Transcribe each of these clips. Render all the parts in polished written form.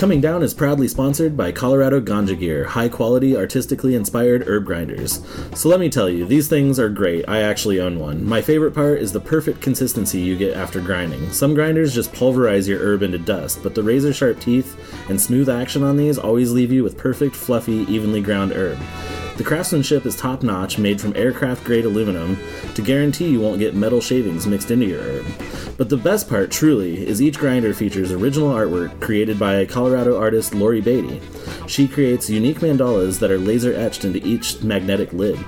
Coming Down is proudly sponsored by Colorado Ganja Gear, high-quality, artistically inspired herb grinders. So let me tell you, these things are great. I actually own one. My favorite part is the perfect consistency you get after grinding. Some grinders just pulverize your herb into dust, but the razor-sharp teeth and smooth action on these always leave you with perfect, fluffy, evenly ground herb. The craftsmanship is top-notch, made from aircraft-grade aluminum, to guarantee you won't get metal shavings mixed into your herb. But the best part, truly, is each grinder features original artwork created by Colorado artist Lori Beatty. She creates unique mandalas that are laser-etched into each magnetic lid.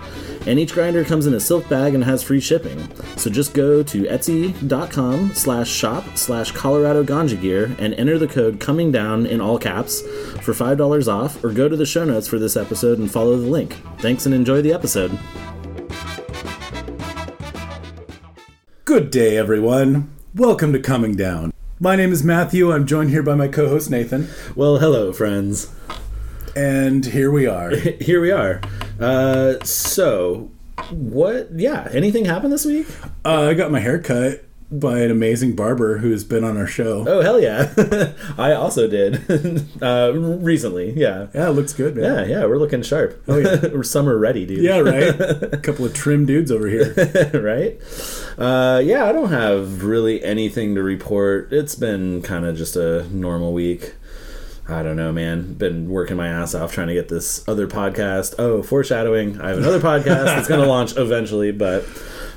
And each grinder comes in a silk bag and has free shipping. So just go to etsy.com/shop/Colorado Ganja Gear and enter the code Coming Down in all caps for $5 off, or go to the show notes for this episode and follow the link. Thanks and enjoy the episode. Good day, everyone. Welcome to Coming Down. My name is Matthew. I'm joined here by my co-host Nathan. Well, hello, friends. And here we are. Here we are. So, what? Yeah, anything happened this week? I got my hair cut by an amazing barber who's been on our show. Oh, hell yeah. I also did. Recently, yeah. Yeah, it looks good, man. Yeah, we're looking sharp. Oh, yeah. We're summer ready, dude. Yeah, right? A couple of trim dudes over here. Right? Yeah, I don't have really anything to report. It's been kind of just a normal week. I don't know, man. Been working my ass off trying to get this other podcast. Oh, foreshadowing. I have another podcast that's going to launch eventually, but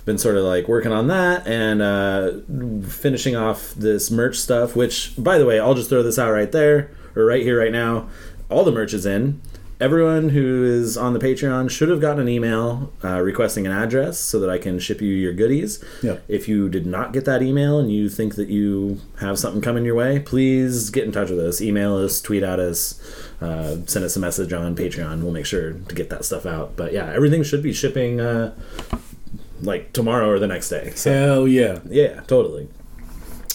been sort of like working on that and finishing off this merch stuff, which, by the way, I'll just throw this out right there, or right here, right now. All the merch is in. Everyone who is on the Patreon should have gotten an email requesting an address so that I can ship you your goodies. Yep. If you did not get that email and you think that you have something coming your way, please get in touch with us. Email us, tweet at us, send us a message on Patreon. We'll make sure to get that stuff out. But yeah, everything should be shipping like tomorrow or the next day. So, hell yeah. Yeah, totally.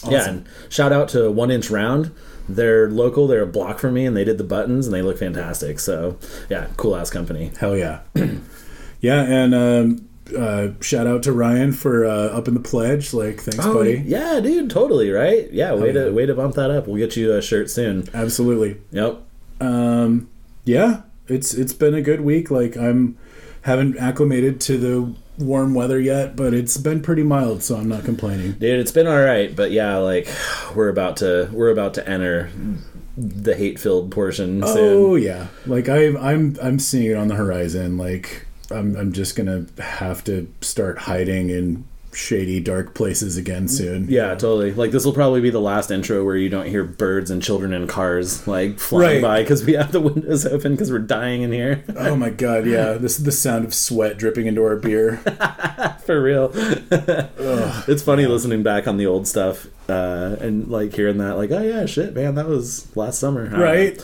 Awesome. Yeah, and shout out to 1 Inch Round. They're local, they're a block from me, and they did the buttons, and they look fantastic. So, yeah, cool-ass company. Hell yeah. Yeah, and shout out to Ryan for upping the pledge. Like, thanks, buddy. Yeah, dude, totally, right? Yeah, way to bump that up. We'll get you a shirt soon. Absolutely. Yep. Yeah, it's been a good week. Like, haven't acclimated to the warm weather yet, but it's been pretty mild, so I'm not complaining. Dude, it's been all right, but yeah, like we're about to enter the hate-filled portion soon. Oh yeah, like I'm seeing it on the horizon. Like I'm just gonna have to start hiding in shady, dark places again soon. Yeah, totally. Like, this will probably be the last intro where you don't hear birds and children in cars, like, flying by because we have the windows open because we're dying in here. Oh my god, yeah. This is the sound of sweat dripping into our beer. For real. It's funny listening back on the old stuff and, like, hearing that, like, oh yeah, shit, man, that was last summer. Right?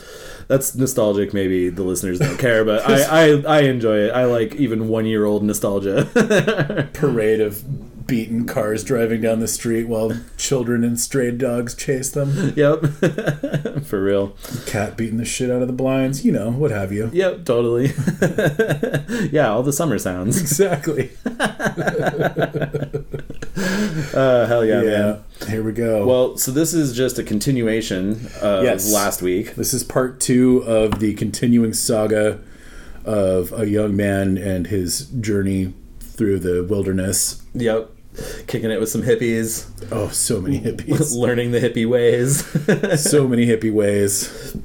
That's nostalgic. Maybe the listeners don't care, but I enjoy it. I like even 1-year-old nostalgia. Parade of beaten cars driving down the street while children and stray dogs chase them. Yep. For real. Cat beating the shit out of the blinds, you know, what have you. Yep, totally. Yeah, all the summer sounds. Exactly. Hell yeah, man. Here we go. Well, so this is just a continuation of last week. This is part 2 of the continuing saga of a young man and his journey through the wilderness. Yep. Kicking it with some hippies. Oh, so many hippies. Learning the hippie ways. So many hippie ways.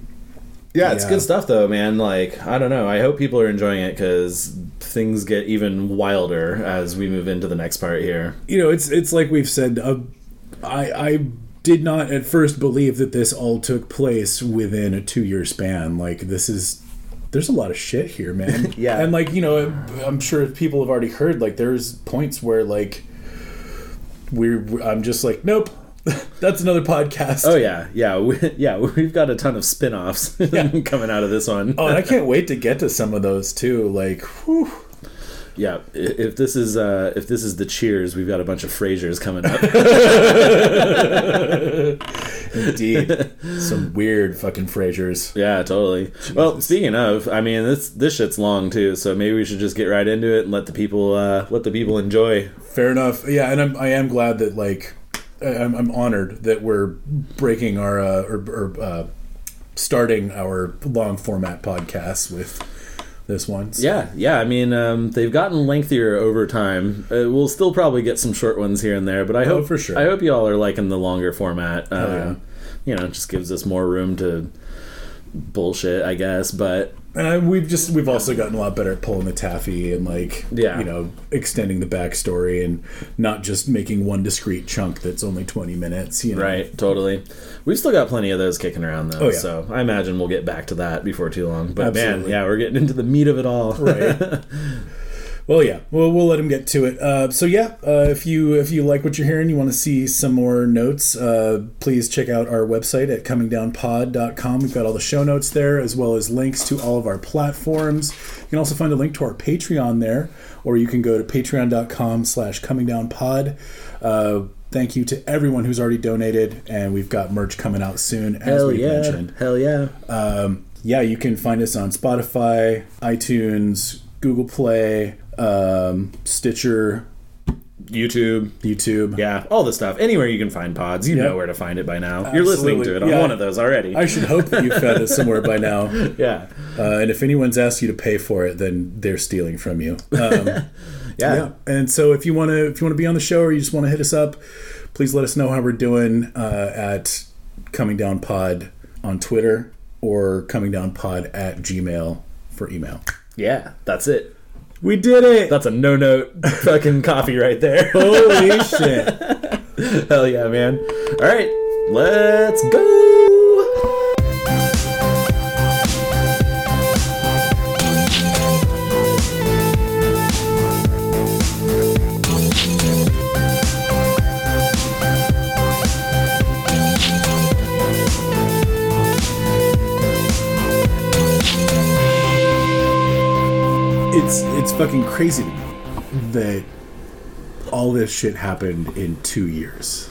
Yeah, it's good stuff, though, man. Like, I don't know. I hope people are enjoying it because things get even wilder as we move into the next part here. You know, it's like we've said, I did not at first believe that this all took place within a 2-year span. Like, there's a lot of shit here, man. Yeah. And, like, you know, I'm sure people have already heard, like, there's points where, like, I'm just like, nope, that's another podcast. Oh, yeah. Yeah, we've got a ton of spin-offs coming out of this one. Oh, and I can't wait to get to some of those, too. Like, whew. Yeah, if this is the Cheers, we've got a bunch of Frasers coming up. Indeed, some weird fucking Frasers. Yeah, totally. Jesus. Well, speaking of, I mean, this shit's long too, so maybe we should just get right into it and let the people enjoy. Fair enough. Yeah, and I am glad that, like, I'm honored that we're breaking our starting our long format podcasts with this one. So. Yeah. I mean, they've gotten lengthier over time. We'll still probably get some short ones here and there, but I hope for sure. I hope you all are liking the longer format. Yeah. You know, it just gives us more room to bullshit, I guess. But we've also gotten a lot better at pulling the taffy and extending the backstory and not just making one discrete chunk that's only 20 minutes. Right, totally. We've still got plenty of those kicking around though, so I imagine we'll get back to that before too long. But Absolutely. man, we're getting into the meat of it all. Right. Well, yeah, we'll let him get to it. If you like what you're hearing, you want to see some more notes, please check out our website at comingdownpod.com. We've got all the show notes there, as well as links to all of our platforms. You can also find a link to our Patreon there, or you can go to patreon.com/comingdownpod. Thank you to everyone who's already donated, and we've got merch coming out soon, as we've mentioned. Hell yeah. You can find us on Spotify, iTunes, Google Play, Stitcher, YouTube. Yeah, all the stuff. Anywhere you can find pods, you know where to find it by now. Absolutely. You're listening to it on one of those already. I should hope that you found it somewhere by now. Yeah. And if anyone's asked you to pay for it, then they're stealing from you. Yeah. And so if you want to be on the show, or you just want to hit us up, please let us know how we're doing at Coming Down Pod on Twitter, or comingdownpod@gmail.com for email. Yeah, that's it. We did it! That's a no-note fucking copy right there. Holy shit. Hell yeah, man. All right, let's go! It's fucking crazy to me that all this shit happened in 2 years.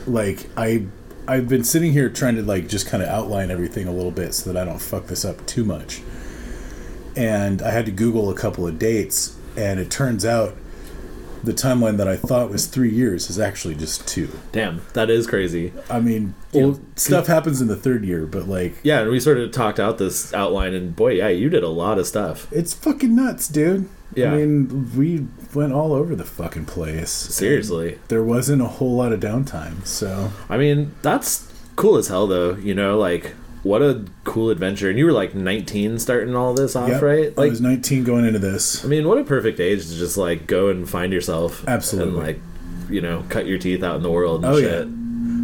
Like, I've been sitting here trying to just kind of outline everything a little bit so that I don't fuck this up too much. And I had to Google a couple of dates, and it turns out the timeline that I thought was 3 years is actually just 2. Damn, that is crazy. I mean, stuff happens in the third year, but yeah, and we sort of talked out this outline, and boy, yeah, you did a lot of stuff. It's fucking nuts, dude. Yeah. I mean, we went all over the fucking place. Seriously. There wasn't a whole lot of downtime, so... I mean, that's cool as hell, though, what a cool adventure. And you were 19 starting all this off, right? I was 19 going into this. I mean, what a perfect age to just go and find yourself. Absolutely. And cut your teeth out in the world and shit. Yeah.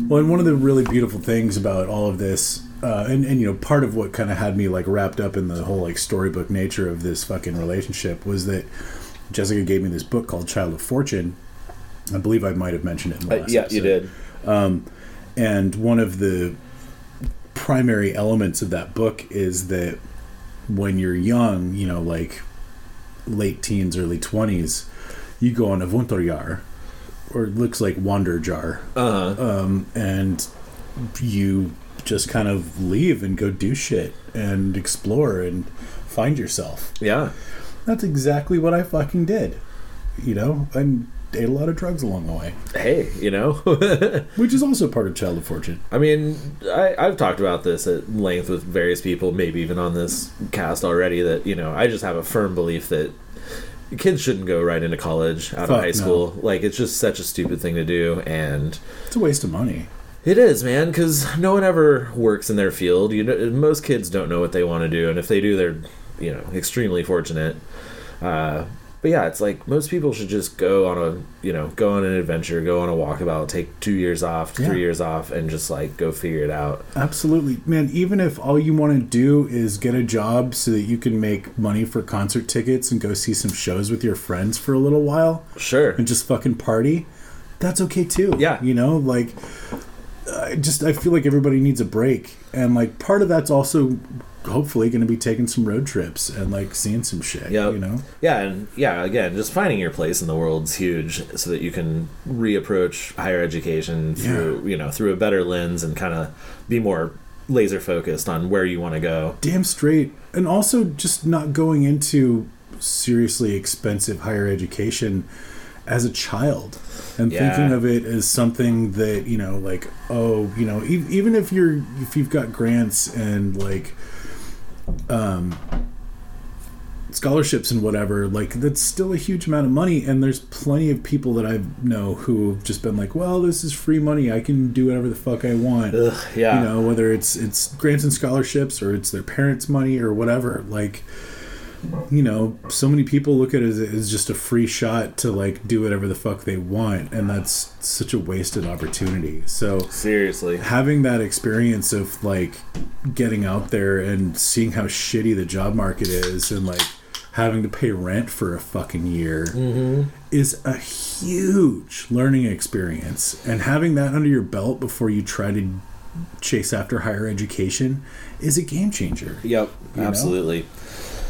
Well, and one of the really beautiful things about all of this, and part of what kind of had me wrapped up in the whole storybook nature of this fucking relationship was that Jessica gave me this book called Child of Fortune. I believe I might have mentioned it in the last episode. You did. And one of the primary elements of that book is that when you're young, late teens, early 20s, you go on a Wunderjahr, or it looks like Wanderjahr. And you just kind of leave and go do shit and explore and find yourself. Yeah. That's exactly what I fucking did. And ate a lot of drugs along the way. Hey, Which is also part of Child of Fortune. I mean, I've talked about this at length with various people, maybe even on this cast already, that, I just have a firm belief that kids shouldn't go right into college out of high school. No. It's just such a stupid thing to do, and... It's a waste of money. It is, man, because no one ever works in their field. Most kids don't know what they want to do, and if they do, they're, extremely fortunate. But yeah, it's most people should just go on an adventure, go on a walkabout, take 2 years off, 3 years off, and just go figure it out. Absolutely. Man, even if all you want to do is get a job so that you can make money for concert tickets and go see some shows with your friends for a little while. Sure. And just fucking party, that's okay too. Yeah. I feel like everybody needs a break. And part of that's also hopefully going to be taking some road trips and seeing some shit. Yeah, and again, just finding your place in the world's huge, so that you can reapproach higher education through through a better lens and kind of be more laser focused on where you want to go. Damn straight. And also just not going into seriously expensive higher education as a child and thinking of it as something that, you know, like, oh, you know, even if you've got grants and like scholarships and whatever, like that's still a huge amount of money, and there's plenty of people that I know who have just been like, well, this is free money, I can do whatever the fuck I want. You know, whether it's grants and scholarships or it's their parents' money or whatever, like, you know, so many people look at it as just a free shot to like do whatever the fuck they want, and that's such a wasted opportunity. So seriously, having that experience of like getting out there and seeing how shitty the job market is and like having to pay rent for a fucking year is a huge learning experience, and having that under your belt before you try to chase after higher education is a game changer. Yep, absolutely. Know?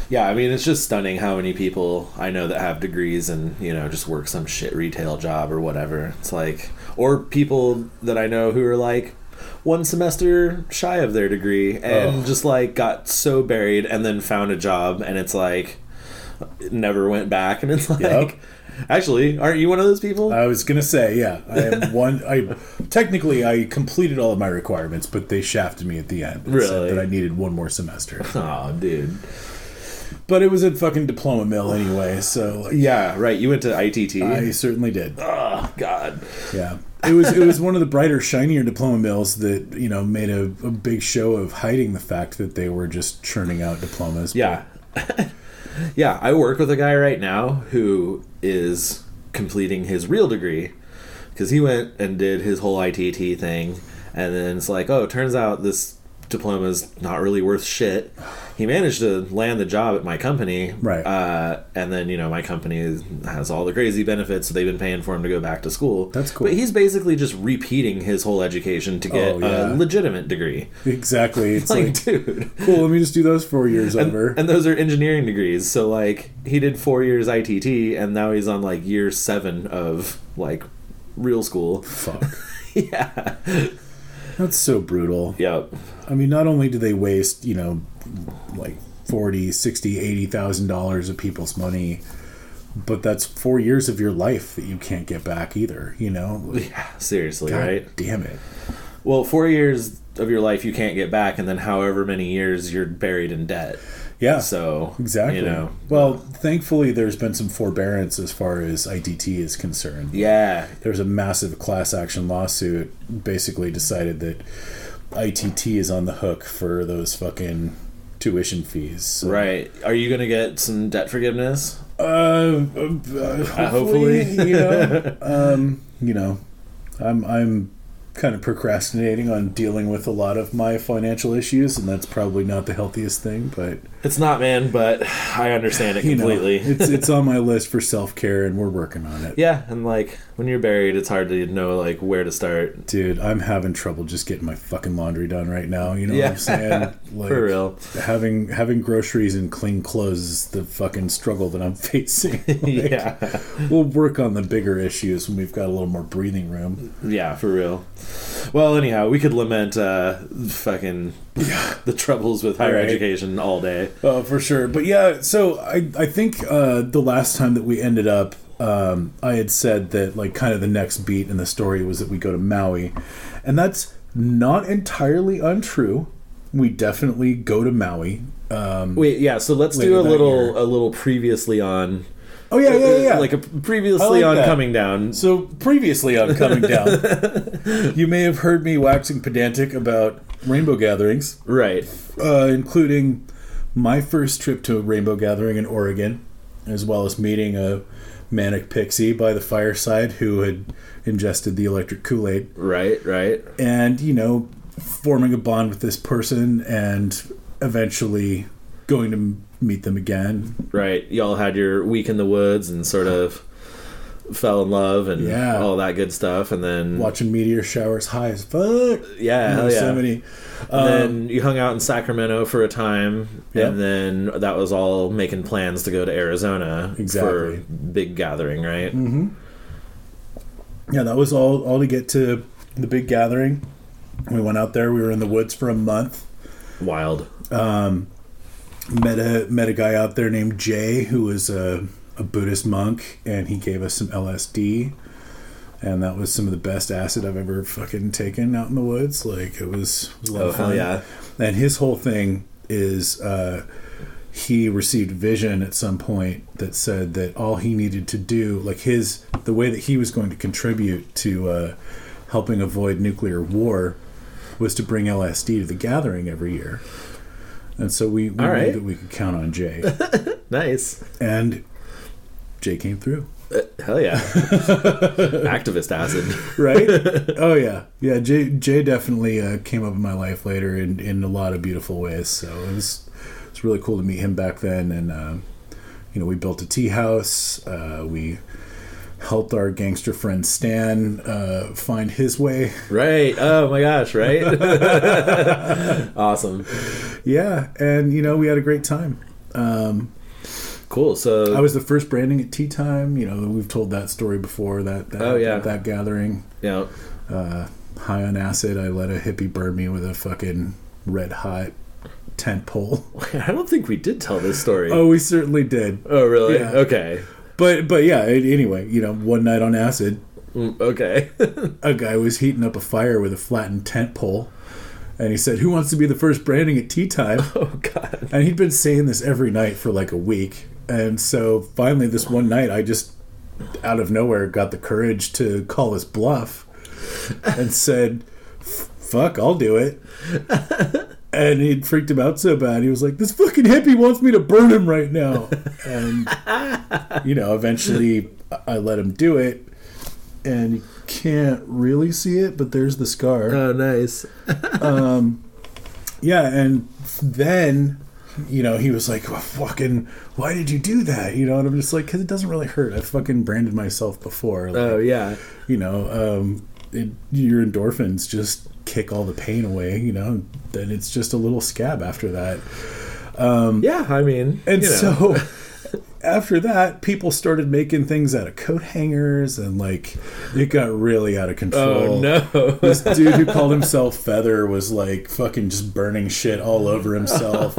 Yeah, I mean, it's just stunning how many people I know that have degrees and, you know, just work some shit retail job or whatever. It's like, or people that I know who are like one semester shy of their degree and just like got so buried and then found a job, and it's like never went back, and it's like, actually, aren't you one of those people? I was gonna say, yeah, I am one. I completed all of my requirements, but they shafted me at the end. Really? Said that I needed one more semester. Oh, dude. But it was a fucking diploma mill anyway, so like, yeah, right. You went to ITT. I certainly did. Oh God. Yeah, it was one of the brighter, shinier diploma mills that, you know, made a big show of hiding the fact that they were just churning out diplomas. Yeah. Yeah, I work with a guy right now who is completing his real degree because he went and did his whole ITT thing, and then it's like, oh, it turns out this diploma is not really worth shit. He managed to land the job at my company, right? And then, you know, my company has all the crazy benefits, so they've been paying for him to go back to school. That's cool. But he's basically just repeating his whole education to get a legitimate degree. Exactly. It's like, dude, cool. Let me just do those 4 years over. And those are engineering degrees. So like, he did 4 years ITT, and now he's on like year 7 of like real school. Fuck. Yeah. That's so brutal. Yep. I mean, not only do they waste, you know, like $40,000, $60,000, $80,000 of people's money, but that's 4 years of your life that you can't get back either, you know? Like, yeah, seriously, God right? Damn it. Well, 4 years of your life you can't get back, and then however many years you're buried in debt. Yeah. So, exactly. You know. Well, thankfully there's been some forbearance as far as ITT is concerned. Yeah. There's a massive class action lawsuit basically decided that ITT is on the hook for those fucking tuition fees. So. Right. Are you going to get some debt forgiveness? Hopefully. You know, I'm kind of procrastinating on dealing with a lot of my financial issues, and that's probably not the healthiest thing, but it's not, man, but I understand it completely. You know, it's on my list for self-care, and we're working on it. Yeah, and like when you're buried, it's hard to know like where to start. Dude, I'm having trouble just getting my fucking laundry done right now, you know what I'm saying? Like, for real. Having groceries and clean clothes is the fucking struggle that I'm facing. Like, yeah. We'll work on the bigger issues when we've got a little more breathing room. Yeah, for real. Well, anyhow, we could lament fucking the troubles with higher education all day. Oh, for sure. But yeah, so I think the last time that we ended up, I had said that like kind of the next beat in the story was that we go to Maui, and that's not entirely untrue. We definitely go to Maui. Wait, yeah. So let's do a little previously on. Oh yeah. Like a previously on that. Coming Down. So previously on Coming Down, you may have heard me waxing pedantic about rainbow gatherings, right? Including my first trip to a rainbow gathering in Oregon, as well as meeting a manic pixie by the fireside who had ingested the electric Kool-Aid. Right. And, you know, forming a bond with this person and eventually going to meet them again. Right. Y'all had your week in the woods and sort of fell in love and all that good stuff, and then watching meteor showers high as fuck. Yeah, hell yeah. Yosemite. And then you hung out in Sacramento for a time, and then that was all making plans to go to Arizona for big gathering, right? Mm-hmm. Yeah, that was all to get to the big gathering. We went out there. We were in the woods for a month. Wild. Met a guy out there named Jay, who was a a Buddhist monk, and he gave us some LSD, and that was some of the best acid I've ever fucking taken out in the woods. Like, it was a lot of fun. Yeah. And his whole thing is he received vision at some point that said that all he needed to do, like the way that he was going to contribute to helping avoid nuclear war was to bring LSD to the gathering every year. And so we knew that we could count on Jay. Nice. And Jay came through. Hell yeah. Activist acid. Right? Oh, yeah. Yeah, Jay definitely came up in my life later in a lot of beautiful ways. So it's really cool to meet him back then. And, we built a tea house. We helped our gangster friend Stan find his way. Right. Oh, my gosh, right? Awesome. Yeah, and, we had a great time. Cool. So I was the first branding at tea time. We've told that story before. That gathering. Yeah. High on acid, I let a hippie burn me with a fucking red hot tent pole. I don't think we did tell this story. Oh, we certainly did. Oh, really? Yeah. Okay. But yeah. Anyway, one night on acid. Okay. A guy was heating up a fire with a flattened tent pole. And he said, "Who wants to be the first branding at tea time?" Oh, God. And he'd been saying this every night for like a week. And so finally this one night, I just, out of nowhere, got the courage to call his bluff and said, "Fuck, I'll do it." And he freaked him out so bad. He was like, "This fucking hippie wants me to burn him right now." And, eventually I let him do it. And you can't really see it, but there's the scar. Oh, nice. Yeah, and then, he was like, "Well, fucking, why did you do that?" And I'm just like, because it doesn't really hurt. I fucking branded myself before. Like, oh, yeah. Your endorphins just kick all the pain away, then it's just a little scab after that. Yeah, I mean, so after that, people started making things out of coat hangers, and like it got really out of control. Oh no. This dude who called himself Feather was like fucking just burning shit all over himself.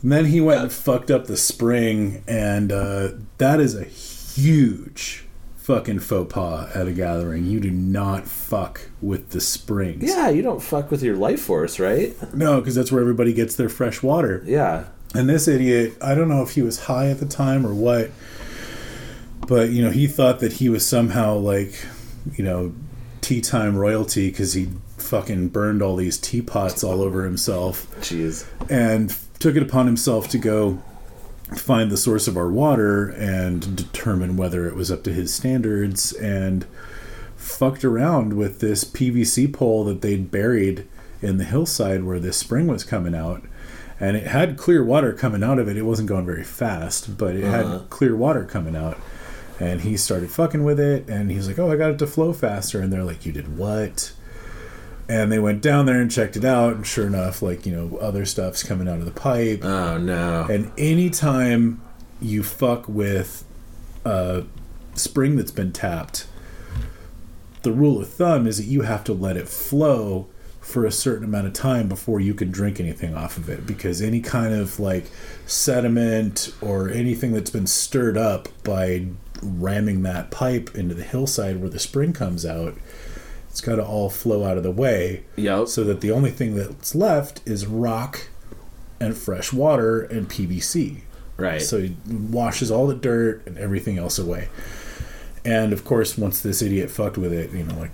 And then he went and fucked up the spring, and that is a huge fucking faux pas at a gathering. You do not fuck with the springs. Yeah, you don't fuck with your life force, right? No, because that's where everybody gets their fresh water. Yeah. And this idiot, I don't know if he was high at the time or what, but, he thought that he was somehow like, tea time royalty because he fucking burned all these teapots all over himself. Jeez. And took it upon himself to go find the source of our water and determine whether it was up to his standards, and fucked around with this PVC pole that they'd buried in the hillside where this spring was coming out. And it had clear water coming out of it. It wasn't going very fast, but it had clear water coming out. And he started fucking with it, and he's like, "Oh, I got it to flow faster." And they're like, "You did what?" And they went down there and checked it out, and sure enough, other stuff's coming out of the pipe. Oh, no. And anytime you fuck with a spring that's been tapped, the rule of thumb is that you have to let it flow for a certain amount of time before you can drink anything off of it, because any kind of sediment or anything that's been stirred up by ramming that pipe into the hillside where the spring comes out, it's got to all flow out of the way. Yep. So that the only thing that's left is rock and fresh water and PVC. Right. So it washes all the dirt and everything else away. And of course, once this idiot fucked with it,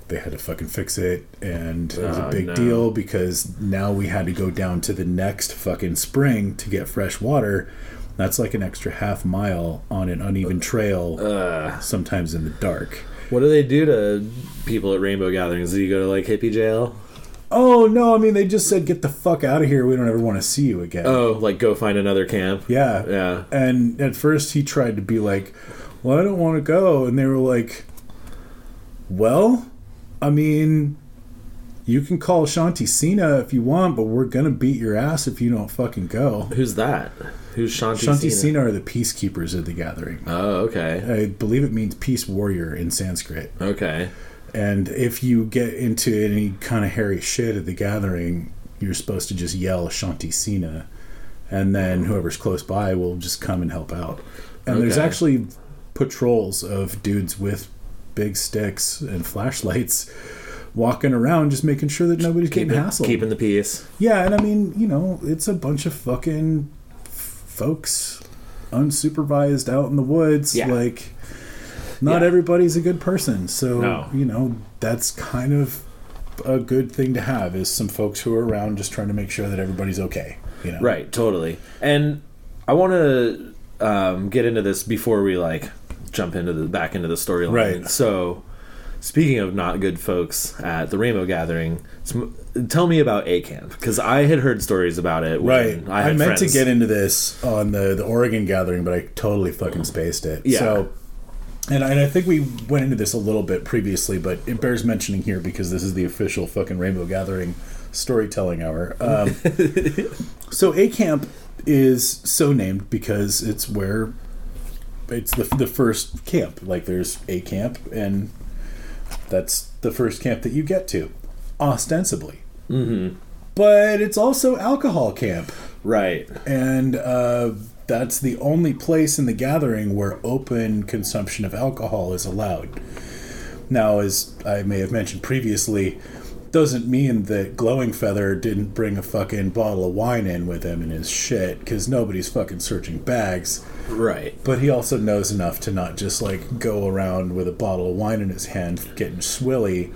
they had to fucking fix it, and it was a big deal, because now we had to go down to the next fucking spring to get fresh water. That's like an extra half mile on an uneven trail, sometimes in the dark. What do they do to people at rainbow gatherings? Do you go to hippie jail? Oh, no, I mean, they just said, "Get the fuck out of here. We don't ever want to see you again." Oh, go find another camp? Yeah. Yeah. And at first he tried to be like, "Well, I don't want to go." And they were like, "Well, I mean, you can call Shanti Sina if you want, but we're going to beat your ass if you don't fucking go." Who's that? Who's Shanti Shanti Sina are the peacekeepers of the gathering. Oh, okay. I believe it means peace warrior in Sanskrit. Okay. And if you get into any kind of hairy shit at the gathering, you're supposed to just yell Shanti Sina, and then whoever's close by will just come and help out. And there's actually patrols of dudes with big sticks and flashlights walking around just making sure that nobody's getting hassled. Keeping the peace. Yeah, and I mean, you know, it's a bunch of fucking folks unsupervised out in the woods. Yeah. Like, not everybody's a good person. So, No. you know, that's kind of a good thing to have, is some folks who are around just trying to make sure that everybody's okay. You know? Right, totally. And I want to get into this before we, like, jump back into the storyline. Right. So, speaking of not good folks at the Rainbow Gathering, tell me about A Camp, because I had heard stories about it. Right. I meant friends. to get into this on the Oregon Gathering, but I totally fucking spaced it. Yeah. So, and I think we went into this a little bit previously, but it bears mentioning here because this is the official fucking Rainbow Gathering storytelling hour. So A Camp is so named because it's where it's the first camp. Like, there's A Camp, and that's the first camp that you get to, ostensibly. Mm-hmm. But it's also alcohol camp. Right. And that's the only place in the gathering where open consumption of alcohol is allowed. Now, as I may have mentioned previously, doesn't mean that Glowing Feather didn't bring a fucking bottle of wine in with him in his shit, because nobody's fucking searching bags. Right. But he also knows enough to not just, like, go around with a bottle of wine in his hand getting swilly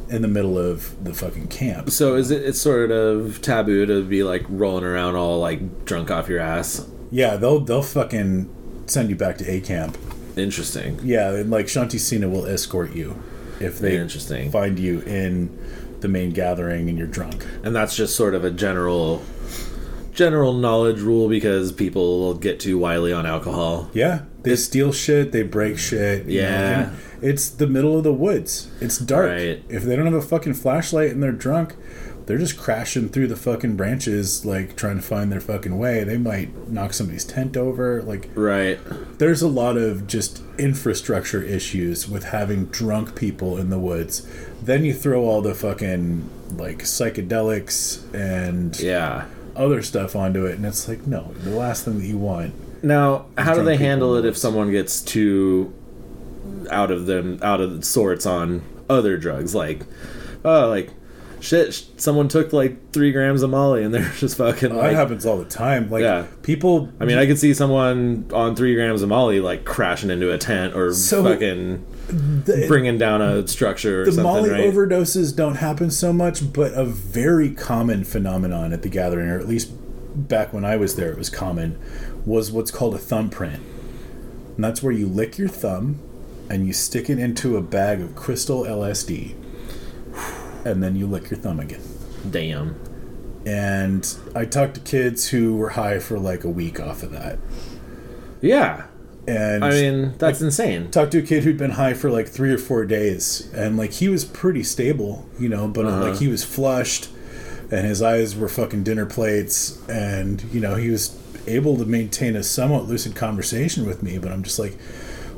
in the middle of the fucking camp. So it's sort of taboo to be, like, rolling around all, like, drunk off your ass? Yeah, they'll fucking send you back to A Camp. Interesting. Yeah, and, like, Shanti Sina will escort you if they find you in the main gathering and you're drunk. And that's just sort of a general knowledge rule because people will get too wily on alcohol. Yeah, they steal shit, they break shit. Yeah. You know, it's the middle of the woods. It's dark. Right. If they don't have a fucking flashlight and they're drunk, they're just crashing through the fucking branches, like, trying to find their fucking way. They might knock somebody's tent over. Like, right. There's a lot of just infrastructure issues with having drunk people in the woods. Then you throw all the fucking, like, psychedelics and other stuff onto it, and it's like, no, the last thing that you want. Now, how do they handle it if someone gets too out of sorts on other drugs? Like, shit, someone took like 3 grams of Molly and they're just fucking that happens all the time. Like, people... I mean, I could see someone on 3 grams of Molly, like, crashing into a tent or fucking bringing down a structure or something, Molly right? overdoses don't happen so much, but a very common phenomenon at the gathering, or at least back when I was there it was common, was what's called a thumbprint. And that's where you lick your thumb and you stick it into a bag of crystal LSD. And then you lick your thumb again. Damn. And I talked to kids who were high for like a week off of that. Yeah. And I mean, that's insane. Talked to a kid who'd been high for like 3 or 4 days. And like, he was pretty stable, you know, but like, he was flushed and his eyes were fucking dinner plates. And, you know, he was able to maintain a somewhat lucid conversation with me. But I'm just like,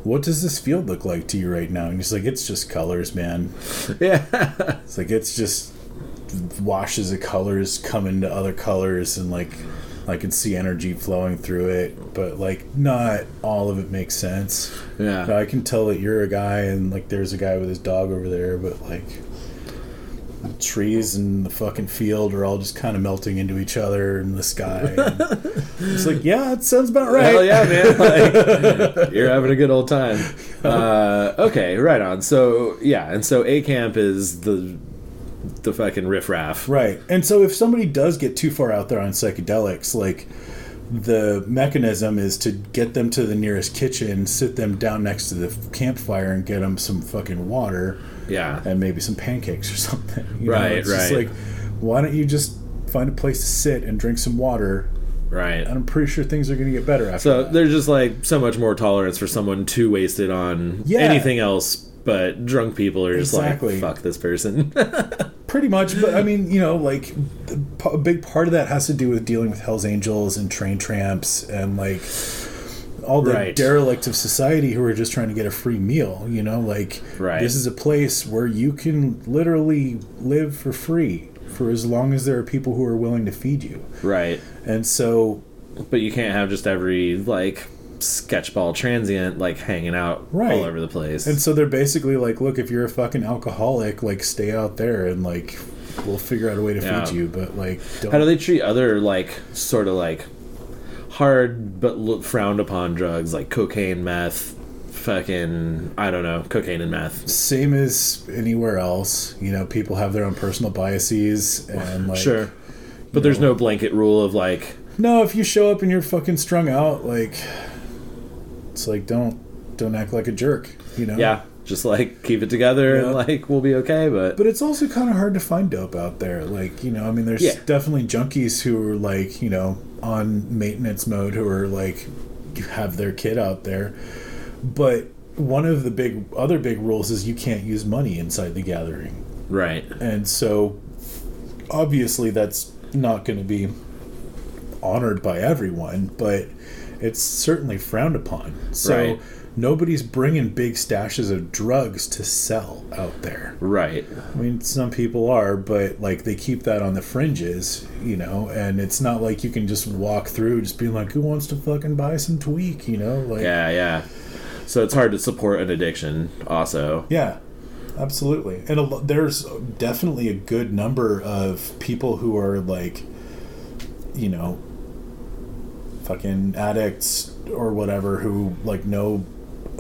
what does this field look like to you right now? And he's like, it's just colors, man. Yeah. It's like, it's just washes of colors come into other colors, and like, I can see energy flowing through it, but like, not all of it makes sense. Yeah. I can tell that you're a guy, and like, there's a guy with his dog over there, but like, the trees and the fucking field are all just kind of melting into each other in the sky. It's like, yeah, it sounds about right. Hell yeah, man. Like, you're having a good old time. Okay, right on. So, yeah, and so A Camp is the fucking riffraff. Right. And so if somebody does get too far out there on psychedelics, like, the mechanism is to get them to the nearest kitchen, sit them down next to the campfire, and get them some fucking water. Yeah. And maybe some pancakes or something. You know? Right, It's right. just like, why don't you just find a place to sit and drink some water? Right. And I'm pretty sure things are going to get better after So that. there's just like so much more tolerance for someone too wasted on anything else, but drunk people are just like, fuck this person. Pretty much, but I mean, you know, like, a big part of that has to do with dealing with Hell's Angels and train tramps and like all the derelicts of society who are just trying to get a free meal, you know, like, this is a place where you can literally live for free for as long as there are people who are willing to feed you. Right. And so... But you can't have just every, like, sketchball transient, like, hanging out Right. all over the place. And so they're basically like, look, if you're a fucking alcoholic, like, stay out there and, like, we'll figure out a way to feed you, but, like, don't. How do they treat other, like, sort of, like, hard but frowned upon drugs, like cocaine, meth, fucking, I don't know, cocaine and meth? Same as anywhere else. You know, people have their own personal biases, and, like... Sure. But there's no blanket rule of, like... No, if you show up and you're fucking strung out, like... It's like, don't act like a jerk, you know? Yeah, just, like, keep it together and, like, we'll be okay, but... But it's also kind of hard to find dope out there. Like, you know, I mean, there's definitely junkies who are, like, you know, on maintenance mode, who are, like, have their kid out there. But one of the other big rules is you can't use money inside the gathering. Right. And so, obviously, that's not going to be honored by everyone, but it's certainly frowned upon. So nobody's bringing big stashes of drugs to sell out there. Right. I mean, some people are, but, like, they keep that on the fringes, you know, and it's not like you can just walk through just being like, who wants to fucking buy some tweak, you know? Like, yeah. So it's hard to support an addiction also. Yeah, absolutely. And there's definitely a good number of people who are, like, you know, fucking addicts or whatever, who, like, who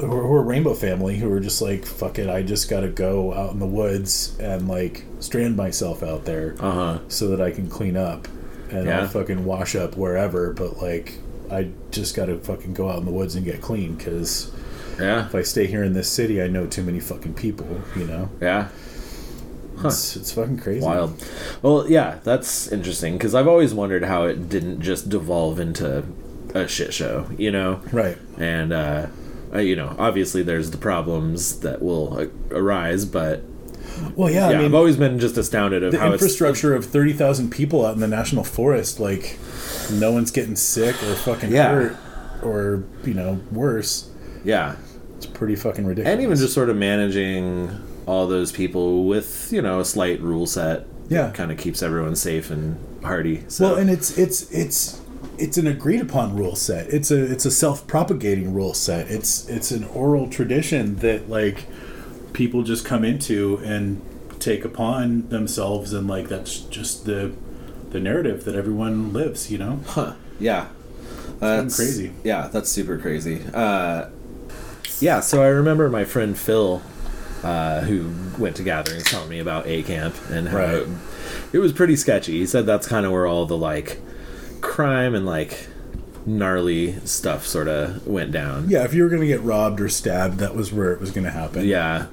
are Rainbow Family, who are just like, fuck it, I just gotta go out in the woods and, like, strand myself out there so that I can clean up, and I'll fucking wash up wherever, but, like, I just gotta fucking go out in the woods and get clean, because if I stay here in this city, I know too many fucking people, you know? Yeah. It's fucking crazy. Wild. Well, yeah, that's interesting, because I've always wondered how it didn't just devolve into a shit show, you know? Right. And, you know, obviously there's the problems that will arise, but... Well, yeah, I mean, I've always been just astounded of how infrastructure of 30,000 people out in the national forest, like, no one's getting sick or fucking hurt or, you know, worse. Yeah. It's pretty fucking ridiculous. And even just sort of managing all those people with, you know, a slight rule set. Yeah. Kind of keeps everyone safe and hearty. So. Well, and it's an agreed upon rule set. It's a self-propagating rule set. It's an oral tradition that, like, people just come into and take upon themselves, and, like, that's just the narrative that everyone lives, you know? Yeah. That's crazy. Yeah, that's super crazy. Yeah, so I remember my friend Phil, who went to gatherings, telling me about A Camp and how it was pretty sketchy. He said that's kind of where all the, like, crime and, like, gnarly stuff sort of went down. Yeah, if you were going to get robbed or stabbed, that was where it was going to happen. Yeah.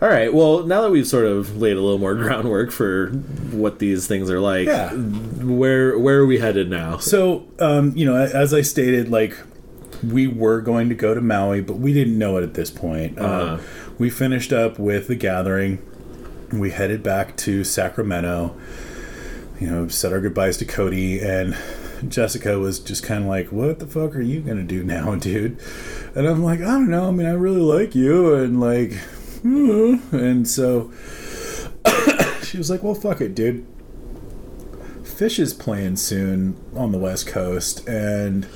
All right, well, now that we've sort of laid a little more groundwork for what these things are like, where are we headed now? So, you know, as I stated, like, we were going to go to Maui, but we didn't know it at this point. We finished up with the gathering. We headed back to Sacramento. You know, said our goodbyes to Cody, and Jessica was just kind of like, what the fuck are you going to do now, dude? And I'm like, I don't know. I mean, I really like you, and, like, and so she was like, well, fuck it, dude. Phish is playing soon on the West Coast, and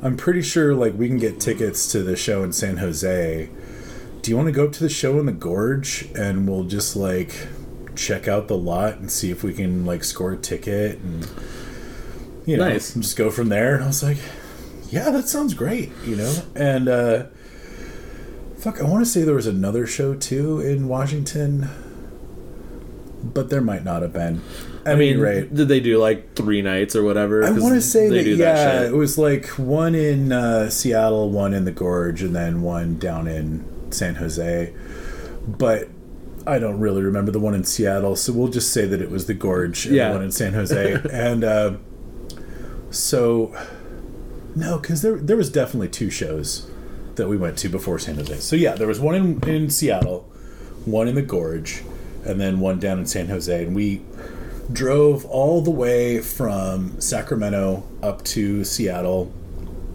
I'm pretty sure, like, we can get tickets to the show in San Jose. Do you want to go up to the show in the Gorge, and we'll just, like, check out the lot and see if we can, like, score a ticket and, you know, just go from there? And I was like, yeah, that sounds great, you know? And fuck, I want to say there was another show too in Washington, but there might not have been. I mean, did they do, like, 3 nights or whatever? I want to say that it was, like, one in Seattle, one in the Gorge, and then one down in San Jose. But I don't really remember the one in Seattle, so we'll just say that it was the Gorge and the one in San Jose. And so, no, because there was definitely 2 shows that we went to before San Jose. So yeah, there was one in Seattle, one in the Gorge, and then one down in San Jose. And we drove all the way from Sacramento up to Seattle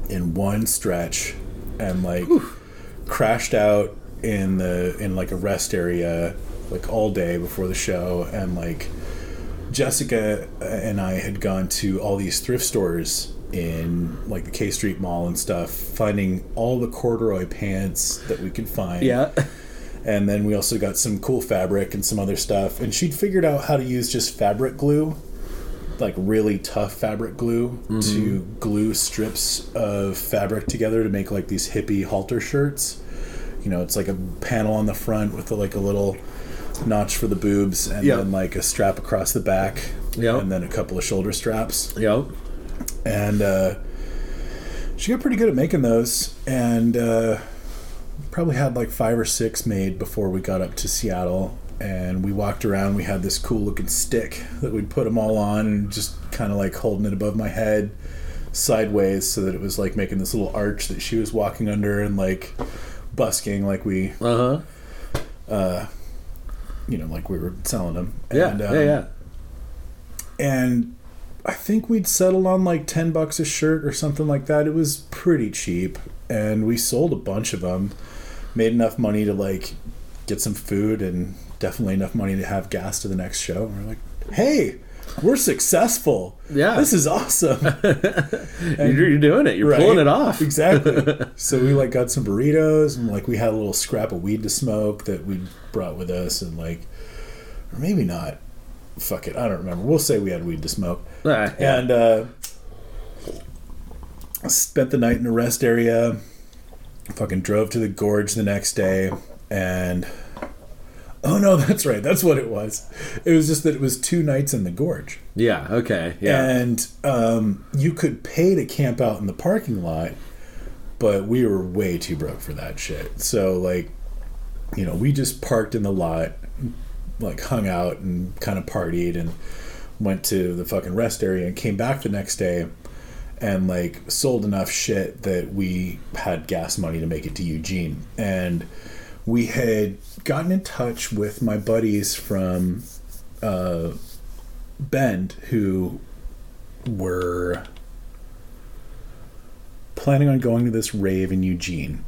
in one stretch, and, like, crashed out in like a rest area, like, all day before the show, and, like, Jessica and I had gone to all these thrift stores in like the K Street Mall and stuff, finding all the corduroy pants that we could find. Yeah. And then we also got some cool fabric and some other stuff. And she'd figured out how to use just fabric glue, like really tough fabric glue, to glue strips of fabric together to make like these hippie halter shirts. You know, it's like a panel on the front with like a little notch for the boobs, and then like a strap across the back, and then a couple of shoulder straps. And she got pretty good at making those, and probably had like 5 or 6 made before we got up to Seattle. And we walked around. We had this cool looking stick that we'd put them all on, and just kind of like holding it above my head sideways so that it was like making this little arch that she was walking under, and like busking like we you know, like we were selling them. And I think we'd settled on like $10 a shirt or something like that. It was pretty cheap, and we sold a bunch of them, made enough money to like get some food, and definitely enough money to have gas to the next show. And we're like, hey, we're successful. This is awesome. And you're doing it. You're pulling it off. Exactly. So we like got some burritos, and like we had a little scrap of weed to smoke that we brought with us, and like, or maybe not. Fuck it, I don't remember. We'll say we had weed to smoke. And spent the night in a rest area. Fucking drove to the gorge the next day, and oh no, that's right. That's what it was. It was just that it was 2 nights in the gorge. And you could pay to camp out in the parking lot, but we were way too broke for that shit. So like, you know, we just parked in the lot, like hung out and kind of partied, and went to the fucking rest area, and came back the next day and like sold enough shit that we had gas money to make it to Eugene. And we had gotten in touch with my buddies from Bend who were planning on going to this rave in Eugene,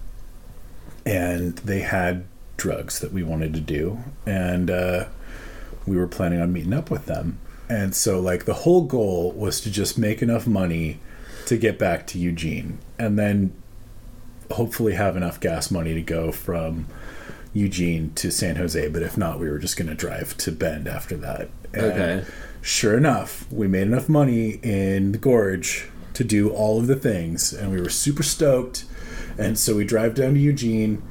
and they had drugs that we wanted to do, and we were planning on meeting up with them. And so like the whole goal was to just make enough money to get back to Eugene, and then hopefully have enough gas money to go from Eugene to San Jose. But if not, we were just going to drive to Bend after that. And sure enough, we made enough money in the gorge to do all of the things, and we were super stoked. And so we drive down to Eugene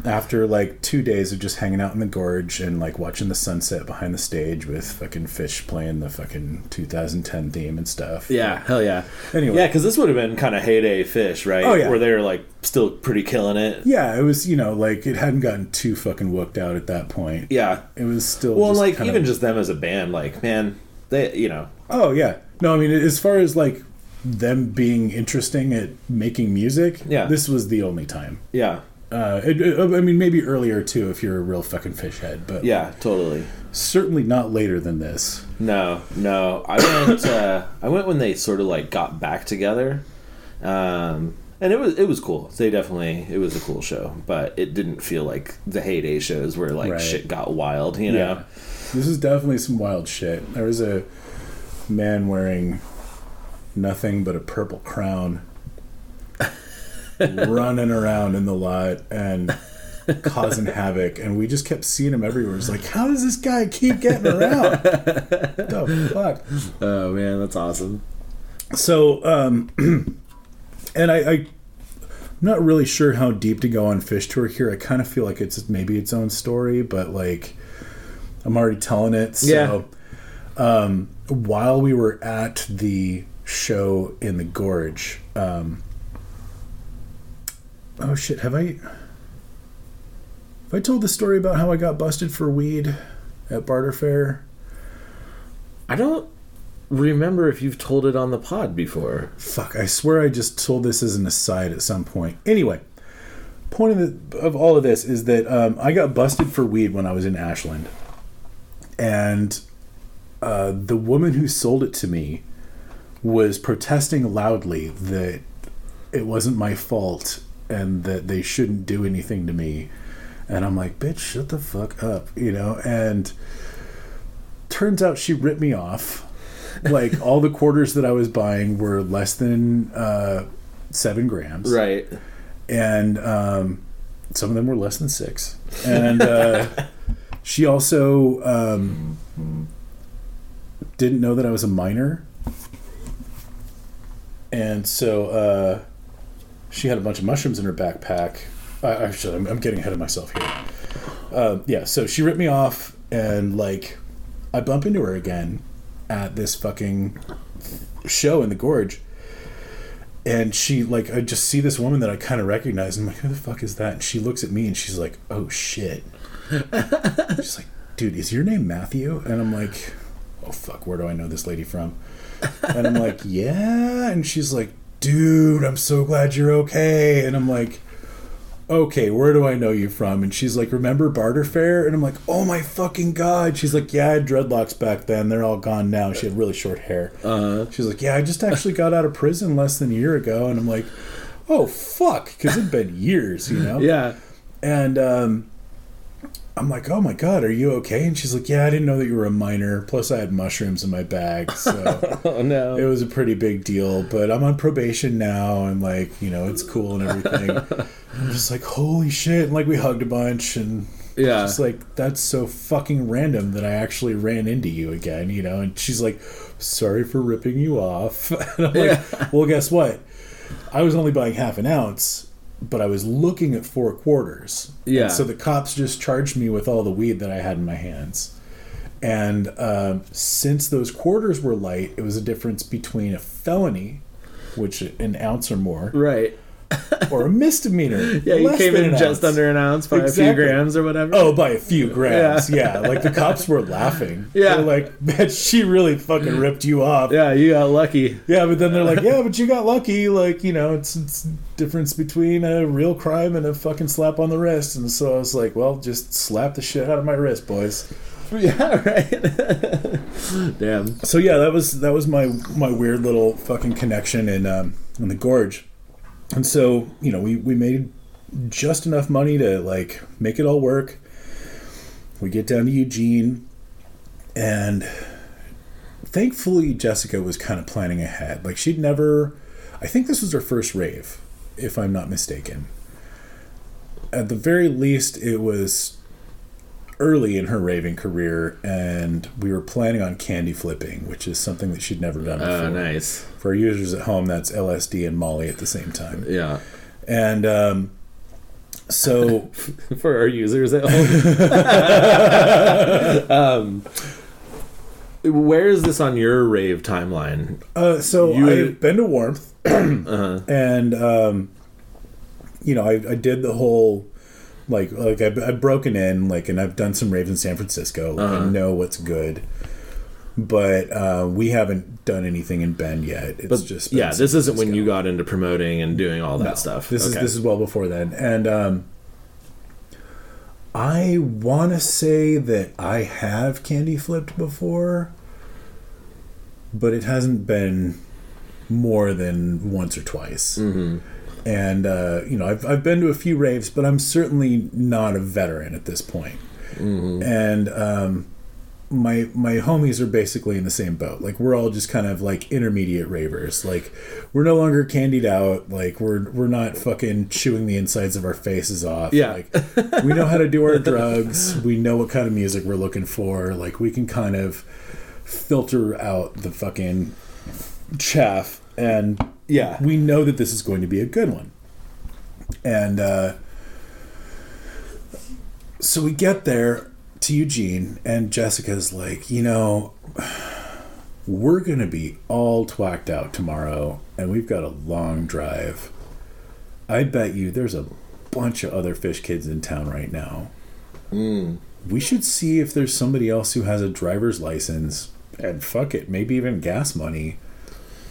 after like 2 days of just hanging out in the gorge and like watching the sunset behind the stage with fucking Phish playing the fucking 2010 theme and stuff. Hell yeah. Anyway. Yeah, because this would have been kind of heyday Phish, right? Oh, yeah. Where they were like still pretty killing it. Yeah, it was, you know, like it hadn't gotten too fucking whooked out at that point. Yeah. It was still well, just like kinda... even just them as a band, like, man, they, you know. Oh, yeah. No, I mean, as far as like them being interesting at making music, this was the only time. I mean, maybe earlier too if you're a real fucking Phish head, but totally. Certainly not later than this. No. I went when they sort of like got back together, and it was cool. It was a cool show, but it didn't feel like the heyday shows where like shit got wild, you know. Yeah. This is definitely some wild shit. There was a man wearing nothing but a purple crown running around in the lot and causing havoc, and we just kept seeing him everywhere. It's like, how does this guy keep getting around? What the fuck? Oh man, that's awesome. So and I'm not really sure how deep to go on Phish Tour here. I kind of feel like it's maybe its own story, but like I'm already telling it. So while we were at the show in the gorge, oh shit, have I told the story about how I got busted for weed at Barter Fair? I don't remember if you've told it on the pod before. Fuck, I swear I just told this as an aside at some point. Anyway, point of all of this is that I got busted for weed when I was in Ashland. And the woman who sold it to me was protesting loudly that it wasn't my fault and that they shouldn't do anything to me. And I'm like, bitch, shut the fuck up, you know? And turns out she ripped me off. Like, all the quarters that I was buying were less than 7 grams. Right. And some of them were less than 6. And she also didn't know that I was a minor. And so she had a bunch of mushrooms in her backpack. Actually, I'm getting ahead of myself here. Yeah, so she ripped me off, and, like, I bump into her again at this fucking show in the Gorge. And she, like, I just see this woman that I kind of recognize. And I'm like, who the fuck is that? And she looks at me and she's like, oh, shit. She's like, dude, is your name Matthew? And I'm like, oh, fuck, where do I know this lady from? And I'm like, yeah. And she's like, dude, I'm so glad you're okay. And I'm like, okay, where do I know you from? And she's like, remember Barter Fair? And I'm like, oh my fucking God. She's like, yeah, I had dreadlocks back then. They're all gone now. She had really short hair. She's like, yeah, I just actually got out of prison less than a year ago. And I'm like, oh, fuck. Because it'd been years, you know? Yeah. And I'm like, oh my God, are you okay? And she's like, yeah, I didn't know that you were a minor. Plus I had mushrooms in my bag. So oh, no. It was a pretty big deal. But I'm on probation now. And, like, you know, it's cool and everything. I'm just like, holy shit. And, like, we hugged a bunch. And yeah, just like, that's so fucking random that I actually ran into you again, you know? And she's like, sorry for ripping you off. And I'm like, well, guess what? I was only buying half an ounce, but I was looking at 4 quarters. Yeah. And so the cops just charged me with all the weed that I had in my hands. And since those quarters were light, it was a difference between a felony, which an ounce or more, right, or a misdemeanor. Yeah, you came in just under an ounce by a few grams or whatever. Oh, by a few grams. Yeah, like the cops were laughing. Yeah, they're like, man, she really fucking ripped you off. Yeah, you got lucky. Yeah, but then they're like, yeah, but you got lucky. Like, you know, it's difference between a real crime and a fucking slap on the wrist. And so I was like, well, just slap the shit out of my wrist, boys. Yeah, right. Damn. So yeah, that was my weird little fucking connection in the Gorge. And so, you know, we made just enough money to, like, make it all work. We get down to Eugene, and thankfully Jessica was kind of planning ahead. Like, she'd never... I think this was her first rave, if I'm not mistaken. At the very least, it was early in her raving career, and we were planning on candy flipping, which is something that she'd never done before. Oh, nice. For our users at home, that's LSD and Maui at the same time. Yeah. And so... For our users at home. Where is this on your rave timeline? So I've been to Warmth, and, you know, I did the whole... Like I've broken in, like, and I've done some raves in San Francisco. Like, I know what's good, but we haven't done anything in Bend yet. It's just this isn't when you got into promoting and doing all that stuff. This is well before then, and I want to say that I have candy flipped before, but it hasn't been more than once or twice. Mm-hmm. And, you know, I've been to a few raves, but I'm certainly not a veteran at this point. Mm-hmm. And my homies are basically in the same boat. Like, we're all just kind of, like, intermediate ravers. Like, we're no longer candied out. Like, we're not fucking chewing the insides of our faces off. Yeah. Like, we know how to do our drugs. We know what kind of music we're looking for. Like, we can kind of filter out the fucking chaff. And... yeah, we know that this is going to be a good one. And so we get there to Eugene, and Jessica's like, you know, we're going to be all twacked out tomorrow, and we've got a long drive. I bet you there's a bunch of other Phish kids in town right now. We should see if there's somebody else who has a driver's license, and fuck it, maybe even gas money,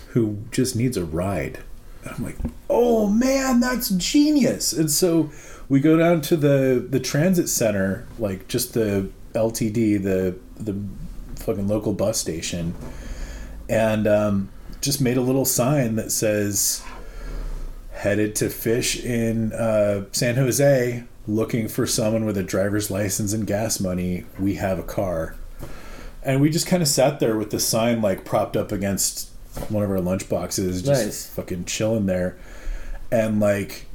who just needs a ride. And I'm like, oh man, that's genius. And so we go down to the transit center, like just the LTD, the fucking local bus station, and just made a little sign that says, headed to Phish in San Jose, looking for someone with a driver's license and gas money. We have a car. And we just kind of sat there with the sign like propped up against one of our lunch boxes, just fucking chilling there. And like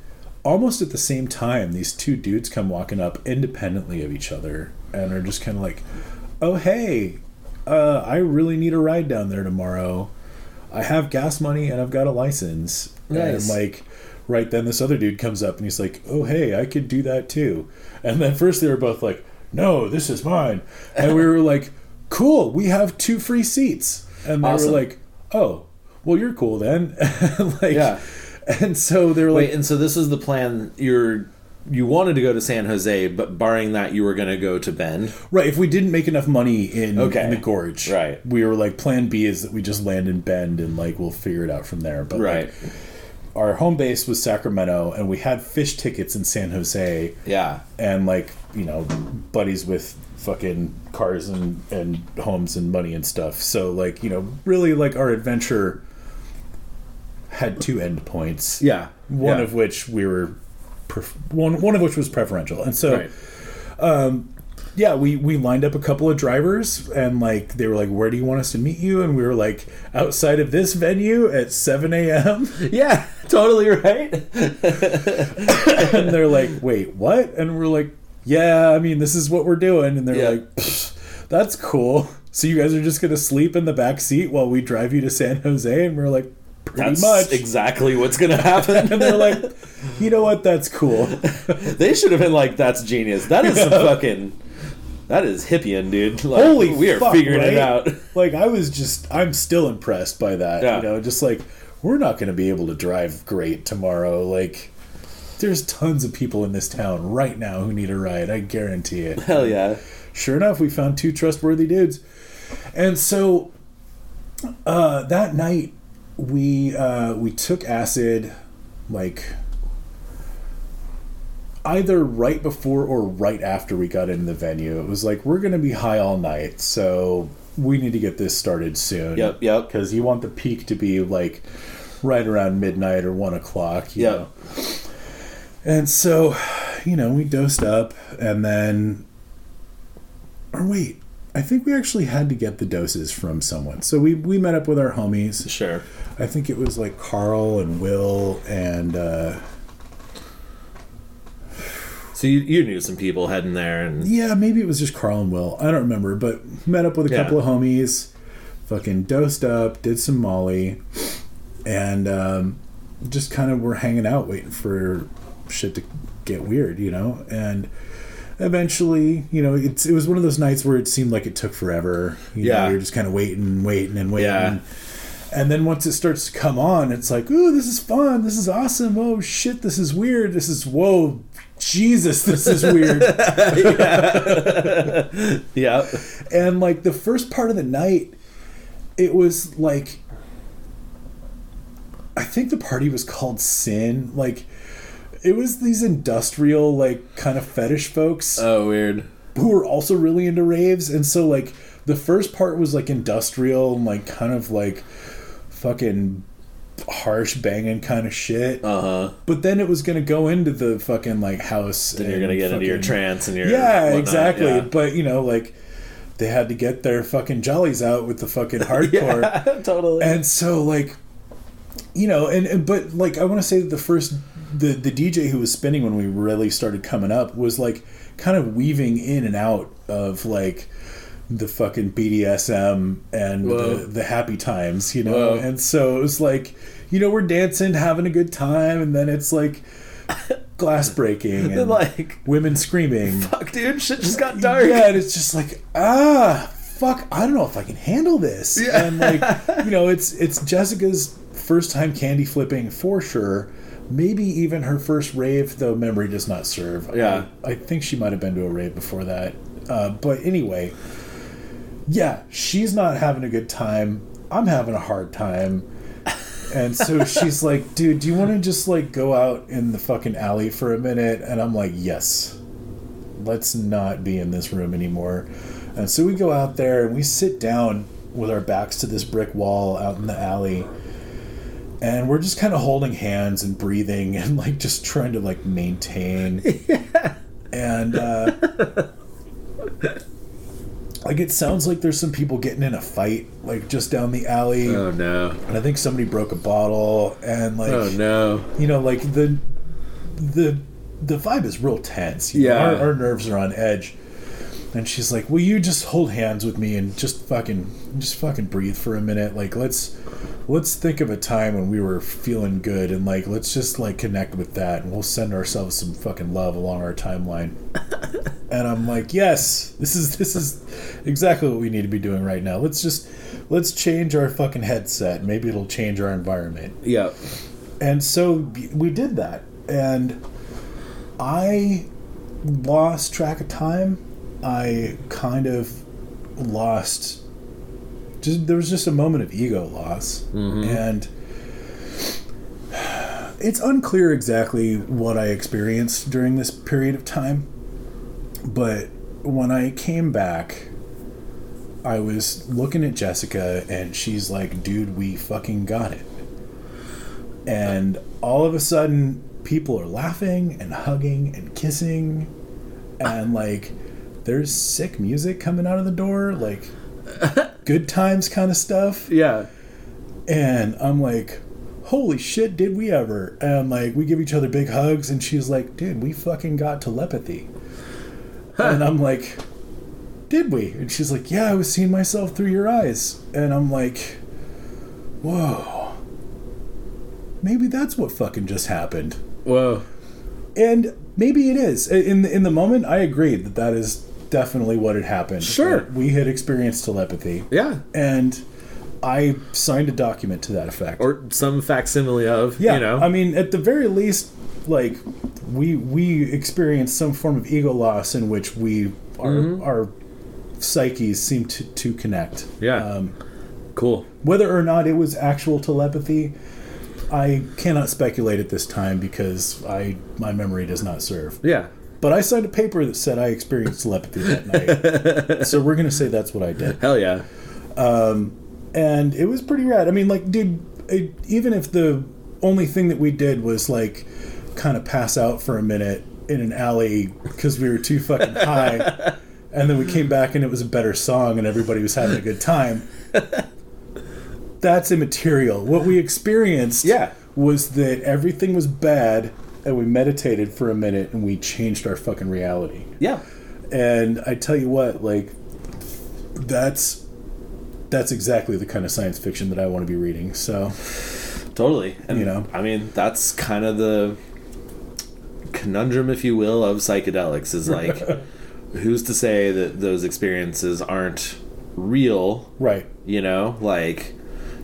almost at the same time, these two dudes come walking up independently of each other and are just kind of like, oh, hey, I really need a ride down there tomorrow. I have gas money and I've got a license. Nice. And like right then this other dude comes up and he's like, oh, hey, I could do that too. And then first they were both like, no, this is mine. And we were like, cool, we have 2 free seats. And they were like, oh, well, you're cool then. Like, yeah. And so they were like... Wait, and so this is the plan. You wanted to go to San Jose, but barring that, you were going to go to Bend? Right, if we didn't make enough money in the gorge. Right. We were like, plan B is that we just land in Bend and like we'll figure it out from there. But right. Like, our home base was Sacramento, and we had Phish tickets in San Jose. Yeah. And like, you know, buddies with fucking cars and homes and money and stuff. So like, you know, really like our adventure had 2 endpoints. Yeah. One of which we were one of which was preferential. And so we lined up a couple of drivers and like they were like, where do you want us to meet you? And we were like, outside of this venue at 7 a.m. Yeah, totally right. And they're like, wait, what? And we're like, yeah, I mean, this is what we're doing. And they're like, that's cool. So you guys are just going to sleep in the back seat while we drive you to San Jose? And we're like, pretty much. Exactly what's going to happen. And they're like, you know what? That's cool. They should have been like, that's genius. That is some fucking... That is hippieing, dude. Like, holy we are fuck, figuring right? it out. Like, I'm still impressed by that. Yeah. You know, just like, we're not going to be able to drive great tomorrow. Like, there's tons of people in this town right now who need a ride. I guarantee it. Hell yeah. Sure enough, we found 2 trustworthy dudes. And so, that night, we took acid, like... either right before or right after we got into the venue. It was like, we're going to be high all night, so we need to get this started soon. Yep. Because you want the peak to be like right around midnight or 1 o'clock. You know? And so, you know, we dosed up and then... Or wait, I think we actually had to get the doses from someone. So we met up with our homies. Sure. I think it was like Carl and Will and... So you knew some people heading there, and yeah, maybe it was just Carl and Will. I don't remember, but met up with a couple of homies, fucking dosed up, did some Maui, and just kind of were hanging out, waiting for shit to get weird, you know. And eventually, you know, it was one of those nights where it seemed like it took forever. You know, you're just kind of waiting. Yeah. And then once it starts to come on, it's like, ooh, this is fun. This is awesome. Oh, shit, this is weird. This is, whoa, Jesus, this is weird. Yeah. And, like, the first part of the night, it was, like, I think the party was called Sin. Like, it was these industrial, like, kind of fetish folks. Oh, weird. Who were also really into raves. And so, like, the first part was, like, industrial and, like, kind of, like... fucking harsh banging kind of shit. But then it was going to go into the fucking like house. Then you're going to get into your trance and your whatnot. Exactly. Yeah. But you know, like they had to get their fucking jollies out with the fucking hardcore. Yeah, totally. And so like, you know, but like I want to say that the DJ who was spinning when we really started coming up was like kind of weaving in and out of like the fucking BDSM and the happy times, you know. Whoa. And so it was like, you know, we're dancing, having a good time, and then it's like glass breaking and like women screaming. Fuck, dude, shit just got dark. Yeah, and it's just like, fuck, I don't know if I can handle this. Yeah. And like, you know, it's Jessica's first time candy flipping for sure. Maybe even her first rave, though memory does not serve. Yeah. I think she might have been to a rave before that. But anyway... yeah, she's not having a good time. I'm having a hard time. And so she's like, dude, do you want to just like go out in the fucking alley for a minute? And I'm like, yes. Let's not be in this room anymore. And so we go out there and we sit down with our backs to this brick wall out in the alley. And we're just kind of holding hands and breathing and like just trying to like maintain. Yeah. And Like, it sounds like there's some people getting in a fight, like, just down the alley. Oh, no. And I think somebody broke a bottle, and, like... Oh, no. You know, like, the vibe is real tense. You know? Our nerves are on edge. And she's like, will you just hold hands with me and just fucking breathe for a minute? Like, let's think of a time when we were feeling good, and, like, let's just, like, connect with that, and we'll send ourselves some fucking love along our timeline. And I'm like, yes, this is exactly what we need to be doing right now. Let's change our fucking headset. Maybe it'll change our environment. Yeah. And so we did that, and I lost track of time. I kind of lost... there was just a moment of ego loss. Mm-hmm. And it's unclear exactly what I experienced during this period of time. But when I came back, I was looking at Jessica, and she's like, dude, we fucking got it. And all of a sudden, people are laughing and hugging and kissing, and, like, there's sick music coming out of the door, like, good times kind of stuff. Yeah. And I'm like, holy shit, did we ever? And, like, we give each other big hugs, and she's like, dude, we fucking got telepathy. And I'm like, did we? And she's like, yeah, I was seeing myself through your eyes. And I'm like, whoa. Maybe that's what fucking just happened. Whoa. And maybe it is. In the moment, I agreed that is definitely what had happened. Sure. We had experienced telepathy. Yeah. And I signed a document to that effect. Or some facsimile of, yeah, you know. I mean, at the very least, like, we experienced some form of ego loss in which our psyches seem to connect. Yeah. Cool. Whether or not it was actual telepathy, I cannot speculate at this time because my memory does not serve. Yeah. But I signed a paper that said I experienced telepathy that night. So we're going to say that's what I did. Hell yeah. And it was pretty rad. I mean, like, dude, even if the only thing that we did was, like, kind of pass out for a minute in an alley because we were too fucking high, and then we came back and it was a better song and everybody was having a good time, that's immaterial. What we experienced was that everything was bad, and we meditated for a minute and we changed our fucking reality. Yeah. And I tell you what, like, that's exactly the kind of science fiction that I want to be reading. So totally. And, you know, I mean, that's kind of the conundrum, if you will, of psychedelics, is like, who's to say that those experiences aren't real? Right. You know, like,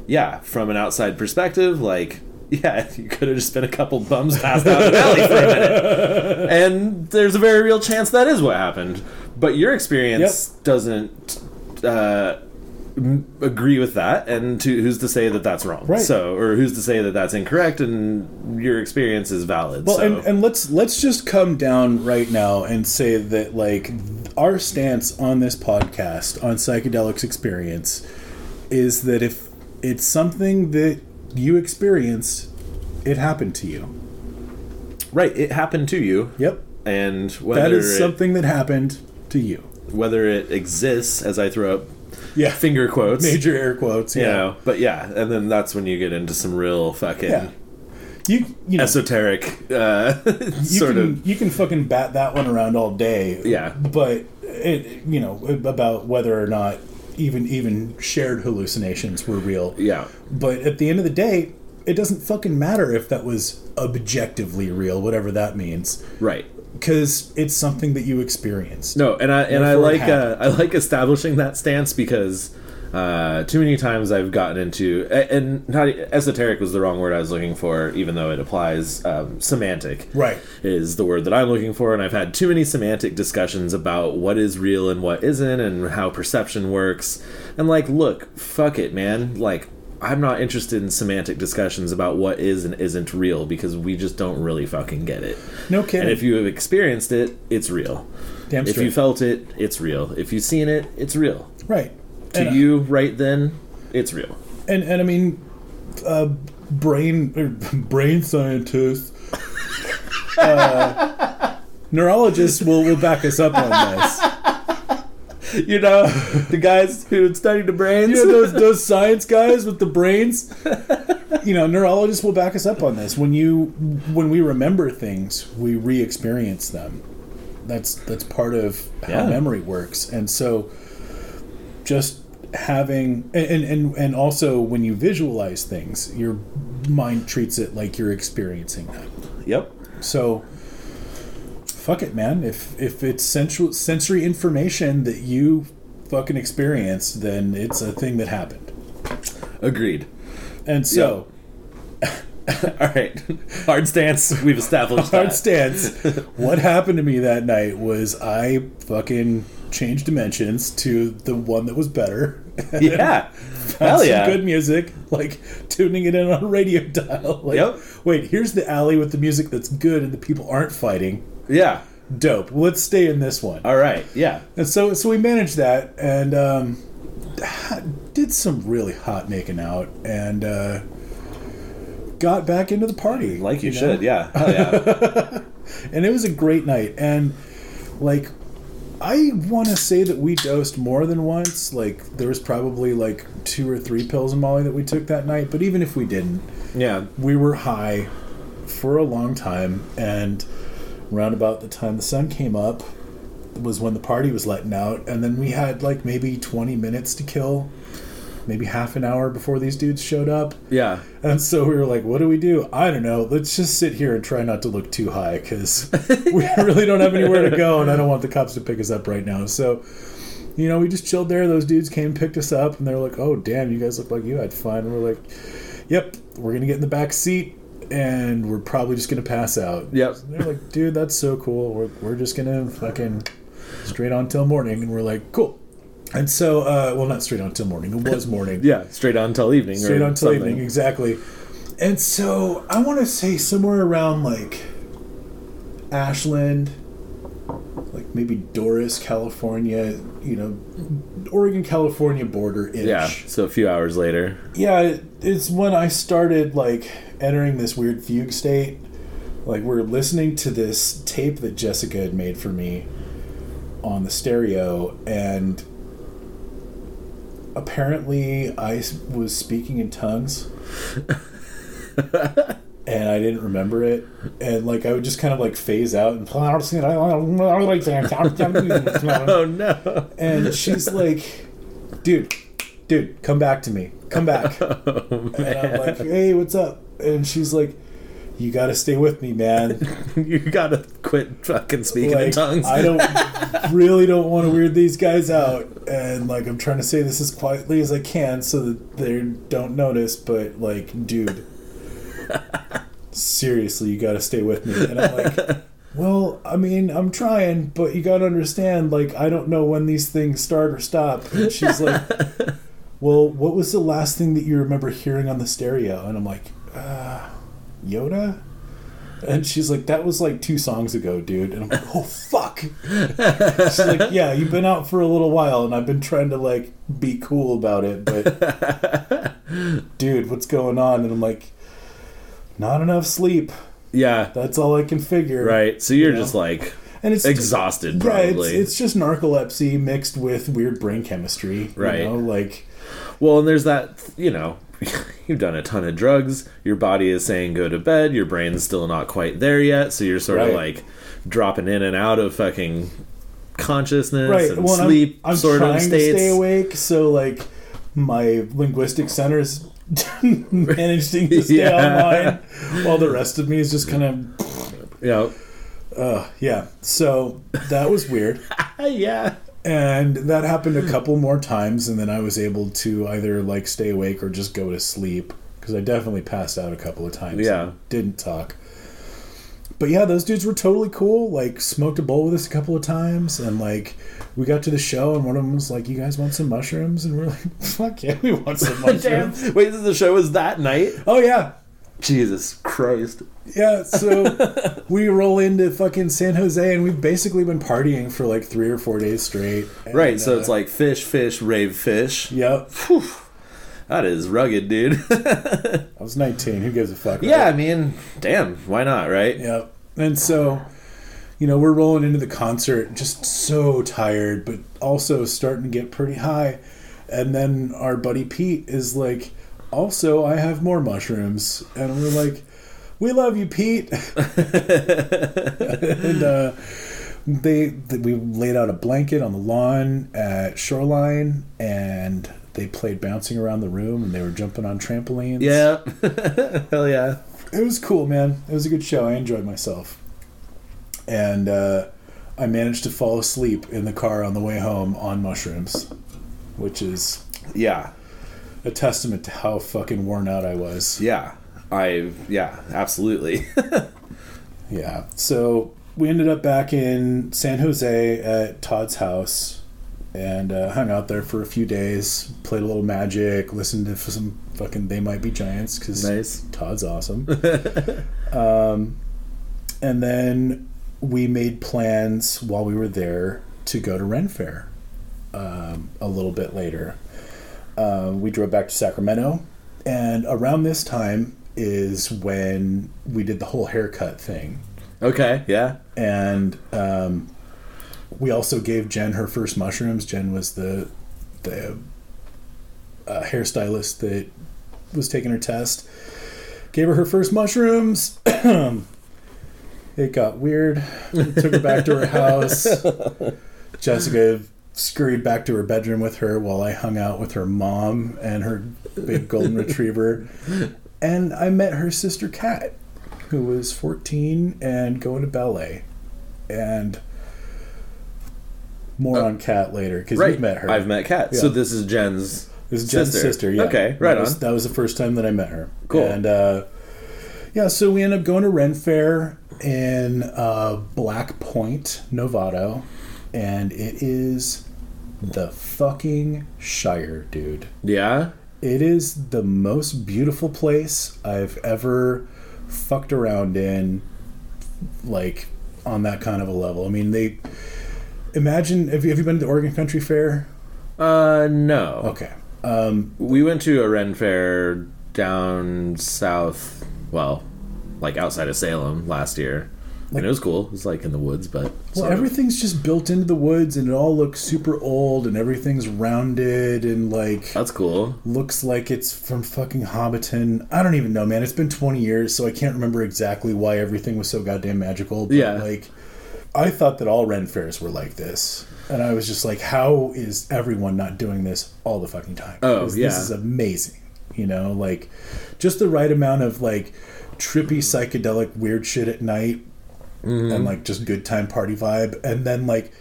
yeah, from an outside perspective, like, yeah, you could have just been a couple bums passed out in the alley for a minute. And there's a very real chance that is what happened. But your experience doesn't agree with that, and who's to say that that's wrong? Right. So, or who's to say that that's incorrect, and your experience is valid? Well, so. and let's just come down right now and say that, like, our stance on this podcast on psychedelics experience is that if it's something that you experienced, it happened to you. Right, it happened to you. Yep. And whether that is something that happened to you. Whether it exists, as I throw up finger quotes. Major air quotes, you know, but yeah, and then that's when you get into some real fucking you know, esoteric you can fucking bat that one around all day. Yeah. But it, you know, about whether or not even shared hallucinations were real. Yeah. But at the end of the day, it doesn't fucking matter if that was objectively real, whatever that means. Right. Because it's something that you experienced. No, and I like establishing that stance because too many times I've gotten into, and not esoteric was the wrong word I was looking for, even though it applies. Semantic, right, is the word that I'm looking for, and I've had too many semantic discussions about what is real and what isn't, and how perception works. And like, look, fuck it, man. Like, I'm not interested in semantic discussions about what is and isn't real because we just don't really fucking get it. No kidding. And if you have experienced it, it's real. Damn straight. If you felt it, it's real. If you've seen it, it's real. Right. To you, right then, it's real. And I mean, brain scientists, neurologists will back us up on this. You know, the guys who studied the brains. You know, those science guys with the brains. You know, neurologists will back us up on this. When we remember things, we re-experience them. That's part of how memory works. And so just having and also when you visualize things, your mind treats it like you're experiencing them. Yep. So fuck it, man. If it's sensory information that you fucking experienced, then it's a thing that happened. Agreed. And so all right, hard stance. We've established that. Hard stance. What happened to me that night was I fucking changed dimensions to the one that was better. Yeah. Hell yeah. Some good music, like tuning it in on a radio dial. Like, yep. Wait, here's the alley with the music that's good and the people aren't fighting. Yeah. Dope. Let's stay in this one. All right. Yeah. And so we managed that and did some really hot making out and got back into the party. Like you should. Yeah. Hell yeah. And it was a great night. And like, I want to say that we dosed more than once. Like, there was probably like 2 or 3 pills of Maui that we took that night. But even if we didn't, yeah, we were high for a long time. And around about the time the sun came up was when the party was letting out. And then we had like maybe 20 minutes to kill. Maybe half an hour before these dudes showed up. Yeah. And so we were like, what do we do? I don't know. Let's just sit here and try not to look too high because we really don't have anywhere to go and I don't want the cops to pick us up right now. So, you know, we just chilled there. Those dudes came and picked us up and they were like, oh, damn, you guys look like you had fun. And we're like, yep, we're going to get in the back seat and we're probably just going to pass out. Yep. So they're like, dude, that's so cool. We're just going to fucking straight on till morning. And we're like, cool. And so, well, not straight on till morning. It was morning. Yeah, straight on till evening. Straight on till evening, exactly. And so, I want to say somewhere around, like, Ashland, like maybe Doris, California, you know, Oregon-California border-ish. Yeah, so a few hours later. Yeah, it's when I started, like, entering this weird fugue state. Like, we're listening to this tape that Jessica had made for me on the stereo, and apparently I was speaking in tongues and I didn't remember it, and like I would just kind of like phase out and oh no. And she's like, dude, come back to me, come back. And I'm like, hey, what's up? And she's like, you gotta stay with me, man. You gotta quit fucking speaking in tongues. I really don't want to weird these guys out, and like I'm trying to say this as quietly as I can so that they don't notice, but like, dude, seriously, you gotta stay with me. And I'm like, well, I mean, I'm trying, but you gotta understand, like, I don't know when these things start or stop. And she's like, well, what was the last thing that you remember hearing on the stereo? And I'm like, Yoda? And she's like, that was like 2 songs ago, dude. And I'm like, oh, fuck. She's like, yeah, you've been out for a little while, and I've been trying to, like, be cool about it, but dude, what's going on? And I'm like, not enough sleep. Yeah. That's all I can figure. Right. So you're just, like, and it's exhausted, probably. Yeah, it's just narcolepsy mixed with weird brain chemistry. Right. You know, like... Well, and there's that, you know... You've done a ton of drugs. Your body is saying go to bed. Your brain's still not quite there yet. So you're sort of like dropping in and out of fucking consciousness and sleep I'm sort trying of states. To stay awake. So like my linguistic centers managing to stay online while the rest of me is just kind of yeah. So that was weird. Yeah. And that happened a couple more times, and then I was able to either like stay awake or just go to sleep, because I definitely passed out a couple of times. Yeah. Didn't talk. But yeah, those dudes were totally cool. Like, smoked a bowl with us a couple of times, and like we got to the show, and one of them was like, you guys want some mushrooms? And we're like, fuck yeah, we want some mushrooms. Damn. Wait, the show was that night? Oh yeah. Jesus Christ. Yeah, so we roll into fucking San Jose, and we've basically been partying for like 3 or 4 days straight. And, right, so it's like Phish, rave Phish. Yep. Whew. That is rugged, dude. I was 19. Who gives a fuck? Right? Yeah, I mean, damn, why not, right? Yep. And so, we're rolling into the concert, just so tired, but also starting to get pretty high. And then our buddy Pete is like, also, I have more mushrooms. And we're like, we love you, Pete. And we laid out a blanket on the lawn at Shoreline, and they played Bouncing Around the Room, and they were jumping on trampolines. Yeah. Hell yeah. It was cool, man. It was a good show. I enjoyed myself. And I managed to fall asleep in the car on the way home on mushrooms, which is a testament to how fucking worn out I was. Yeah, absolutely. Yeah. So we ended up back in San Jose at Todd's house and hung out there for a few days, played a little Magic, listened to some fucking They Might Be Giants because nice. Todd's awesome. And then we made plans while we were there to go to Ren Faire a little bit later. We drove back to Sacramento, and around this time is when we did the whole haircut thing. Okay, yeah. And we also gave Jen her first mushrooms. Jen was the hairstylist that was taking her test. Gave her first mushrooms. It got weird. We took her back to her house. Jessica scurried back to her bedroom with her while I hung out with her mom and her big golden retriever. And I met her sister Kat, who was 14 and going to ballet. And more on Kat later, because you've met her. I've met Kat. Yeah. So this is Jen's sister. Yeah. Okay, right on. That was the first time that I met her. Cool. And so we ended up going to Ren Faire in Black Point, Novato. And it is the fucking Shire, dude. Yeah? It is the most beautiful place I've ever fucked around in, like, on that kind of a level. I mean, imagine, have you been to the Oregon Country Fair? No. Okay. We went to a Ren Fair down south, well, like outside of Salem last year. And it was cool. It was like in the woods, but... Well, everything's just built into the woods, and it all looks super old, and everything's rounded, and like... That's cool. Looks like it's from fucking Hobbiton. I don't even know, man. It's been 20 years, so I can't remember exactly why everything was so goddamn magical. But like, I thought that all Ren Fairs were like this. And I was just like, how is everyone not doing this all the fucking time? Oh, yeah. This is amazing. Like, just the right amount of, like, trippy, psychedelic, weird shit at night. Mm-hmm. And like just good time party vibe, and then like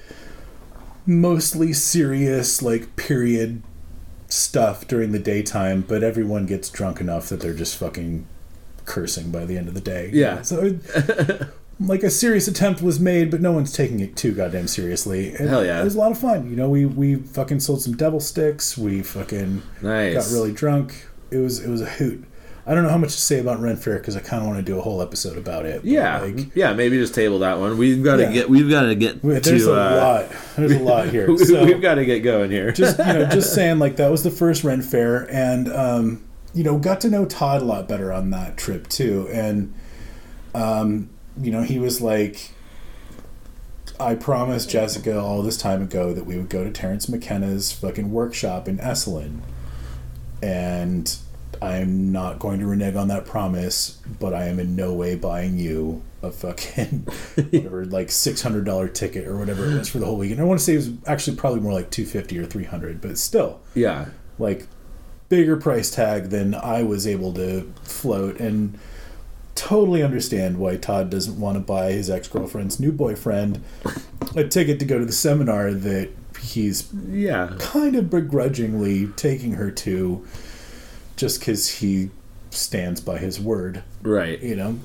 mostly serious like period stuff during the daytime, but everyone gets drunk enough that they're just fucking cursing by the end of the day. Yeah. So like a serious attempt was made, but no one's taking it too goddamn seriously. And hell yeah. It was a lot of fun. We fucking sold some devil sticks. We fucking got really drunk. It was a hoot. I don't know how much to say about Ren Faire because I kind of want to do a whole episode about it. Yeah, maybe just table that one. We've got to get. There's a lot. There's a lot here. So, we've got to get going here. just saying, like that was the first Ren Faire, and got to know Todd a lot better on that trip too. And he was like, I promised Jessica all this time ago that we would go to Terence McKenna's fucking workshop in Esalen, and I'm not going to renege on that promise, but I am in no way buying you a fucking whatever, like $600 ticket or whatever it was for the whole weekend. I want to say it was actually probably more like $250 or $300, but still, like bigger price tag than I was able to float. And totally understand why Todd doesn't want to buy his ex-girlfriend's new boyfriend a ticket to go to the seminar that he's kind of begrudgingly taking her to. Just because he stands by his word. Right. And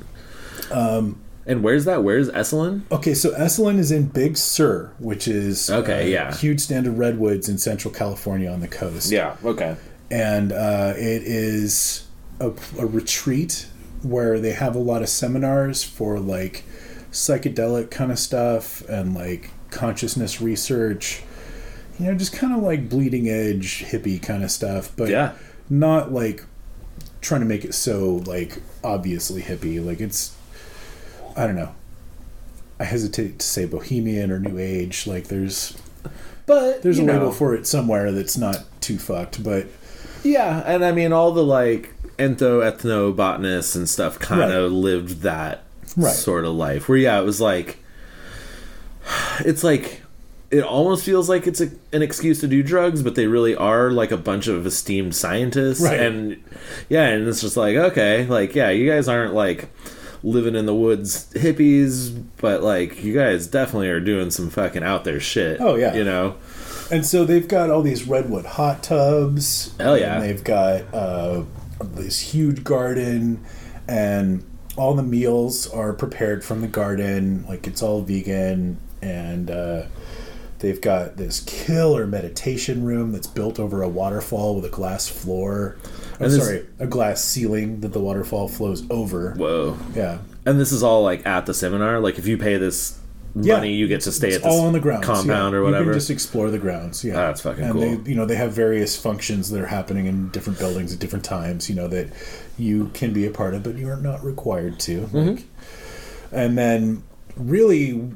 where's that? Where's Esalen? Okay, so Esalen is in Big Sur, which is a huge stand of redwoods in Central California on the coast. Yeah, okay. And it is a retreat where they have a lot of seminars for, like, psychedelic kind of stuff and, like, consciousness research. Just kind of, like, bleeding edge hippie kind of stuff. But not like trying to make it so like obviously hippie. Like it's, I don't know. I hesitate to say bohemian or new age. Like there's But a label for it somewhere that's not too fucked. But yeah, and I mean all the like ethnobotanists and stuff kind of lived that sort of life. Where it was like, it's like, it almost feels like it's an excuse to do drugs, but they really are like a bunch of esteemed scientists. Right. And and it's just like, okay, like, you guys aren't like living in the woods hippies, but like, you guys definitely are doing some fucking out there shit. Oh, yeah. You know? And so they've got all these redwood hot tubs. Hell yeah. And they've got this huge garden, and all the meals are prepared from the garden. Like, it's all vegan, and they've got this killer meditation room that's built over a waterfall with a glass floor. A glass ceiling that the waterfall flows over. Whoa. Yeah. And this is all like at the seminar? Like if you pay this money, you get to stay at this all on the grounds, compound or whatever? You can just explore the grounds, yeah. That's fucking cool. And they have various functions that are happening in different buildings at different times, that you can be a part of, but you are not required to. Mm-hmm. And then really,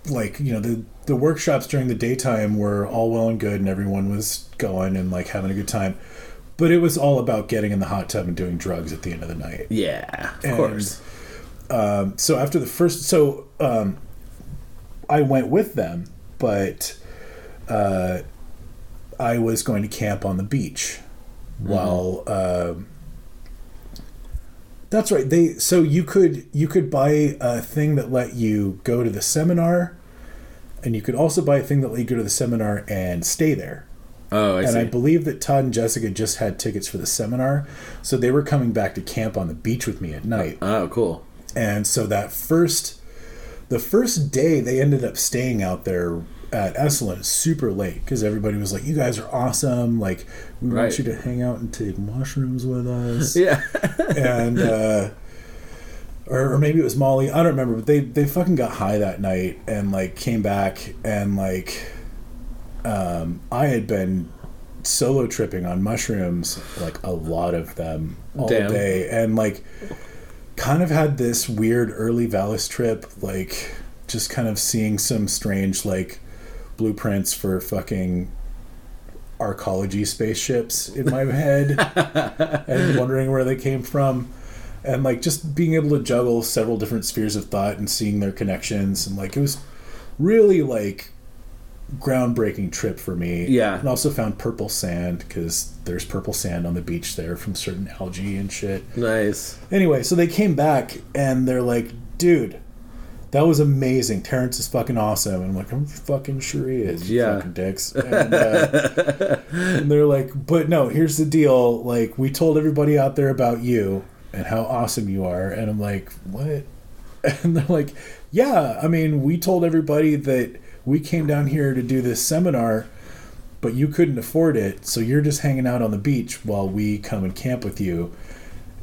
like, the workshops during the daytime were all well and good, and everyone was going and like having a good time. But it was all about getting in the hot tub and doing drugs at the end of the night. Yeah, of course. So after the first... I went with them, but I was going to camp on the beach while... that's right. So you could buy a thing that let you go to the seminar, and you could also buy a thing that let you go to the seminar and stay there. Oh, I see. And I believe that Todd and Jessica just had tickets for the seminar, so they were coming back to camp on the beach with me at night. Oh, cool. And so the first day, they ended up staying out there at Esalen super late, because everybody was like, you guys are awesome, like, we want you to hang out and take mushrooms with us. Yeah. And or maybe it was Molly, I don't remember, but they fucking got high that night and like came back, and like I had been solo tripping on mushrooms, like a lot of them all day, and like kind of had this weird early Valis trip, like just kind of seeing some strange like blueprints for fucking arcology spaceships in my head and wondering where they came from, and like just being able to juggle several different spheres of thought and seeing their connections, and like it was really like groundbreaking trip for me. Yeah. And also found purple sand, because there's purple sand on the beach there from certain algae and shit. Nice. Anyway, so they came back and they're like, dude, that was amazing. Terrence is fucking awesome. And I'm like, I'm fucking sure he is. You fucking dicks. And, and they're like, but no, here's the deal. Like, we told everybody out there about you and how awesome you are. And I'm like, what? And they're like, yeah, I mean, we told everybody that we came down here to do this seminar, but you couldn't afford it, so you're just hanging out on the beach while we come and camp with you.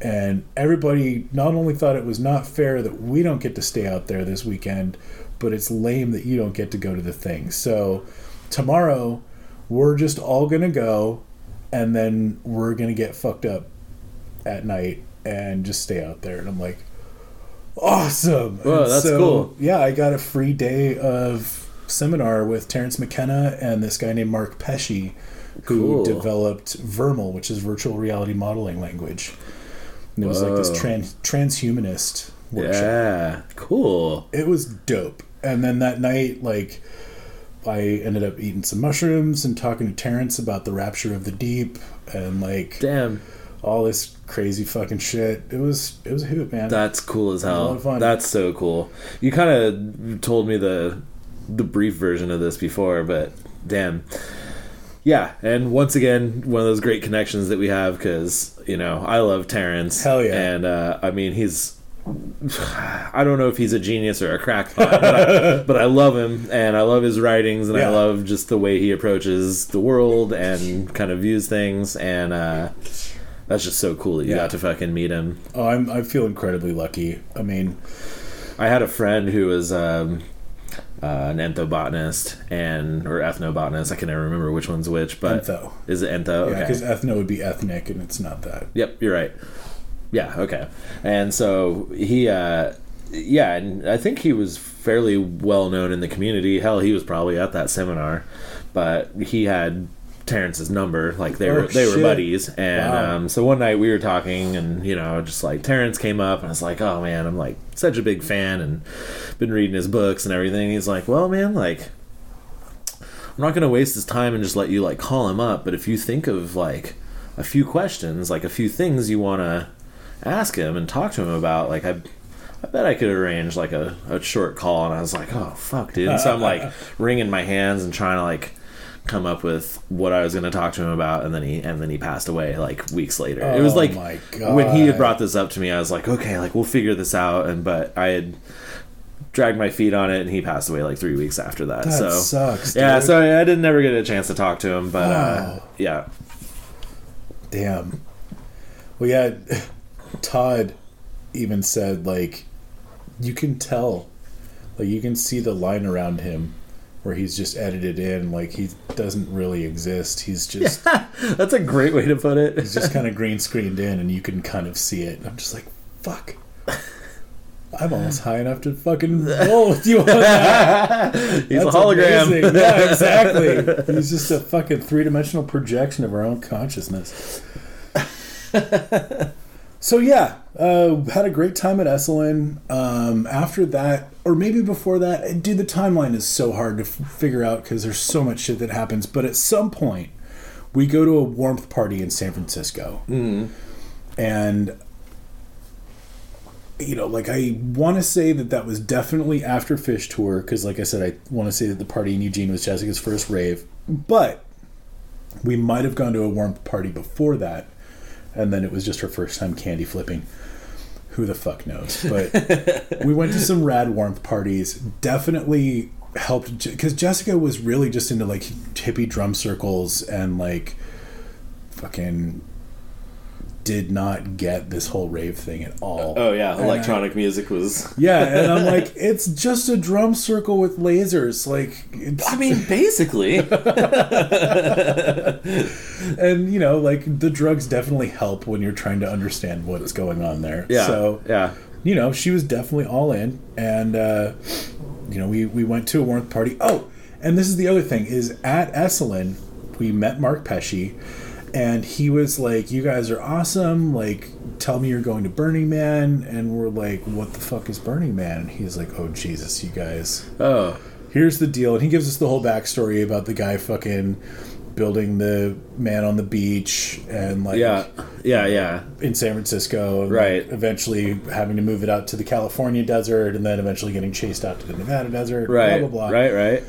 And everybody not only thought it was not fair that we don't get to stay out there this weekend, but it's lame that you don't get to go to the thing. So tomorrow, we're just all going to go, and then we're going to get fucked up at night and just stay out there. And I'm like, awesome. Whoa, that's cool. Yeah, I got a free day of seminar with Terence McKenna and this guy named Mark Pesci, who developed Vermal, which is virtual reality modeling language. And it was like this transhumanist workshop. Yeah, cool. It was dope. And then that night, like, I ended up eating some mushrooms and talking to Terence about the rapture of the deep and like all this crazy fucking shit. It was a hoot, man. That's cool as hell. It was a lot of fun. That's so cool. You kind of told me the brief version of this before, but damn. Yeah, and once again, one of those great connections that we have, because, I love Terrence. Hell yeah. And, I mean, I don't know if he's a genius or a crackpot, but I love him, and I love his writings, and I love just the way he approaches the world and kind of views things, and that's just so cool that you got to fucking meet him. Oh, I feel incredibly lucky. I mean, I had a friend who was an ethnobotanist or ethnobotanist. I can never remember which one's which, but Entho. Is it ethno? Yeah, because ethno would be ethnic, and it's not that. Yep, you're right. Yeah, okay. And so he Yeah, and I think he was fairly well known in the community. Hell, he was probably at that seminar, but he had Terrence's number. Like they were buddies, and so one night we were talking, and just like Terrence came up, and I was like, oh man, I'm like such a big fan, and been reading his books and everything. He's like, well man, like I'm not gonna waste his time and just let you like call him up, but if you think of like a few questions, like a few things you want to ask him and talk to him about, like I bet I could arrange like a short call. And I was like, oh fuck dude. And so I'm like wringing my hands and trying to like come up with what I was going to talk to him about, and then he passed away like weeks later. It was like, my God. When he had brought this up to me, I was like, okay, like we'll figure this out. But I had dragged my feet on it, and he passed away like 3 weeks after that. That sucks, dude. Yeah, so I didn't never get a chance to talk to him, but yeah. Damn. Well, yeah, Todd even said, like, you can tell, like, you can see the line around him where he's just edited in, like, he doesn't really exist. He's just... That's a great way to put it. He's just kind of green screened in, and you can kind of see it. And I'm just like, fuck. I'm almost high enough to fucking roll with you on that. He's a hologram. Amazing. Yeah, exactly. He's just a fucking three-dimensional projection of our own consciousness. So yeah, had a great time at Esalen. After that, or maybe before that, dude, the timeline is so hard to figure out because there's so much shit that happens. But at some point, we go to a warmth party in San Francisco. And... like I want to say that was definitely after Phish Tour, because like I said, I want to say that the party in Eugene was Jessica's first rave, but we might have gone to a warmth party before that, and then it was just her first time candy flipping. Who the fuck knows? But we went to some rad warmth parties. Definitely helped, because Jessica was really just into like hippie drum circles and like fucking did not get this whole rave thing at all. Oh yeah, electronic music was... Yeah, and I'm like, it's just a drum circle with lasers. Like, I mean, basically. And, like, the drugs definitely help when you're trying to understand what's going on there. Yeah, so, yeah. She was definitely all in. And, we went to a warmth party. Oh, and this is the other thing, is at Esalen, we met Mark Pesci. And he was like, you guys are awesome. Like, tell me you're going to Burning Man. And we're like, what the fuck is Burning Man? And he's like, oh, Jesus, you guys. Oh. Here's the deal. And he gives us the whole backstory about the guy fucking building the man on the beach. And, like... Yeah. In San Francisco. And right. Like, eventually having to move it out to the California desert. And then eventually getting chased out to the Nevada desert. Right. Blah, blah, blah. Right.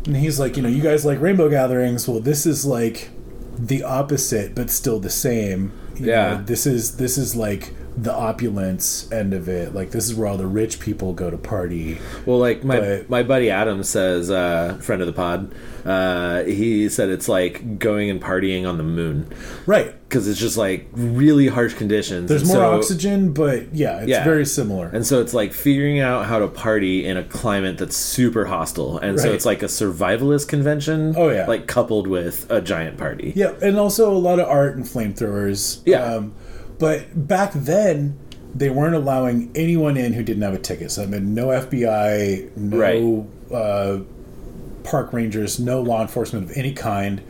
And he's like, you guys like rainbow gatherings. Well, this is, like... the opposite, but still the same. You know, this is like the opulence end of it. Like, this is where all the rich people go to party. Well, like my buddy Adam says, friend of the pod, he said it's like going and partying on the moon, right? Because it's just like really harsh conditions. There's more oxygen, but it's very similar. And so it's like figuring out how to party in a climate that's super hostile. And so it's like a survivalist convention. Oh yeah, like coupled with a giant party. Yeah, and also a lot of art and flamethrowers. Yeah. But back then, they weren't allowing anyone in who didn't have a ticket. So I mean, no FBI, no park rangers, no law enforcement of any kind.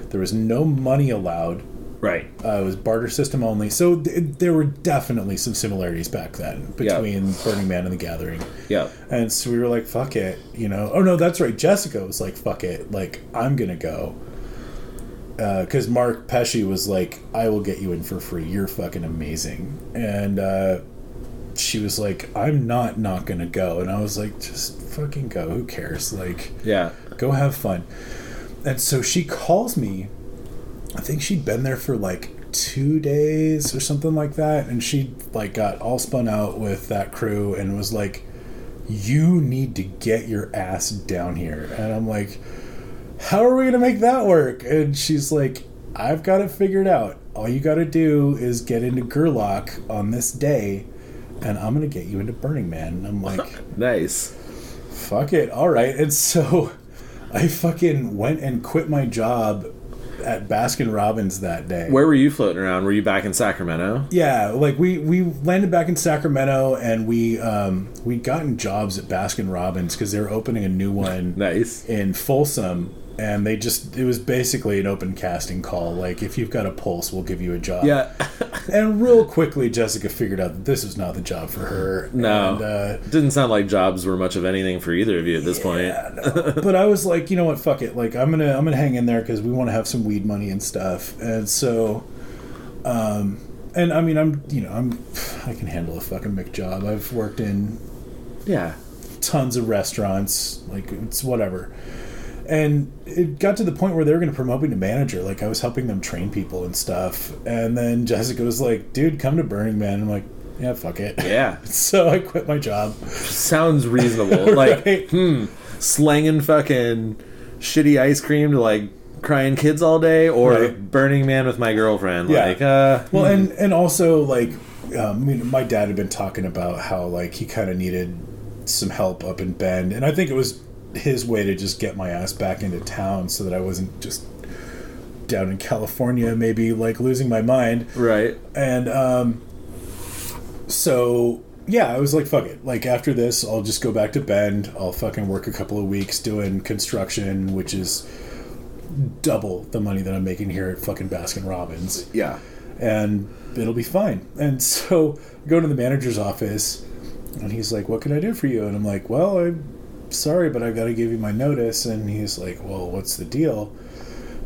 There was no money allowed. Right. It was barter system only. So there were definitely some similarities back then between Burning Man and The Gathering. Yeah. And so we were like, fuck it. Oh, no, that's right. Jessica was like, fuck it. Like, I'm going to go. Because Mark Pesci was like, I will get you in for free. You're fucking amazing. And she was like, I'm not going to go. And I was like, just fucking go. Who cares? Like, go have fun. And so she calls me. I think she'd been there for like 2 days or something like that. And she like got all spun out with that crew and was like, you need to get your ass down here. And I'm like, how are we going to make that work? And she's like, I've got it figured out. All you got to do is get into Gerlach on this day, and I'm going to get you into Burning Man. And I'm like, nice. Fuck it. All right. And so I fucking went and quit my job at Baskin-Robbins that day. Where were you floating around? Were you back in Sacramento? Yeah, like we landed back in Sacramento, and we'd gotten jobs at Baskin-Robbins because they were opening a new one Nice. in Folsom. And it was basically an open casting call. Like, if you've got a pulse, we'll give you a job. Yeah. And real quickly, Jessica figured out that this was not the job for her. No. And, didn't sound like jobs were much of anything for either of you at this point. No. But I was like, you know what, fuck it. Like, I'm gonna hang in there because we want to have some weed money and stuff. And so, and I mean, I can handle a fucking McJob. I've worked in tons of restaurants. Like, it's whatever. And it got to the point where they were going to promote me to manager. Like, I was helping them train people and stuff. And then Jessica was like, dude, come to Burning Man. I'm like, yeah, fuck it. Yeah. So I quit my job. Sounds reasonable. Like, Right. Slanging fucking shitty ice cream to, like, crying kids all day, or Right. Burning Man with my girlfriend. Yeah. Like, Well, and also, like, my dad had been talking about how, like, he kind of needed some help up in Bend. And I think it was his way to just get my ass back into town so that I wasn't just down in California, maybe, like, losing my mind. Right. And so yeah, I was like, fuck it. Like, after this, I'll just go back to Bend. I'll fucking work a couple of weeks doing construction, which is double the money that I'm making here at fucking Baskin-Robbins. Yeah. And it'll be fine. And so I go to the manager's office, and he's like, what can I do for you? And I'm like, well, I'm sorry, but I've got to give you my notice. And he's like, well, what's the deal?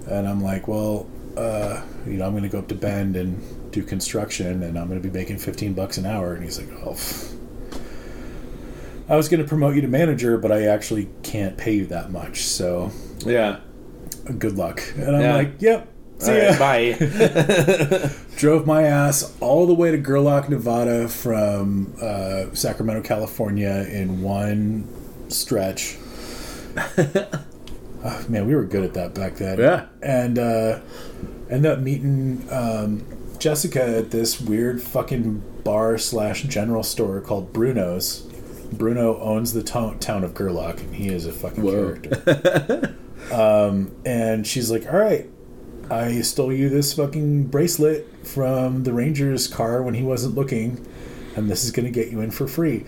And I'm like, well, I'm going to go up to Bend and do construction, and I'm going to be making $15 an hour. And he's like, oh, I was going to promote you to manager, but I actually can't pay you that much. So Yeah. good luck. And I'm like, yep. See ya. Right, bye. Drove my ass all the way to Gerlach, Nevada from Sacramento, California in one stretch. Oh, man, we were good at that back then. Yeah. And ended up meeting Jessica at this weird fucking bar / general store called Bruno's. Bruno owns the town of Gerlach, and he is a fucking character. And she's like, all right, I stole you this fucking bracelet from the Ranger's car when he wasn't looking, and this is going to get you in for free.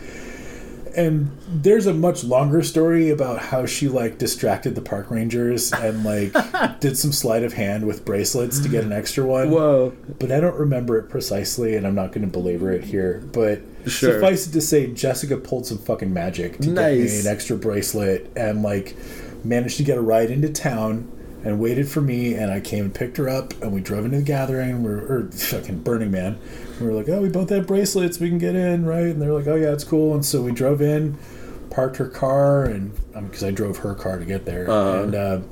And there's a much longer story about how she, like, distracted the park rangers and, like, did some sleight of hand with bracelets to get an extra one. Whoa. But I don't remember it precisely, and I'm not going to belabor it here. But Sure. suffice it to say, Jessica pulled some fucking magic to get me an extra bracelet and, like, managed to get a ride into town and waited for me, and I came and picked her up, and we drove into the gathering, or fucking Burning Man. We were like, oh, we both have bracelets, we can get in, right? And they're like, oh yeah, it's cool. And so we drove in, parked her car, and because I drove her car to get there, and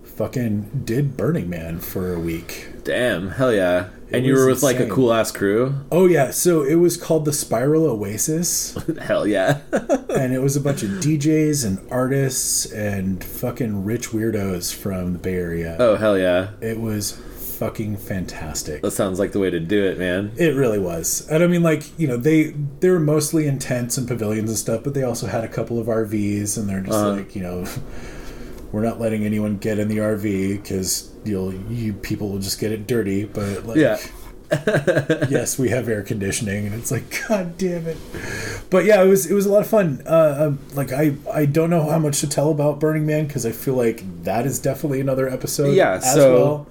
fucking did Burning Man for a week. Damn, hell yeah. And you were with insane. like a cool ass crew? Oh yeah, so it was called the Spiral Oasis. Hell yeah. And it was a bunch of DJs and artists and fucking rich weirdos from the Bay Area. Oh, hell yeah. It was fucking fantastic. That sounds like the way to do it, man. It really was. And I mean, like, you know, they were mostly in tents and pavilions and stuff, but they also had a couple of RVs, and they're just like, you know, we're not letting anyone get in the RV because you people will just get it dirty. But like, Yeah. yes, we have air conditioning, and it's like, god damn it. But yeah, it was a lot of fun. Like, I don't know how much to tell about Burning Man because I feel like that is definitely another episode. Yeah, as so well.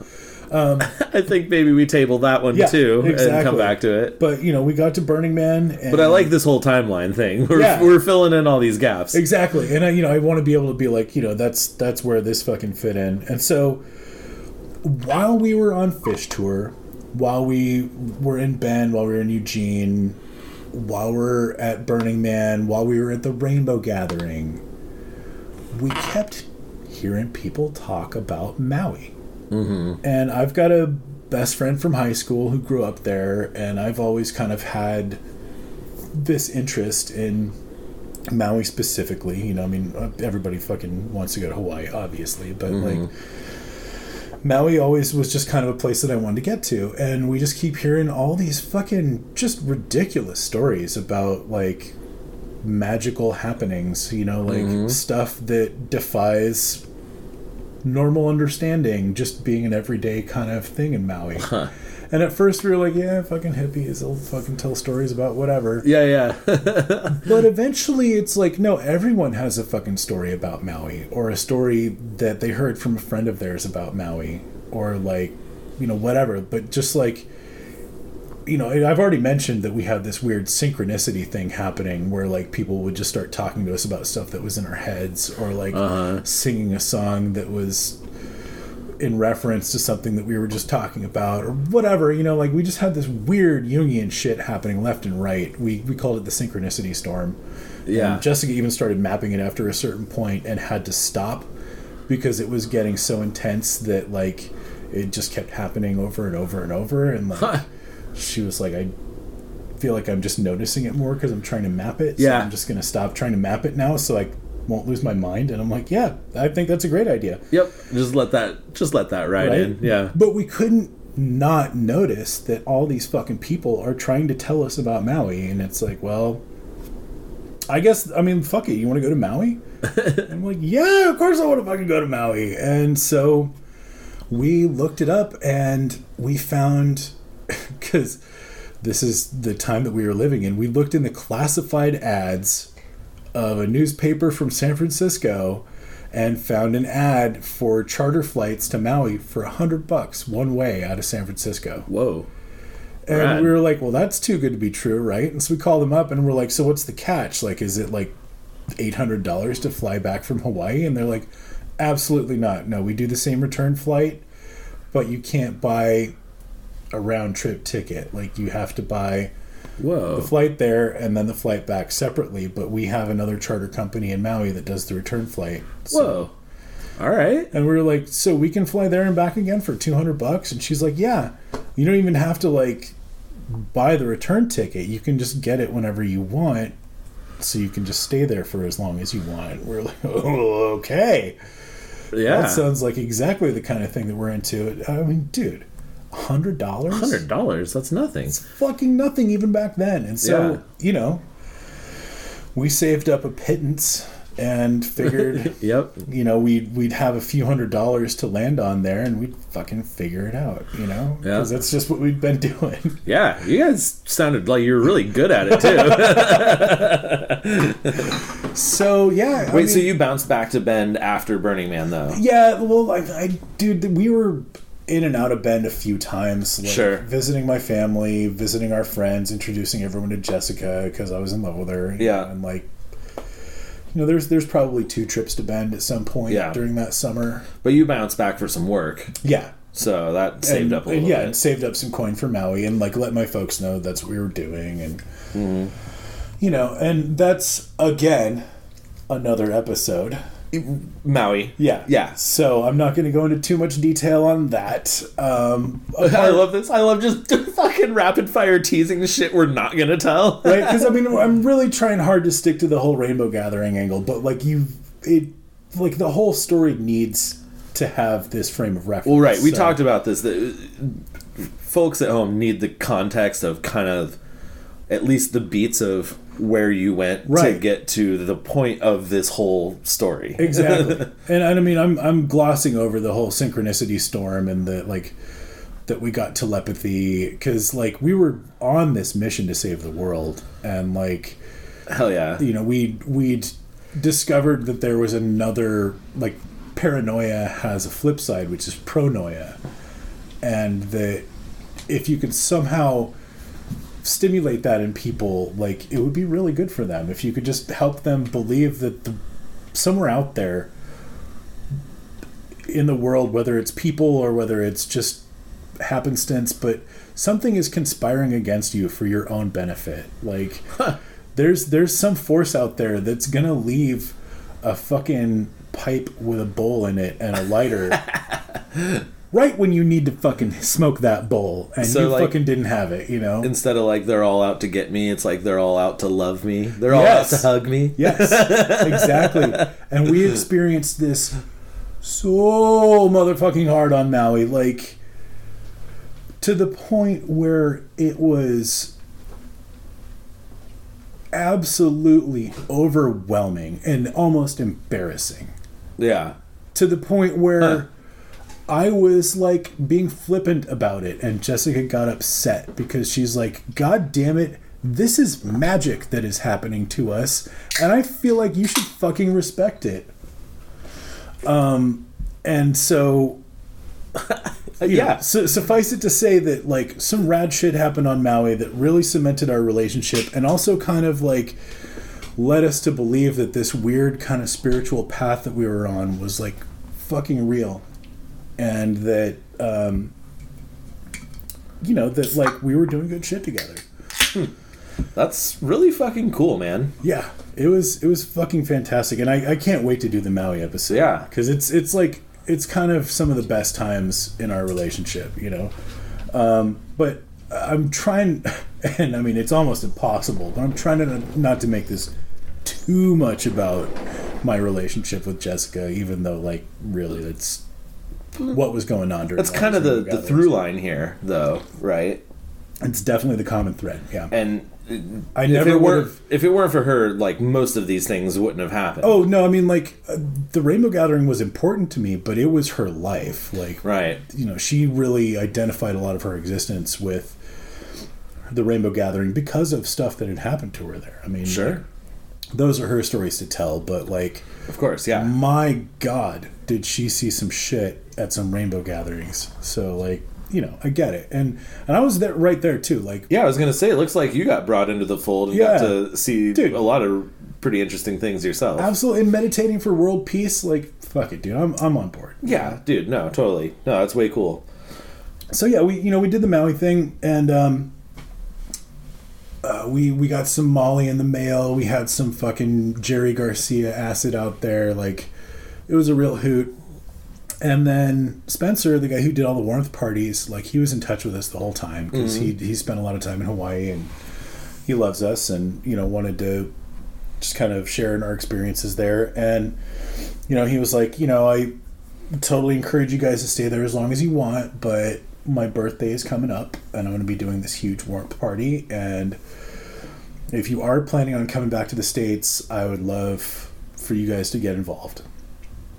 I think maybe we table that one too and come back to it. But you know, we got to Burning Man, and But I like this whole timeline thing. We're filling in all these gaps. Exactly. And I want to be able to be like, you know, that's where this fucking fit in. And so while we were on Phish Tour, while we were in Bend, while we were in Eugene, while we're at Burning Man, while we were at the Rainbow Gathering, we kept hearing people talk about Maui. Mm-hmm. And I've got a best friend from high school who grew up there, and I've always kind of had this interest in Maui specifically. You know, I mean, everybody fucking wants to go to Hawaii, obviously, but like, Maui always was just kind of a place that I wanted to get to. And we just keep hearing all these fucking just ridiculous stories about, like, magical happenings, you know, like stuff that defies normal understanding, just being an everyday kind of thing in Maui. Huh. And at first we were like, yeah, fucking hippies, they'll fucking tell stories about whatever. Yeah. But eventually it's like, no, everyone has a fucking story about Maui, or a story that they heard from a friend of theirs about Maui, or like, you know, whatever. But just like, you know, I've already mentioned that we had this weird synchronicity thing happening where like people would just start talking to us about stuff that was in our heads, or like singing a song that was in reference to something that we were just talking about, or whatever, you know, like we just had this weird Jungian shit happening left and right. We called it the synchronicity storm. Yeah. And Jessica even started mapping it after a certain point and had to stop because it was getting so intense that like it just kept happening over and over and over. And like she was like, I feel like I'm just noticing it more because I'm trying to map it. So I'm just going to stop trying to map it now so I won't lose my mind. And I'm like, yeah, I think that's a great idea. Yep. Just let that ride in. Yeah. But we couldn't not notice that all these fucking people are trying to tell us about Maui. And it's like, well, I guess, I mean, fuck it. You want to go to Maui? And I'm like, yeah, of course I want to fucking go to Maui. And so we looked it up and we found, because this is the time that we were living in, we looked in the classified ads of a newspaper from San Francisco and found an ad for charter flights to Maui for $100 one way out of San Francisco. Whoa. And Rad. We were like, well, that's too good to be true, right? And so we called them up and we're like, so what's the catch? Like, is it like $800 to fly back from Hawaii? And they're like, absolutely not. No, we do the same return flight, but you can't buy a round trip ticket. Like, you have to buy the flight there and then the flight back separately, but we have another charter company in Maui that does the return flight. So, all right. And we were like, so we can fly there and back again for $200? And she's like, yeah, you don't even have to like buy the return ticket. You can just get it whenever you want, so you can just stay there for as long as you want. We're like, oh, okay. Yeah. That sounds like exactly the kind of thing that we're into. I mean, dude, $100? $100? That's nothing. It's fucking nothing even back then. And so, you know, we saved up a pittance and figured, you know, we'd have a few $100s to land on there and we'd fucking figure it out, you know? Because that's just what we've been doing. Yeah, you guys sounded like you were really good at it, too. So, yeah. Wait, so you bounced back to Bend after Burning Man, though? Yeah, well, dude, we were in and out of Bend a few times. Like, visiting my family, visiting our friends, introducing everyone to Jessica because I was in love with her. Yeah. And like, you know, there's probably 2 trips to Bend at some point during that summer. But you bounced back for some work. Yeah. So that saved up a little bit. Yeah, and saved up some coin for Maui and like let my folks know that's what we were doing. And, you know, and that's, again, another episode. Maui. Yeah. So I'm not going to go into too much detail on that. I love this. I love just fucking rapid fire teasing the shit we're not going to tell. Right? Because I mean, I'm really trying hard to stick to the whole Rainbow Gathering angle, but like the whole story needs to have this frame of reference. Well, right. We talked about this. Folks at home need the context of kind of at least the beats of where you went to get to the point of this whole story. Exactly. And I mean, I'm glossing over the whole synchronicity storm and the like that we got telepathy because like we were on this mission to save the world and like hell yeah, you know, we'd discovered that there was another, like, paranoia has a flip side, which is pronoia, and that if you could somehow stimulate that in people, like, it would be really good for them if you could just help them believe that somewhere out there in the world, whether it's people or whether it's just happenstance, but something is conspiring against you for your own benefit. Like, there's some force out there that's gonna leave a fucking pipe with a bowl in it and a lighter right when you need to fucking smoke that bowl, and so, you like, fucking didn't have it, you know? Instead of like they're all out to get me, it's like they're all out to love me. They're all out to hug me. Yes, exactly. And we experienced this so motherfucking hard on Maui, like, to the point where it was absolutely overwhelming and almost embarrassing. Yeah. to the point where I was like being flippant about it, and Jessica got upset because she's like, God damn it, this is magic that is happening to us, and I feel like you should fucking respect it. And so yeah. So suffice it to say that like some rad shit happened on Maui that really cemented our relationship, and also kind of like led us to believe that this weird kind of spiritual path that we were on was like fucking real. And that, that like we were doing good shit together. That's really fucking cool, man. Yeah, it was fucking fantastic, and I can't wait to do the Maui episode. Yeah, because it's like it's kind of some of the best times in our relationship, But I'm trying, and I mean it's almost impossible, but I'm trying to not to make this too much about my relationship with Jessica, even though like really that's what was going on during. That's kind of the through line here, though, right? It's definitely the common thread, yeah. And I never would have. If it weren't for her, like most of these things wouldn't have happened. Oh no, I mean like the Rainbow Gathering was important to me, but it was her life. Like, right? She really identified a lot of her existence with the Rainbow Gathering because of stuff that had happened to her there. I mean, sure. Like, those are her stories to tell, but like, of course, yeah. My God, did she see some shit at some Rainbow Gatherings? So like, I get it, and I was there right there too. Like, yeah, I was gonna say, it looks like you got brought into the fold and got to see a lot of pretty interesting things yourself. Absolutely, and meditating for world peace. Like, fuck it, dude, I'm on board. Yeah, dude, no, totally, no, that's way cool. So yeah, we did the Maui thing, and we got some Molly in the mail. We had some fucking Jerry Garcia acid out there. Like, it was a real hoot. And then Spencer, the guy who did all the warmth parties, like he was in touch with us the whole time because he spent a lot of time in Hawaii and he loves us and wanted to just kind of share in our experiences there. And he was like, I totally encourage you guys to stay there as long as you want, but my birthday is coming up and I'm going to be doing this huge warmth party, and if you are planning on coming back to the States, I would love for you guys to get involved.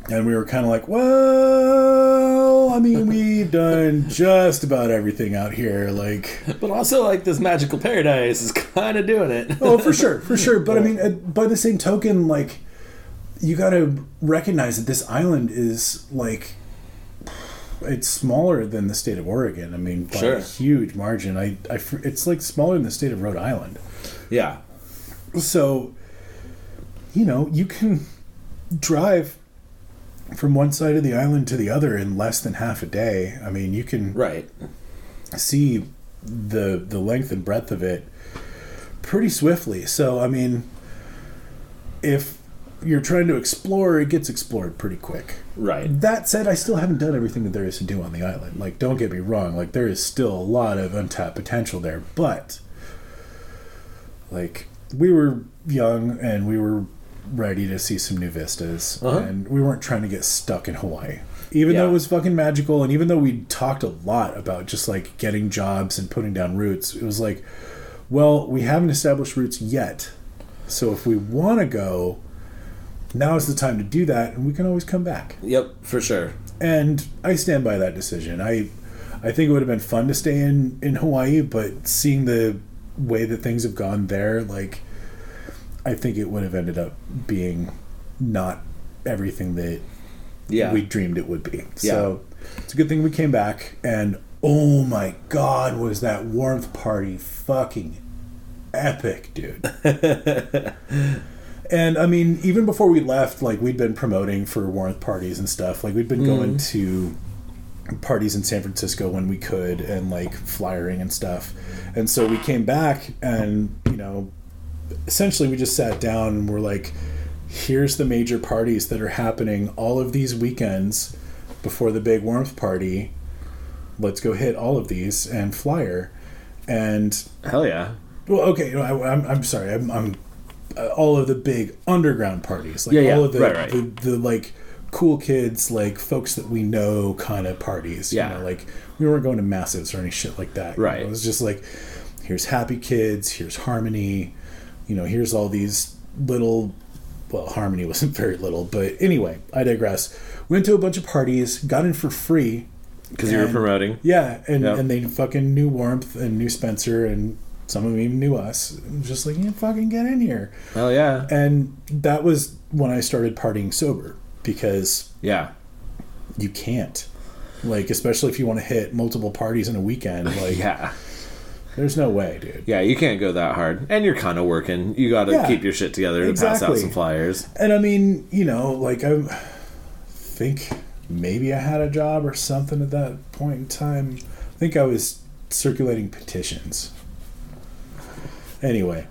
And we were kind of like, well, I mean, we've done just about everything out here, like, but also like this magical paradise is kind of doing it. Oh, for sure. But I mean, by the same token, like, you got to recognize that this island is like, it's smaller than the state of Oregon. I mean, by a huge margin. It's like smaller than the state of Rhode Island. Yeah. So, you can drive from one side of the island to the other in less than half a day. I mean, you can see the length and breadth of it pretty swiftly. So, I mean, if you're trying to explore, it gets explored pretty quick. Right. That said, I still haven't done everything that there is to do on the island. Like, don't get me wrong. Like, there is still a lot of untapped potential there. But, like, we were young and we were ready to see some new vistas, and we weren't trying to get stuck in Hawaii, even though it was fucking magical, and even though we talked a lot about just like getting jobs and putting down roots. It was like, well, we haven't established roots yet, so if we want to go, now is the time to do that, and we can always come back. Yep, for sure. And I stand by that decision. I think it would have been fun to stay in Hawaii, but seeing the way that things have gone there, like, I think it would have ended up being not everything that we dreamed it would be. So it's a good thing we came back, and oh my God, was that warmth party fucking epic, dude. And I mean, even before we left, like, we'd been promoting for warmth parties and stuff. Like, we'd been going to parties in San Francisco when we could, and like flyering and stuff. And so we came back, and essentially we just sat down and we're like, here's the major parties that are happening all of these weekends before the big warmth party. Let's go hit all of these and flyer. And hell yeah. Well, okay, I'm sorry. I'm all of the big underground parties, like all of the like cool kids, like folks that we know kind of parties. Like, we weren't going to Massives or any shit like that. Right. It was just like, here's Happy Kids, here's Harmony. Here's all these little... Well, Harmony wasn't very little, but anyway, I digress. went to a bunch of parties, got in for free. Because you were promoting. Yeah, and they fucking knew Warmth and knew Spencer, and some of them even knew us. It was just like, fucking get in here. Oh, yeah. And that was when I started partying sober, because you can't. Like, especially if you want to hit multiple parties in a weekend. Like, there's no way, dude. Yeah, you can't go that hard. And you're kind of working. You got to keep your shit together to pass out some flyers. And I mean, like, I think maybe I had a job or something at that point in time. I think I was circulating petitions. Anyway,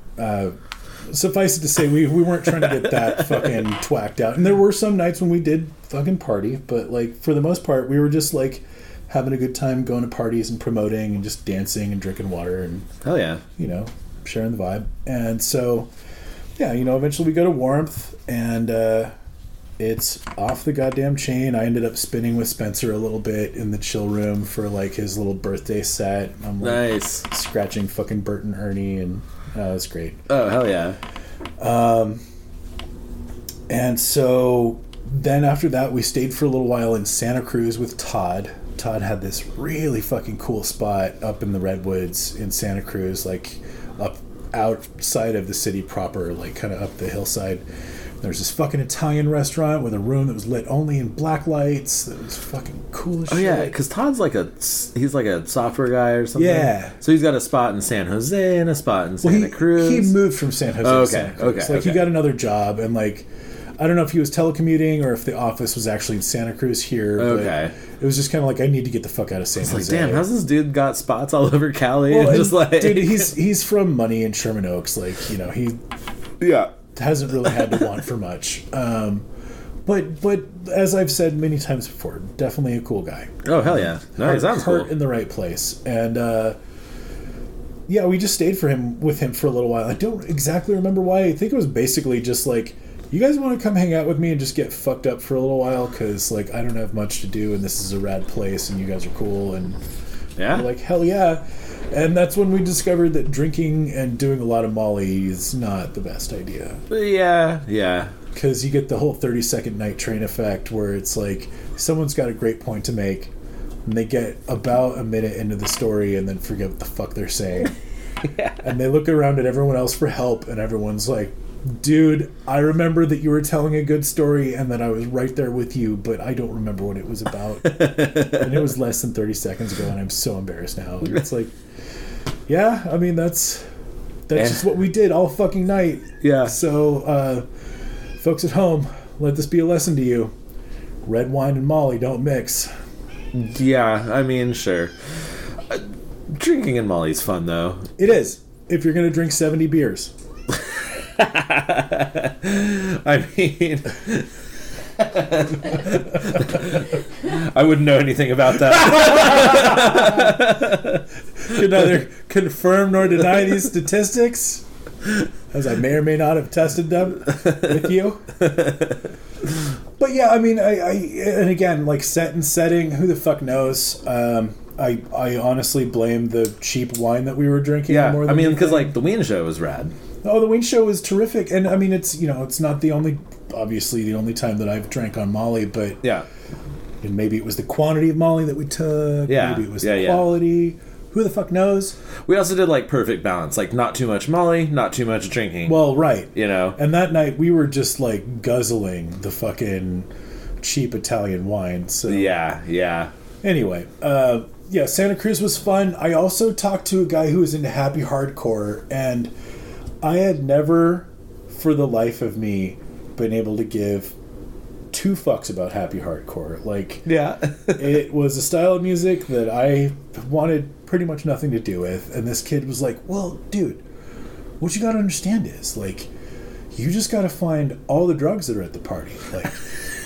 suffice it to say, we weren't trying to get that fucking twacked out. And there were some nights when we did fucking party, but, like, for the most part, we were just, like, having a good time going to parties and promoting and just dancing and drinking water and... Hell yeah. Sharing the vibe. And so, eventually we go to Warmth, and it's off the goddamn chain. I ended up spinning with Spencer a little bit in the chill room for, like, his little birthday set. I'm, like, nice. Scratching fucking Bert and Ernie, and it was great. Oh, hell yeah. And so then after that, we stayed for a little while in Santa Cruz with Todd. Todd had this really fucking cool spot up in the Redwoods in Santa Cruz, like up outside of the city proper, like kind of up the hillside. There's this fucking Italian restaurant with a room that was lit only in black lights. That was fucking cool as shit. Oh yeah, because Todd's he's like a software guy or something. Yeah. So he's got a spot in San Jose and a spot in Santa Cruz. He moved from San Jose to Santa Cruz. He got another job, and, like, I don't know if he was telecommuting or if the office was actually in Santa Cruz here. Okay. But it was just kind of like, I need to get the fuck out of San Jose. Like, damn, how's this dude got spots all over Cali? Well, and just like, dude, he's from Money in Sherman Oaks. Like, he hasn't really had to want for much. But as I've said many times before, definitely a cool guy. Oh, hell yeah. No, he sounds cool. Heart in the right place. And we just stayed with him for a little while. I don't exactly remember why. I think it was basically just like, you guys want to come hang out with me and just get fucked up for a little while? Because, like, I don't have much to do, and this is a rad place, and you guys are cool. And we're like, hell yeah. And that's when we discovered that drinking and doing a lot of Molly is not the best idea. Yeah. Because you get the whole 30-second night train effect where it's like, someone's got a great point to make, and they get about a minute into the story and then forget what the fuck they're saying. And they look around at everyone else for help, and everyone's like, dude, I remember that you were telling a good story and that I was right there with you, but I don't remember what it was about. And it was less than 30 seconds ago, and I'm so embarrassed now. It's like, I mean, that's just what we did all fucking night. Yeah. So, folks at home, let this be a lesson to you. Red wine and Molly don't mix. Yeah, I mean, sure. Drinking and Molly's fun, though. It is, if you're going to drink 70 beers. I mean, I wouldn't know anything about that. Could neither confirm nor deny these statistics, as I may or may not have tested them with you. But yeah, I mean, I and again, like, set and setting, who the fuck knows? I honestly blame the cheap wine that we were drinking. Yeah, more than I mean, because, like, the Wien show was rad. Oh, the Wien show was terrific. And I mean, it's, it's not the only time that I've drank on Molly, but and maybe it was the quantity of Molly that we took. Maybe it was the quality. Who the fuck knows? We also did, like, perfect balance. Like, not too much Molly, not too much drinking. Well, right. And that night we were just, like, guzzling the fucking cheap Italian wine. So Yeah. Anyway, Santa Cruz was fun. I also talked to a guy who was into happy hardcore, and I had never, for the life of me, been able to give two fucks about happy hardcore. Like, it was a style of music that I wanted pretty much nothing to do with, and this kid was like, well, dude, what you gotta understand is, like, you just gotta find all the drugs that are at the party. Like,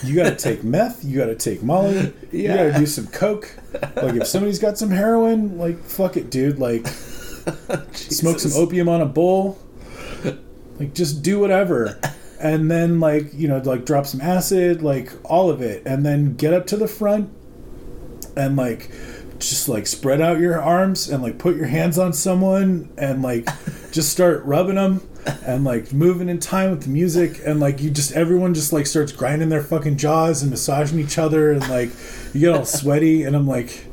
you gotta take meth, you gotta take Molly, you gotta do some coke. Like, if somebody's got some heroin, like, fuck it, dude. Like, smoke some opium on a bowl. Like, just do whatever. And then, like, like, drop some acid, like, all of it. And then get up to the front and, like, just, like, spread out your arms and, like, put your hands on someone and, like, just start rubbing them. and like moving in time with the music, and like everyone just like starts grinding their fucking jaws and massaging each other, and like you get all sweaty, and I'm like,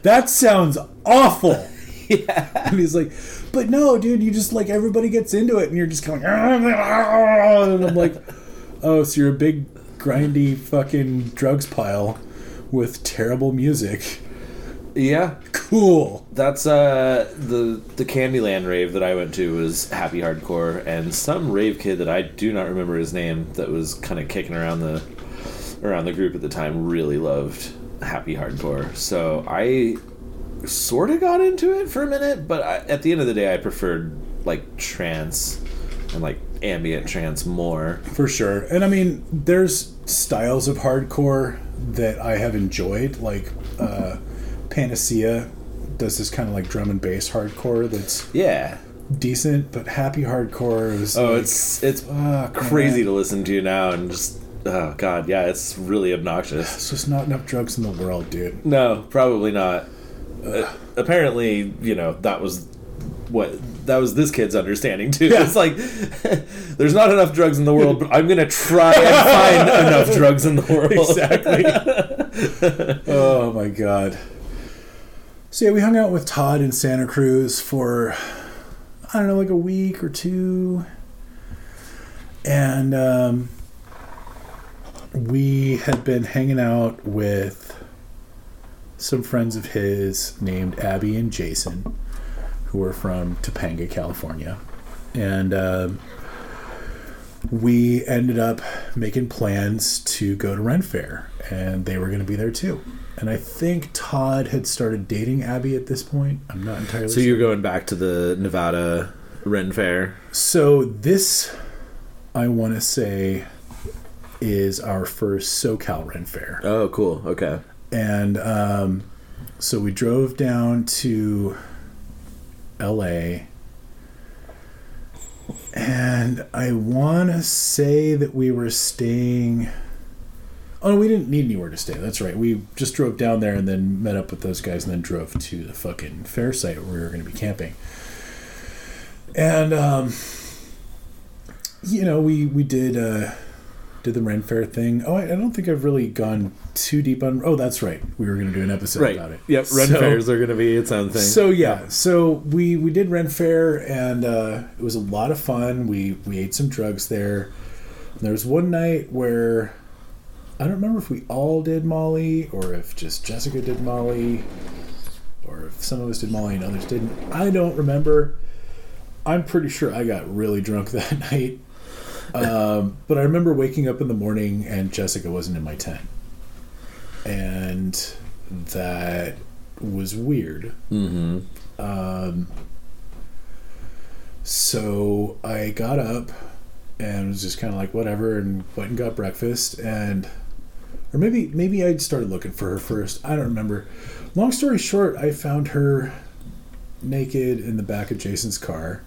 that sounds awful. Yeah. And he's like, but no, dude, you just like everybody gets into it, and you're just going, and I'm like, oh, so you're a big grindy fucking drugs pile with terrible music. Yeah. Cool. That's the Candyland rave that I went to was happy hardcore, and some rave kid that I do not remember his name that was kind of kicking around the group at the time really loved happy hardcore. So I sort of got into it for a minute, but at the end of the day I preferred like trance and like ambient trance more. For sure. And I mean, there's styles of hardcore that I have enjoyed, like Panacea does this kind of like drum and bass hardcore that's decent, but happy hardcore is it's crazy to listen to now, and just oh god, yeah, it's really obnoxious. It's just not enough drugs in the world, dude. No, probably not. Apparently, that was this kid's understanding too. Yeah. It's like there's not enough drugs in the world, but I'm gonna try and find enough drugs in the world. Exactly. Oh my god. So yeah, we hung out with Todd in Santa Cruz for, I don't know, like a week or two. And we had been hanging out with some friends of his named Abby and Jason, who were from Topanga, California. And we ended up making plans to go to Ren Faire, and they were going to be there too. And I think Todd had started dating Abby at this point. I'm not entirely sure. So you're going back to the Nevada Ren Faire. So this, I want to say, is our first SoCal Ren Faire. Oh, cool. Okay. And so we drove down to LA, and I want to say that we were staying... Oh, no, we didn't need anywhere to stay. That's right. We just drove down there and then met up with those guys and then drove to the fucking fair site where we were going to be camping. And, we did the Ren Faire thing. Oh, I don't think I've really gone too deep on... Oh, that's right. We were going to do an episode about it. Yep, Ren Fairs are going to be its own thing. So, yeah. So we did Ren Faire, and it was a lot of fun. We ate some drugs there. And there was one night where... I don't remember if we all did Molly or if just Jessica did Molly or if some of us did Molly and others didn't. I don't remember. I'm pretty sure I got really drunk that night. But I remember waking up in the morning and Jessica wasn't in my tent. And that was weird. Mm-hmm. So I got up and was just kind of like, whatever, and went and got breakfast, and... Or maybe I'd started looking for her first. I don't remember. Long story short, I found her naked in the back of Jason's car.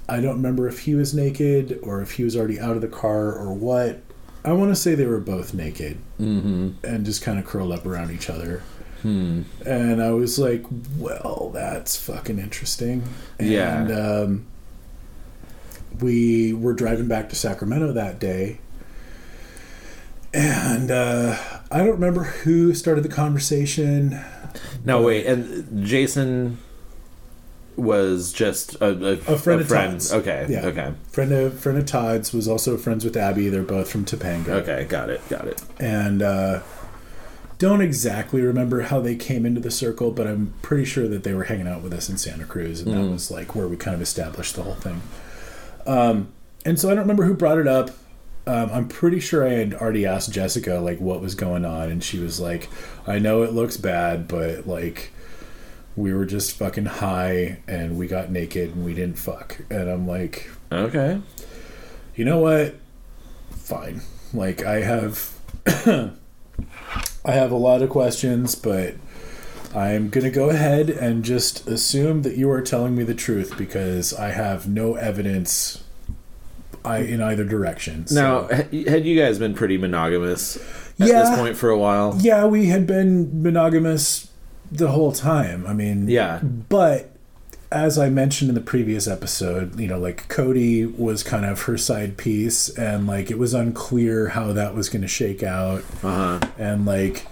I don't remember if he was naked or if he was already out of the car or what. I want to say they were both naked. Mm-hmm. And just kind of curled up around each other. And I was like, well, that's fucking interesting. Yeah. And we were driving back to Sacramento that day. And I don't remember who started the conversation. No, wait. And Jason was just a friend of Todd's. Okay. Yeah. Okay. Friend of Todd's, was also friends with Abby. They're both from Topanga. Okay. Got it. And don't exactly remember how they came into the circle, but I'm pretty sure that they were hanging out with us in Santa Cruz, and that was like where we kind of established the whole thing. And so I don't remember who brought it up. I'm pretty sure I had already asked Jessica like what was going on, and she was like, I know it looks bad, but like we were just fucking high and we got naked and we didn't fuck. And I'm like, okay, you know what, fine. Like I have a lot of questions, but I'm gonna go ahead and just assume that you are telling me the truth because I have no evidence in either direction. So. Now, had you guys been pretty monogamous at this point for a while? Yeah, we had been monogamous the whole time. I mean, yeah. But as I mentioned in the previous episode, you know, like Cody was kind of her side piece, and like it was unclear how that was going to shake out. And like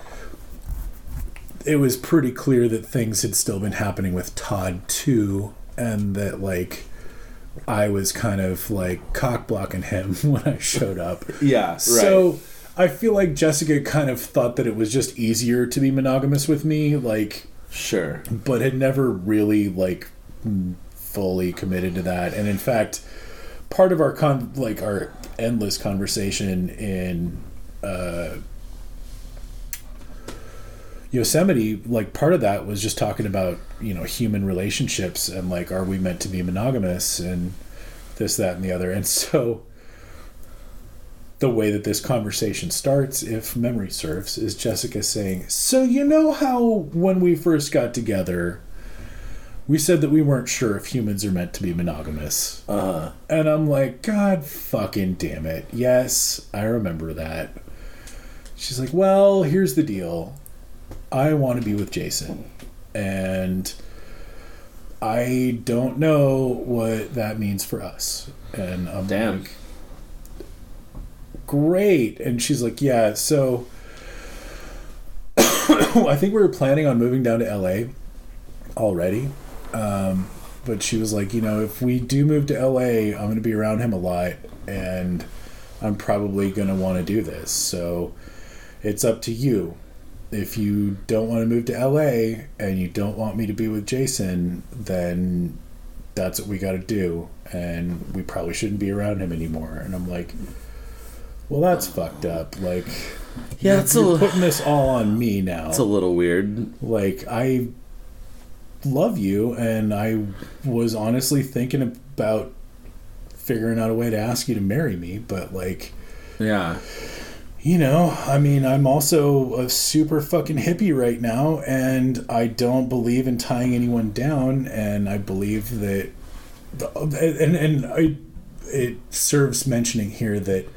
it was pretty clear that things had still been happening with Todd too, and that like I was kind of like cock blocking him when I showed up. Yeah, right. So I feel like Jessica kind of thought that it was just easier to be monogamous with me, like, sure, but had never really like fully committed to that. And in fact, part of our our endless conversation in Yosemite, like part of that was just talking about, you know, human relationships and like, are we meant to be monogamous and this, that, and the other. And so the way that this conversation starts, if memory serves, is Jessica saying, so you know how when we first got together, we said that we weren't sure if humans are meant to be monogamous. And I'm like, God fucking damn it. Yes, I remember that. She's like, well, here's the deal. I want to be with Jason. And I don't know what that means for us. And I'm like, great. And she's like, yeah, so I think we were planning on moving down to LA already. But she was like, you know, if we do move to LA, I'm going to be around him a lot, and I'm probably going to want to do this. So it's up to you. If you don't want to move to LA and you don't want me to be with Jason, then that's what we got to do. And we probably shouldn't be around him anymore. And I'm like, well, that's fucked up. Like, yeah, you're putting this all on me now. It's a little weird. Like, I love you, and I was honestly thinking about figuring out a way to ask you to marry me, but like, yeah, you know, I mean, I'm also a super fucking hippie right now, and I don't believe in tying anyone down, and I believe that it serves mentioning here that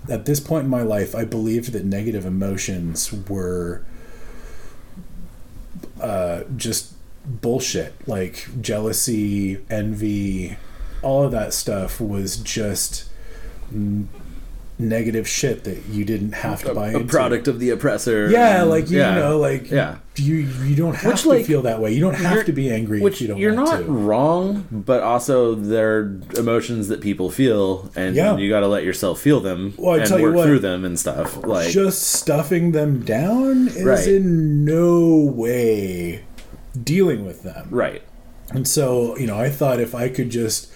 at this point in my life, I believed that negative emotions were just bullshit. Like jealousy, envy, all of that stuff was just negative shit that you didn't have to buy into. A product of the oppressor. Yeah, like, you know, like, yeah. You don't have to feel that way. You don't have to be angry if you don't want to. You're not wrong, but also they're emotions that people feel, and you got to let yourself feel them and work through them and stuff. Like, just stuffing them down is in no way dealing with them. Right. And so, you know, I thought if I could just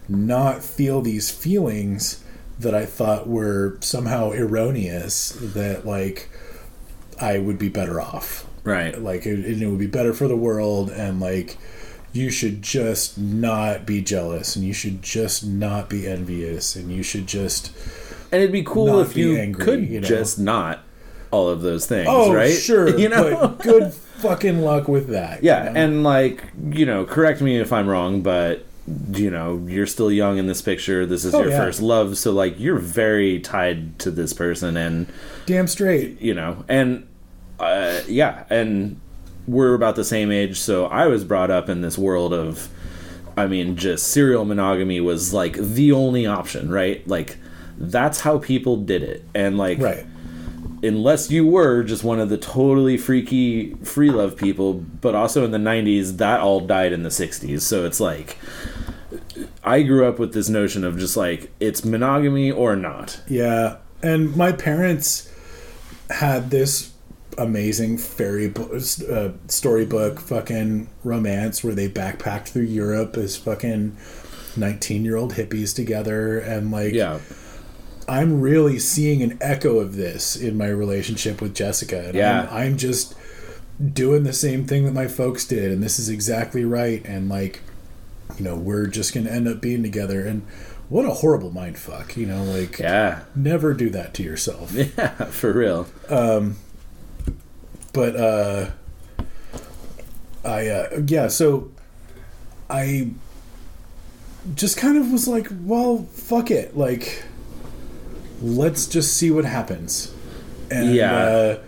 not feel these feelings that I thought were somehow erroneous, that like I would be better off. Right. Like it would be better for the world, and like you should just not be jealous, and you should just not be envious, and you should just and it'd be cool if you angry, could just not all of those things, right? Sure. You know, but good fucking luck with that. Yeah, you know? And like, you know, correct me if I'm wrong, but you know, you're still young in this picture. This is your first love, so like you're very tied to this person, and damn straight, you know, and and we're about the same age, so I was brought up in this world of, I mean, just serial monogamy was like the only option, right? Like that's how people did it, and like, right. Unless you were just one of the totally freaky free love people, but also in the 90s, that all died in the 60s. So it's like, I grew up with this notion of just like, it's monogamy or not. Yeah. And my parents had this amazing storybook fucking romance where they backpacked through Europe as fucking 19-year-old hippies together. And like, yeah. I'm really seeing an echo of this in my relationship with Jessica. And I'm just doing the same thing that my folks did, and this is exactly right. And like, you know, we're just going to end up being together. And what a horrible mind fuck, you know, like, never do that to yourself. Yeah, for real. So I just kind of was like, well, fuck it. Like, let's just see what happens. And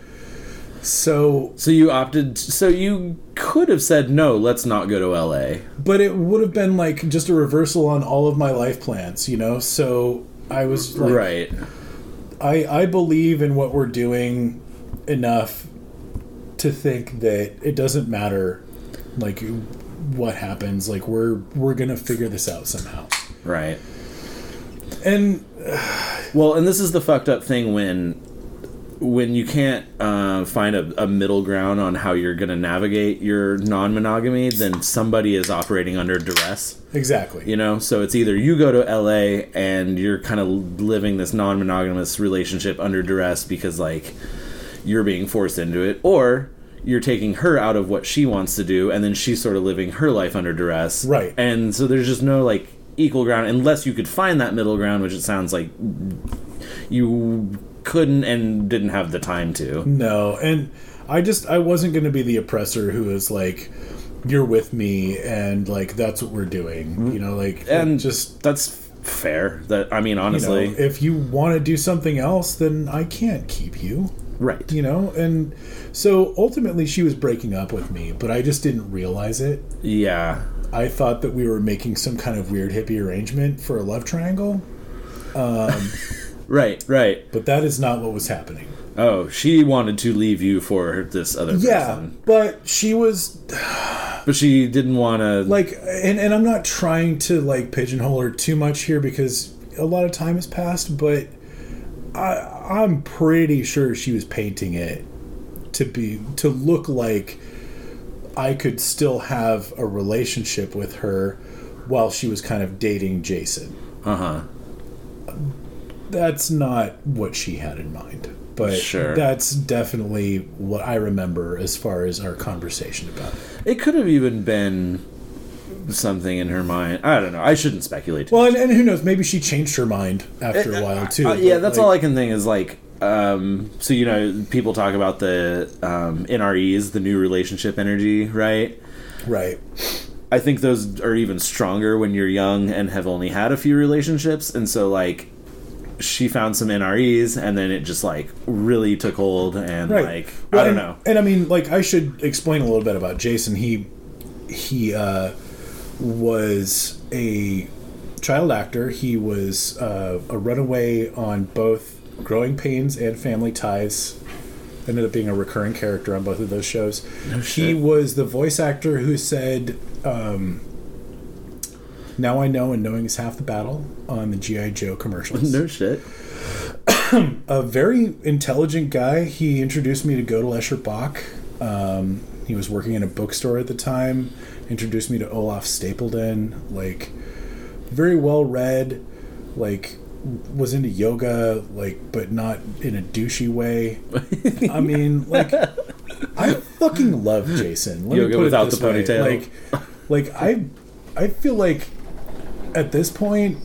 so you opted, so you could have said, no, let's not go to LA. But it would have been like just a reversal on all of my life plans, you know? So I was like... Right. I believe in what we're doing enough to think that it doesn't matter, like, what happens. Like, we're going to figure this out somehow. Right. And... well, and this is the fucked up thing when you can't find a middle ground on how you're going to navigate your non-monogamy, then somebody is operating under duress. Exactly. You know? So it's either you go to LA and you're kind of living this non-monogamous relationship under duress because, like, you're being forced into it, or you're taking her out of what she wants to do and then she's sort of living her life under duress. Right. And so there's just no, like, equal ground unless you could find that middle ground, which it sounds like you couldn't and didn't have the time to. No, and I wasn't going to be the oppressor who is like, you're with me and like that's what we're doing, you know, like, and just that's fair. That, I mean, honestly, you know, if you want to do something else, then I can't keep you, right? You know, and so ultimately she was breaking up with me, but I just didn't realize it. Yeah, I thought that we were making some kind of weird hippie arrangement for a love triangle. Right. But that is not what was happening. Oh, she wanted to leave you for this other person. Yeah, but she was... But she didn't want to... Like, and I'm not trying to, like, pigeonhole her too much here because a lot of time has passed, but I'm pretty sure she was painting it to look like I could still have a relationship with her while she was kind of dating Jason. Uh-huh. That's not what she had in mind. But sure. That's definitely what I remember as far as our conversation about it. It could have even been something in her mind. I don't know. I shouldn't speculate. Well, and who knows? Maybe she changed her mind after a while, too. Yeah, that's like, all I can think is, like, so, you know, people talk about the NREs, the new relationship energy, right? Right. I think those are even stronger when you're young and have only had a few relationships. And so, like, she found some NREs and then it just, like, really took hold and, right. Like, well, I don't know. And I mean, like, I should explain a little bit about Jason. He was a child actor. He was a runaway on both Growing Pains and Family Ties. Ended up being a recurring character on both of those shows. No shit. He was the voice actor who said, "Now I know and knowing is half the battle" on the G.I. Joe commercials. No shit. A very intelligent guy. He introduced me to Gödel Escher Bach. He was working in a bookstore at the time. Introduced me to Olaf Stapledon. Like, very well read. Like, was into yoga. Like, but not in a douchey way. I mean, like, I fucking love Jason. Let yoga me put without it this the ponytail. Way. Like I feel like at this point,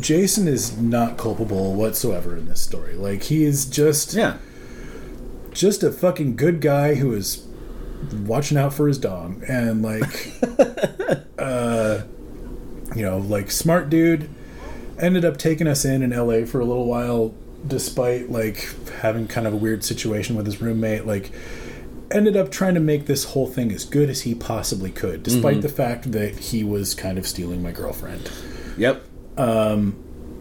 Jason is not culpable whatsoever in this story. Like, he is just a fucking good guy who is watching out for his dog and, like, you know, like, smart dude. Ended up taking us in LA for a little while, despite, like, having kind of a weird situation with his roommate. Like, ended up trying to make this whole thing as good as he possibly could, despite the fact that he was kind of stealing my girlfriend. Yep.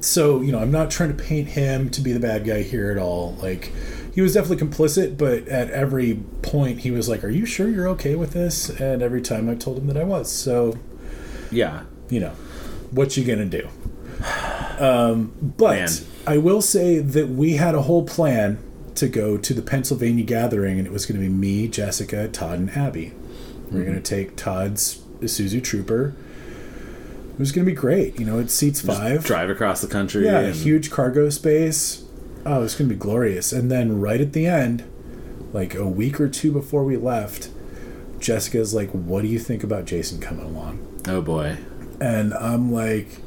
So, you know, I'm not trying to paint him to be the bad guy here at all. Like, he was definitely complicit, but at every point he was like, "Are you sure you're okay with this?" And every time I told him that I was. So, yeah, you know, what you gonna do? But man, I will say that we had a whole plan to go to the Pennsylvania gathering, and it was going to be me, Jessica, Todd, and Abby. We're going to take Todd's Isuzu Trooper. It was going to be great. You know, it seats 5. Just drive across the country. Yeah, and huge cargo space. Oh, it's going to be glorious. And then right at the end, like a week or 2 before we left, Jessica's like, "What do you think about Jason coming along?" Oh, boy. And I'm like,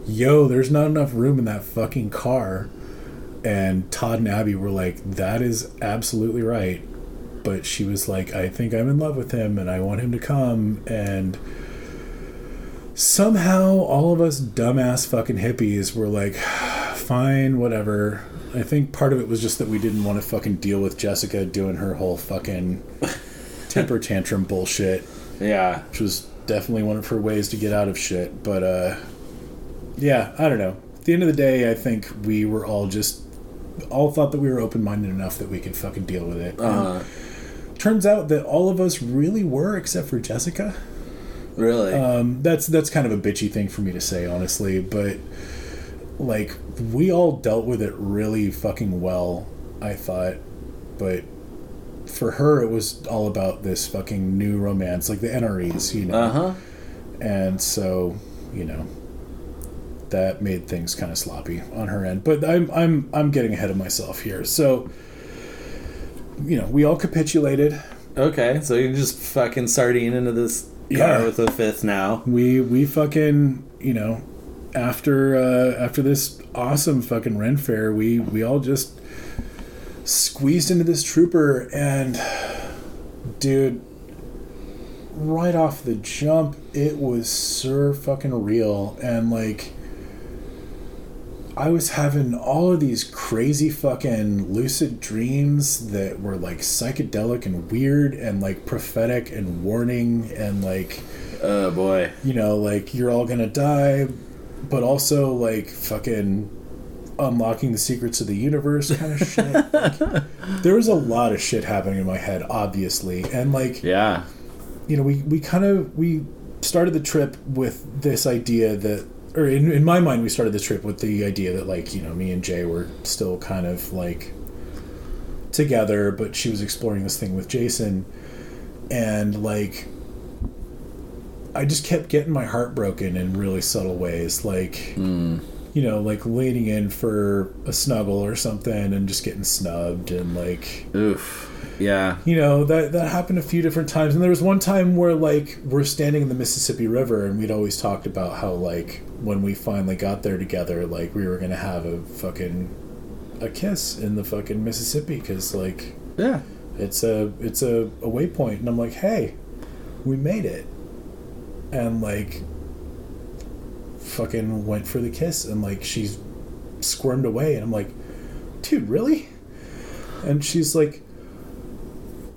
"Yo, there's not enough room in that fucking car." And Todd and Abby were like, "That is absolutely right." But she was like, "I think I'm in love with him and I want him to come." And somehow all of us dumbass fucking hippies were like, fine, whatever. I think part of it was just that we didn't want to fucking deal with Jessica doing her whole fucking temper tantrum bullshit. Yeah. Which was definitely one of her ways to get out of shit. But, yeah, I don't know. At the end of the day, I think we were all thought that we were open-minded enough that we could fucking deal with it. Turns out that all of us really were, except for Jessica. Really? That's kind of a bitchy thing for me to say, honestly, but like we all dealt with it really fucking well, I thought. But for her, it was all about this fucking new romance, like the NREs, you know. And so, you know, that made things kind of sloppy on her end. But I'm getting ahead of myself here. So, you know, we all capitulated. Okay, so you just fucking sardine into this car with a fifth now. We fucking, you know, after this awesome fucking Ren Faire, we all just squeezed into this trooper, and dude, right off the jump, it was so fucking real. And like, I was having all of these crazy fucking lucid dreams that were like psychedelic and weird and like prophetic and warning and like, oh boy, you know, like you're all gonna die, but also like fucking unlocking the secrets of the universe kind of shit. Like, there was a lot of shit happening in my head, obviously, and like, yeah, you know, we started the trip with this idea that, or in my mind, we started the trip with the idea that, like, you know, me and Jay were still kind of like together, but she was exploring this thing with Jason, and like, I just kept getting my heart broken in really subtle ways, like, you know, like leaning in for a snuggle or something and just getting snubbed, and like, oof. Yeah. You know, that happened a few different times. And there was one time where, like, we're standing in the Mississippi River, and we'd always talked about how, like, when we finally got there together, like, we were going to have a kiss in the fucking Mississippi, because, like, yeah, it's a waypoint. And I'm like, hey, we made it. And, like, fucking went for the kiss, and, like, she squirmed away, and I'm like, dude, really? And she's like,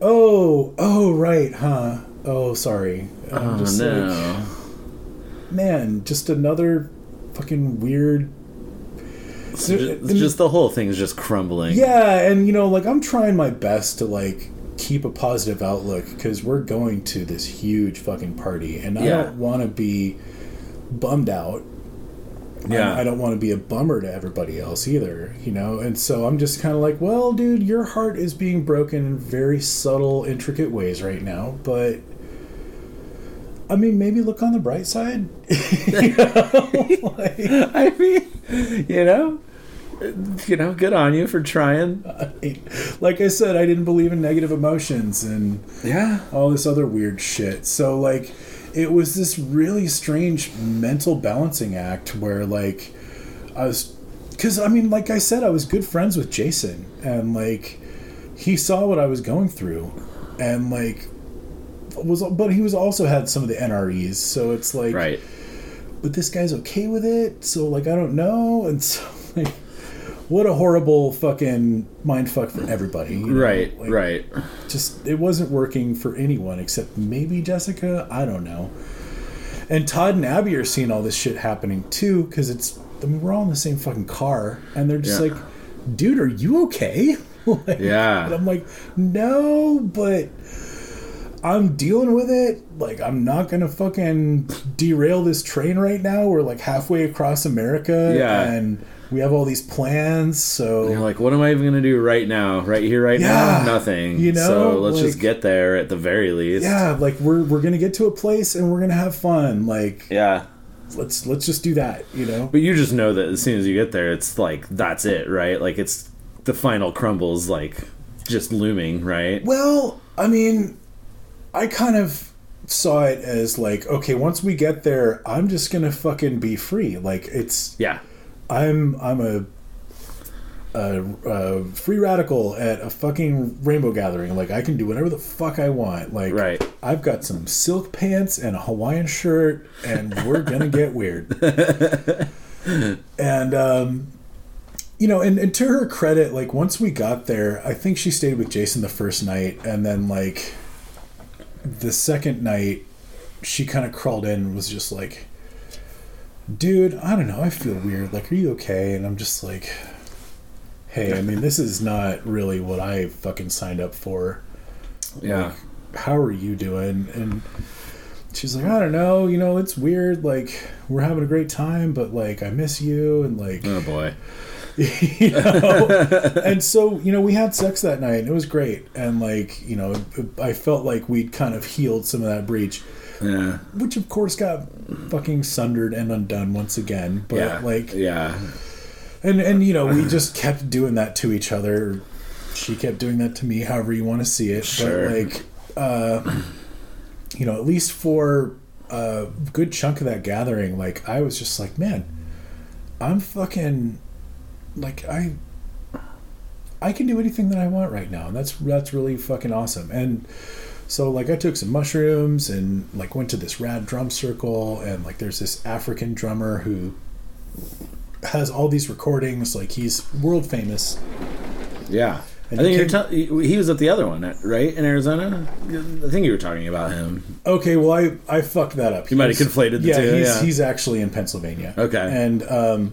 Oh, right, huh? Oh, sorry. I'm just no. like, man, just another fucking weird. It's just the whole thing's just crumbling. Yeah, and you know, like, I'm trying my best to like keep a positive outlook, because we're going to this huge fucking party, and I don't want to be bummed out. Yeah, I don't want to be a bummer to everybody else either, you know? And so I'm just kind of like, well, dude, your heart is being broken in very subtle, intricate ways right now, but I mean, maybe look on the bright side. You know? Like, I mean, you know, good on you for trying. Like I said, I didn't believe in negative emotions and all this other weird shit. So, like, it was this really strange mental balancing act where, like, because, I mean, like I said, I was good friends with Jason, and, like, he saw what I was going through, and, like, but he was also had some of the NREs, so it's like, right. But this guy's okay with it, so, like, I don't know, and so, like, what a horrible fucking mindfuck for everybody. You know? Right, like, right. Just, it wasn't working for anyone except maybe Jessica. I don't know. And Todd and Abby are seeing all this shit happening too, because we're all in the same fucking car, and they're just like, dude, are you okay? Like, and I'm like, no, but I'm dealing with it. Like, I'm not gonna fucking derail this train right now. We're like halfway across America, and we have all these plans, so... And you're like, what am I even going to do right now? Right here, right now? Nothing. You know? So let's just get there at the very least. Yeah, like, we're going to get to a place and we're going to have fun. Like... Yeah. Let's just do that, you know? But you just know that as soon as you get there, it's like, that's it, right? Like, it's... The final crumble's, like, just looming, right? Well, I mean, I kind of saw it as, like, okay, once we get there, I'm just going to fucking be free. Like, it's... Yeah. I'm a free radical at a fucking rainbow gathering. Like, I can do whatever the fuck I want. Like, I've got some silk pants and a Hawaiian shirt, and we're gonna get weird. And and to her credit, like, once we got there, I think she stayed with Jason the first night, and then, like, the second night, she kind of crawled in and was just like, dude, I don't know, I feel weird. Like, are you okay? And I'm just like, hey, I mean, this is not really what I fucking signed up for. Yeah. Like, how are you doing? And she's like, I don't know, it's weird. Like, we're having a great time, but, like, I miss you. And, like, oh boy. And so, we had sex that night and it was great. And, like, I felt like we'd kind of healed some of that breach. Yeah. Which, of course, got fucking sundered and undone once again. But, yeah. like... Yeah. And we just kept doing that to each other. She kept doing that to me, however you want to see it. Sure. But, like... at least for a good chunk of that gathering, like, I was just like, man, I'm fucking, like, I can do anything that I want right now, and that's really fucking awesome. And so, like, I took some mushrooms and, like, went to this rad drum circle, and, like, there's this African drummer who has all these recordings, like, he's world famous. Yeah. I think he was at the other one, right? In Arizona? I think you were talking about him. Okay, well, I fucked that up. You might have conflated the two. He's actually in Pennsylvania. Okay. And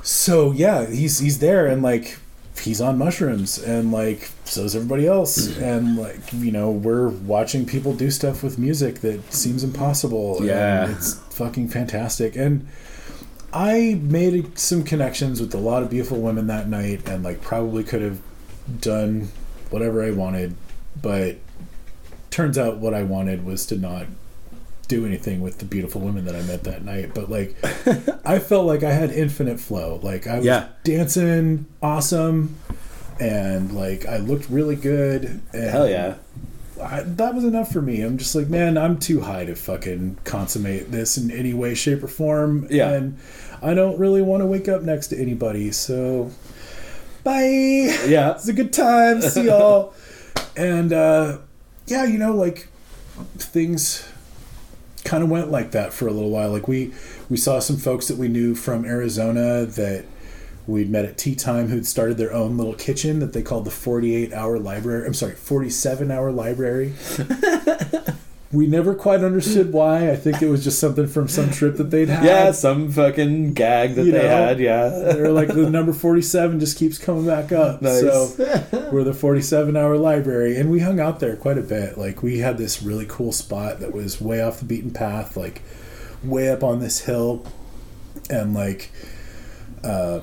so, yeah, he's there, and, like, he's on mushrooms, and, like, so is everybody else. And, like, we're watching people do stuff with music that seems impossible. Yeah. And it's fucking fantastic. And I made some connections with a lot of beautiful women that night, and, like, probably could have done whatever I wanted, but turns out what I wanted was to not do anything with the beautiful women that I met that night. But, like, I felt like I had infinite flow. Like, I was dancing awesome, and, like, I looked really good. And hell yeah. That was enough for me. I'm just like, man, I'm too high to fucking consummate this in any way, shape, or form. Yeah. And I don't really want to wake up next to anybody. So, bye. Yeah. It's a good time. See y'all. And, like, things kind of went like that for a little while. Like, we saw some folks that we knew from Arizona that we'd met at tea time who'd started their own little kitchen that they called the 47-hour library. We never quite understood why. I think it was just something from some trip that they'd had. Yeah, some fucking gag that they had, yeah. They're like, the number 47 just keeps coming back up. Nice. So we're the 47-hour library. And we hung out there quite a bit. Like, we had this really cool spot that was way off the beaten path, like, way up on this hill. And, like... I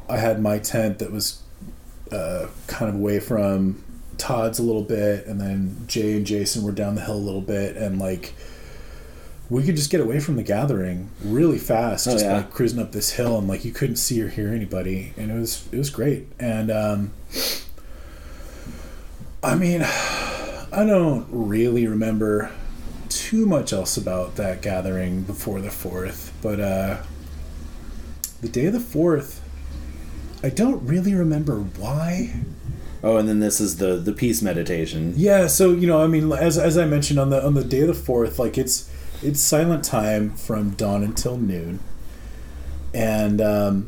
had my tent that was kind of away from Todd's a little bit, and then Jay and Jason were down the hill a little bit, and, like, we could just get away from the gathering really fast, like, cruising up this hill, and, like, you couldn't see or hear anybody, and it was great. And I mean, I don't really remember too much else about that gathering before the 4th, but the day of the 4th, I don't really remember why. Oh, and then this is the peace meditation. Yeah, so, I mean, as I mentioned, on the day of the 4th, like, it's silent time from dawn until noon. And oh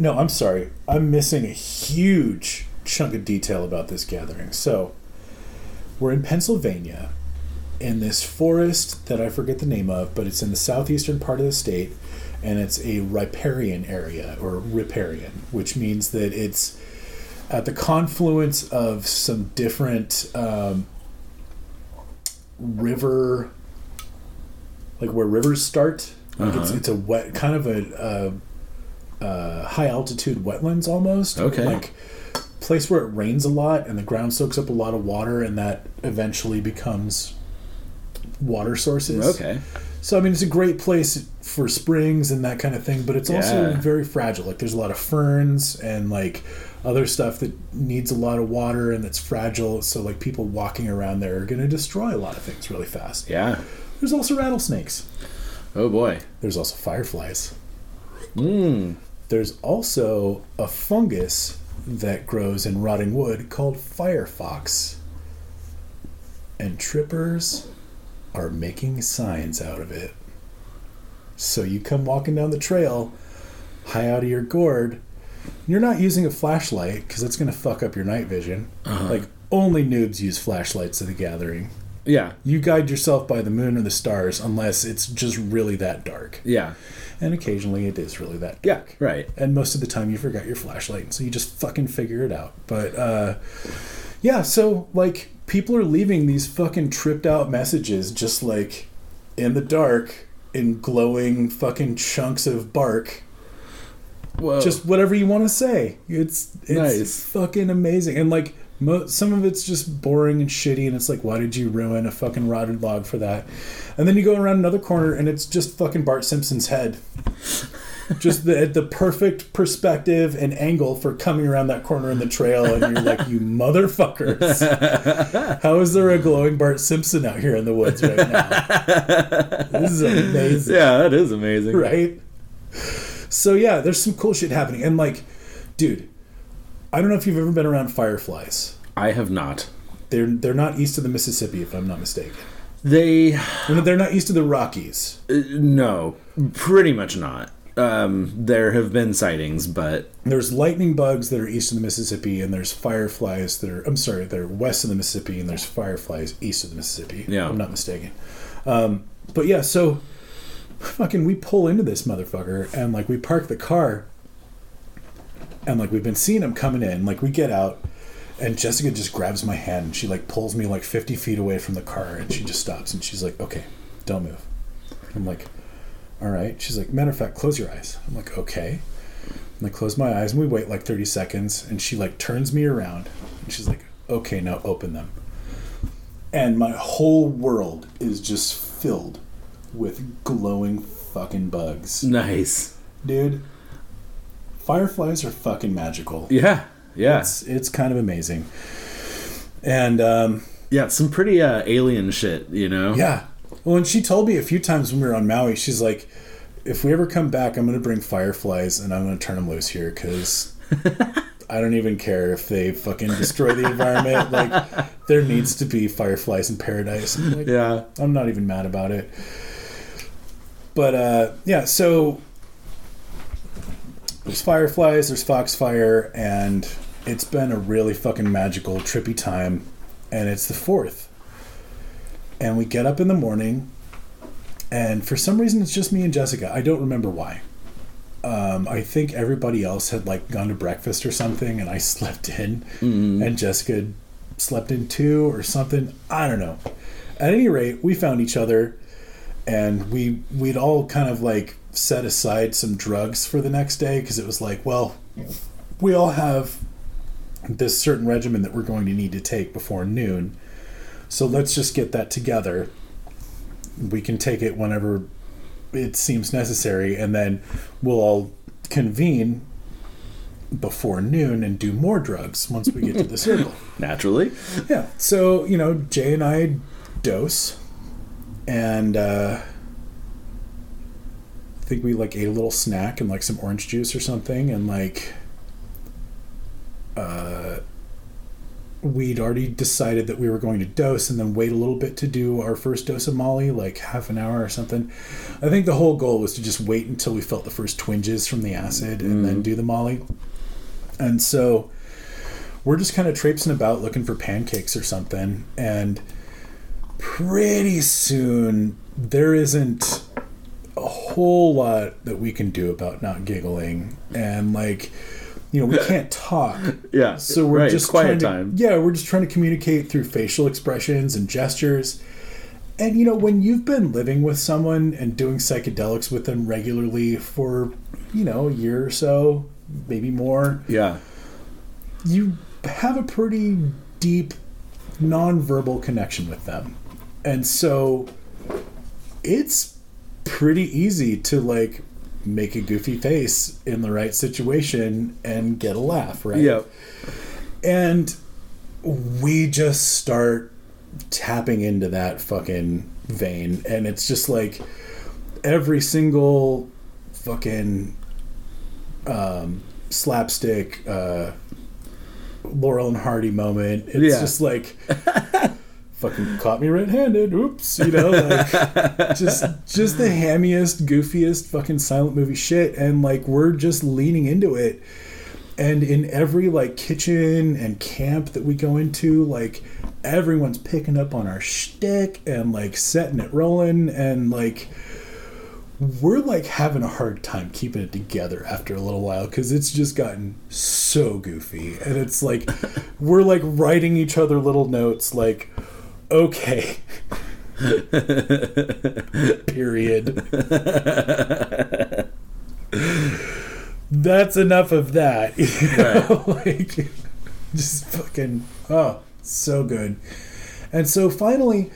no, I'm sorry, I'm missing a huge chunk of detail about this gathering. So we're in Pennsylvania, in this forest that I forget the name of, but it's in the southeastern part of the state. And it's a riparian area, or riparian, which means that it's at the confluence of some different river, like where rivers start. Like it's a wet, kind of a high altitude wetlands almost. Okay. Like place where it rains a lot and the ground soaks up a lot of water, and that eventually becomes water sources. Okay. So, I mean, it's a great place for springs and that kind of thing, but it's also very fragile. Like, there's a lot of ferns and, like, other stuff that needs a lot of water and that's fragile. So, like, people walking around there are going to destroy a lot of things really fast. Yeah. There's also rattlesnakes. Oh, boy. There's also fireflies. Mm. There's also a fungus that grows in rotting wood called firefox. And trippers are making signs out of it. So you come walking down the trail, high out of your gourd. You're not using a flashlight because it's going to fuck up your night vision. Like, only noobs use flashlights at the gathering. Yeah. You guide yourself by the moon or the stars unless it's just really that dark. Yeah. And occasionally it is really that dark. Yeah, right. And most of the time you forgot your flashlight, so you just fucking figure it out. But, yeah, so, like, people are leaving these fucking tripped out messages just, like, in the dark, in glowing fucking chunks of bark. Whoa. Just whatever you want to say. It's nice. Fucking amazing. And, like, some of it's just boring and shitty, and it's like, why did you ruin a fucking rotted log for that? And then you go around another corner, and it's just fucking Bart Simpson's head. Just the perfect perspective and angle for coming around that corner in the trail, and you're like, you motherfuckers. How is there a glowing Bart Simpson out here in the woods right now? This is amazing. Yeah, that is amazing. Right? So, yeah, there's some cool shit happening. And, like, dude, I don't know if you've ever been around fireflies. I have not. They're not east of the Mississippi, if I'm not mistaken. They're not east of the Rockies. No, pretty much not. There have been sightings, but... There's lightning bugs that are east of the Mississippi, and there's fireflies that are... I'm sorry, they're west of the Mississippi, and there's fireflies east of the Mississippi. Yeah. I'm not mistaken. But yeah, so... Fucking we pull into this motherfucker, and, like, we park the car, and, like, we've been seeing him coming in. Like, we get out, and Jessica just grabs my hand, and she, like, pulls me, like, 50 feet away from the car, and she just stops, and she's like, okay, don't move. I'm like... All right. She's like, matter of fact, close your eyes. I'm like, okay. And I close my eyes, and we wait like 30 seconds, and she like turns me around, and she's like, okay, now open them. And my whole world is just filled with glowing fucking bugs. Nice. Dude, fireflies are fucking magical. Yeah. Yeah. It's kind of amazing. And, yeah, some pretty alien shit, you know? Yeah. Well, and she told me a few times when we were on Maui, she's like, if we ever come back, I'm going to bring fireflies and I'm going to turn them loose here because I don't even care if they fucking destroy the environment. Like, there needs to be fireflies in paradise. And like, yeah. I'm not even mad about it. But, yeah, so there's fireflies, there's foxfire, and it's been a really fucking magical, trippy time. And it's the 4th. And we get up in the morning, and for some reason it's just me and Jessica. I don't remember why. I think everybody else had like gone to breakfast or something, and I slept in, and Jessica slept in too or something. I don't know. At any rate, we found each other, and we'd all kind of like set aside some drugs for the next day because it was like, well, we all have this certain regimen that we're going to need to take before noon. So let's just get that together. We can take it whenever it seems necessary, and then we'll all convene before noon and do more drugs once we get to the circle. Naturally. Yeah. So, you know, Jay and I dose, and I think we like ate a little snack and like some orange juice or something, and like we'd already decided that we were going to dose and then wait a little bit to do our first dose of Molly, like half an hour or something. I think the whole goal was to just wait until we felt the first twinges from the acid and then do the Molly. And so we're just kind of traipsing about looking for pancakes or something, and pretty soon there isn't a whole lot that we can do about not giggling, and like, you know, we can't talk. Yeah. So we're just quiet trying time. Yeah, we're just trying to communicate through facial expressions and gestures. And, you know, when you've been living with someone and doing psychedelics with them regularly for, you know, a year or so, maybe more. Yeah. You have a pretty deep nonverbal connection with them. And so it's pretty easy to, like, make a goofy face in the right situation and get a laugh, right? Yep. And we just start tapping into that fucking vein, and it's just like every single fucking slapstick Laurel and Hardy moment. It's just like fucking caught me red-handed. Oops, you know, like just the hammiest, goofiest fucking silent movie shit, and like we're just leaning into it. And in every like kitchen and camp that we go into, like everyone's picking up on our shtick and like setting it rolling, and like we're like having a hard time keeping it together after a little while because it's just gotten so goofy. And it's like we're like writing each other little notes like, okay. Period. That's enough of that. You know? Right. Like, just fucking, oh, so good. And so finally,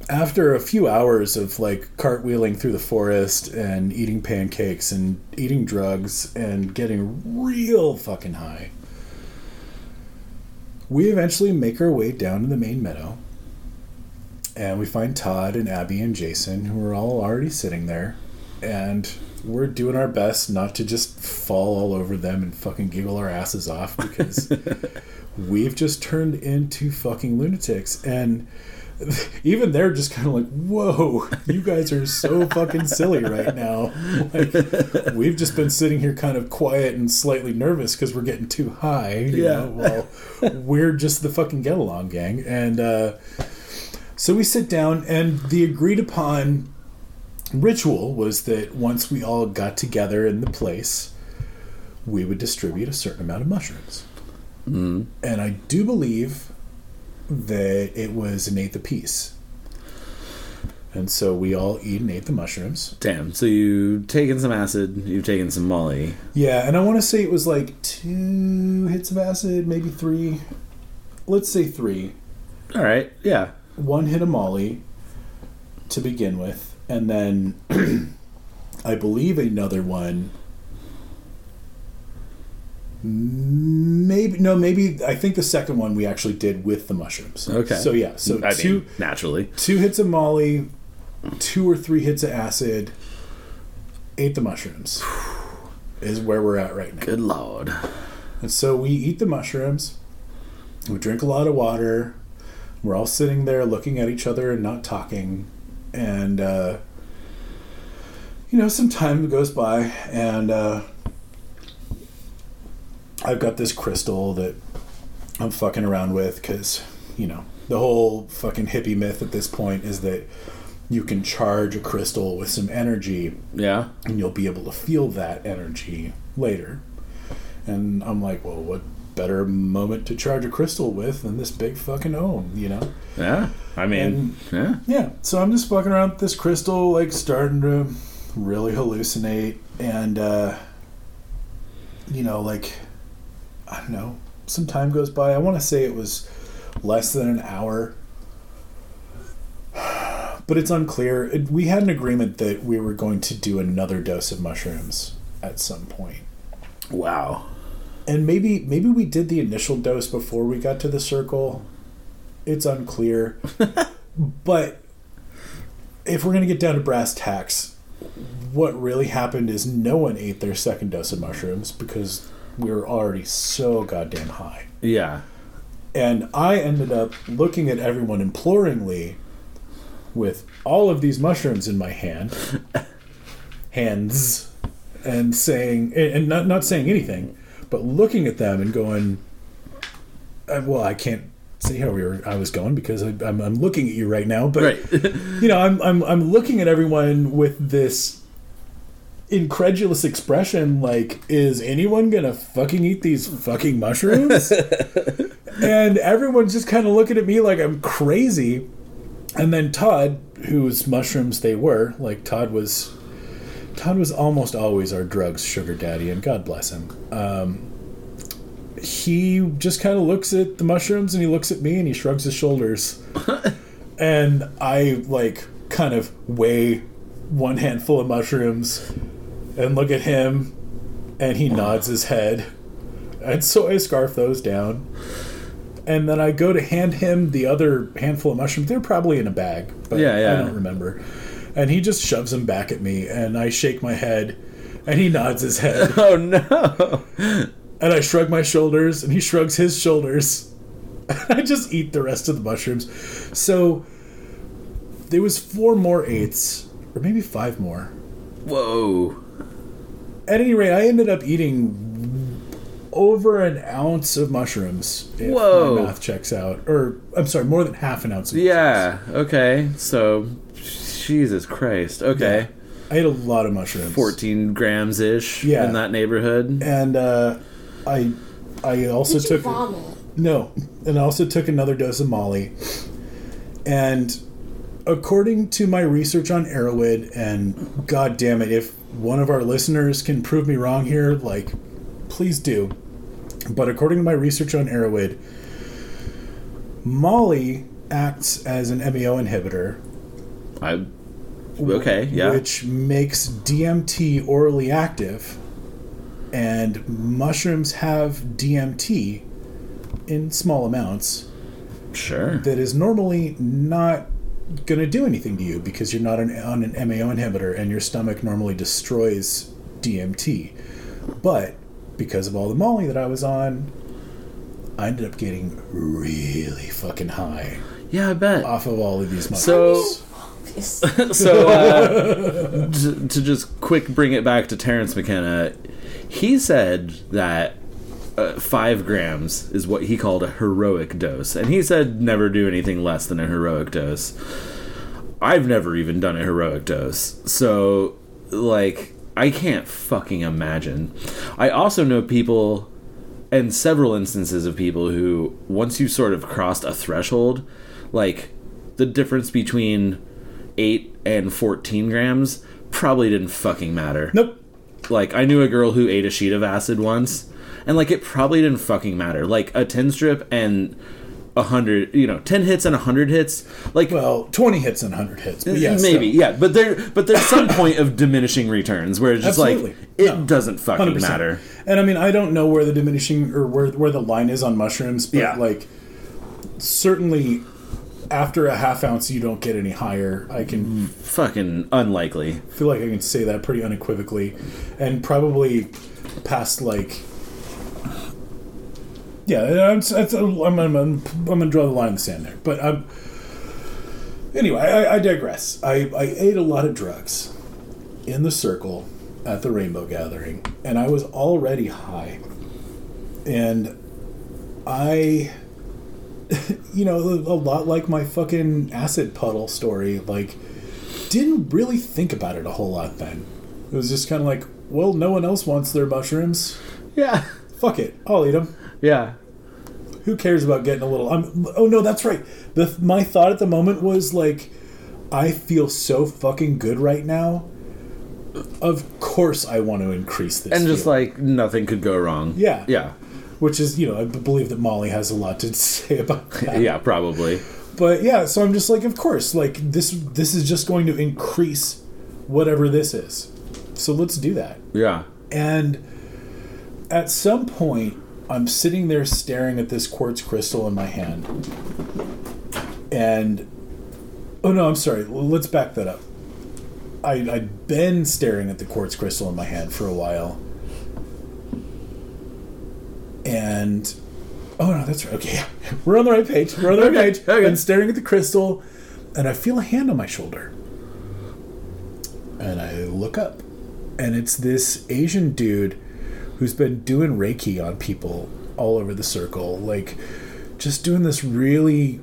after a few hours of like cartwheeling through the forest and eating pancakes and eating drugs and getting real fucking high, we eventually make our way down to the main meadow. And we find Todd and Abby and Jason, who are all already sitting there. And we're doing our best not to just fall all over them and fucking giggle our asses off because we've just turned into fucking lunatics. And even they're just kind of like, whoa, you guys are so fucking silly right now. Like, we've just been sitting here kind of quiet and slightly nervous because we're getting too high. You know, while we're just the fucking get-along gang. And so we sit down, and the agreed upon ritual was that once we all got together in the place, we would distribute a certain amount of mushrooms. Mm. And I do believe that it was an eighth apiece. And so we all eat and ate the mushrooms. Damn. So you've taken some acid, you've taken some Molly. Yeah, and I want to say it was like 2 hits of acid, maybe 3. Let's say 3. All right, yeah. 1 hit of Molly to begin with. And then I believe another one. Maybe I think the second one we actually did with the mushrooms. Okay. So yeah, so I mean, naturally 2 hits of Molly, 2 or 3 hits of acid, ate the mushrooms. Is where we're at right now. Good Lord. And so we eat the mushrooms. We drink a lot of water. We're all sitting there looking at each other and not talking. And, some time goes by, and I've got this crystal that I'm fucking around with because, the whole fucking hippie myth at this point is that you can charge a crystal with some energy. Yeah. And you'll be able to feel that energy later. And I'm like, well, what better moment to charge a crystal with than this big fucking ohm, Yeah. I mean, yeah. So I'm just fucking around with this crystal, like starting to really hallucinate. And, like, I don't know, some time goes by. I want to say it was less than an hour. But it's unclear. We had an agreement that we were going to do another dose of mushrooms at some point. Wow. And maybe we did the initial dose before we got to the circle. It's unclear. But if we're going to get down to brass tacks, what really happened is no one ate their second dose of mushrooms because we were already so goddamn high. Yeah. And I ended up looking at everyone imploringly with all of these mushrooms in my hands, and saying, and not saying anything, but looking at them and going, well, I can't say how I was going because I'm looking at you right now, but right. I'm looking at everyone with this incredulous expression, like, is anyone gonna fucking eat these fucking mushrooms? And everyone's just kind of looking at me like I'm crazy. And then Todd, whose mushrooms they were, like Todd was almost always our drugs sugar daddy, and God bless him. He just kind of looks at the mushrooms and he looks at me and he shrugs his shoulders. And I like kind of weigh one handful of mushrooms and look at him and he nods his head. And so I scarf those down. And then I go to hand him the other handful of mushrooms. They're probably in a bag, but I don't remember. And he just shoves them back at me, and I shake my head, and he nods his head. Oh, no. And I shrug my shoulders, and he shrugs his shoulders. I just eat the rest of the mushrooms. So there was 4 more 8s, or maybe 5 more. Whoa. At any rate, I ended up eating over an ounce of mushrooms, if Whoa. my math checks out. Or, I'm sorry, more than half an ounce of mushrooms. Yeah, okay. So, Jesus Christ. Okay. Yeah. I ate a lot of mushrooms. 14 grams-ish Yeah. in that neighborhood. And I also Did you took... vomit? No. And I also took another dose of Molly. And according to my research on Arrowhead, and god damn it, if one of our listeners can prove me wrong here, like, please do. But according to my research on Arrowhead, Molly acts as an MEO inhibitor. Okay, yeah. Which makes DMT orally active. And mushrooms have DMT in small amounts. Sure. That is normally not going to do anything to you because you're not on an MAO inhibitor and your stomach normally destroys DMT. But because of all the Molly that I was on, I ended up getting really fucking high. Yeah, I bet. Off of all of these mushrooms. To just quick bring it back to Terence McKenna, he said that 5 grams is what he called a heroic dose. And he said never do anything less than a heroic dose. I've never even done a heroic dose. So, like, I can't fucking imagine. I also know people, and several instances of people who, once you sort of crossed a threshold, like, the difference between 8 and 14 grams probably didn't fucking matter. Nope. Like, I knew a girl who ate a sheet of acid once, and, like, it probably didn't fucking matter. Like, a 10 strip and 100, 10 hits and 100 hits, like... Well, 20 hits and 100 hits, but yes. Maybe, yeah. But there's some point of diminishing returns where it's just Absolutely. like, it doesn't fucking 100%. matter. And I mean, I don't know where the diminishing, or where the line is on mushrooms, but, Yeah. like, certainly... After a half ounce, you don't get any higher. I can Fucking unlikely. feel like I can say that pretty unequivocally, and probably past like, yeah. I'm gonna draw the line in the sand there. But anyway, I digress. I ate a lot of drugs in the circle at the Rainbow Gathering, and I was already high, and I. A lot like my fucking acid puddle story, like, didn't really think about it a whole lot then. It was just kind of like, well, no one else wants their mushrooms. Yeah. Fuck it. I'll eat them. Yeah. Who cares about getting a little... oh, no, that's right. My thought at the moment was, like, I feel so fucking good right now. Of course I want to increase this. And just, feeling. like, nothing could go wrong. Yeah. Yeah. Which is, I believe that Molly has a lot to say about that. Yeah, probably. But yeah, so I'm just like, of course, like this is just going to increase whatever this is. So let's do that. Yeah. And at some point, I'm sitting there staring at this quartz crystal in my hand. And oh no, I'm sorry. Let's back that up. I'd been staring at the quartz crystal in my hand for a while. And oh no, that's right. Okay, yeah. We're on the right page. Okay. I'm staring at the crystal, and I feel a hand on my shoulder. And I look up, and it's this Asian dude who's been doing Reiki on people all over the circle, like just doing this really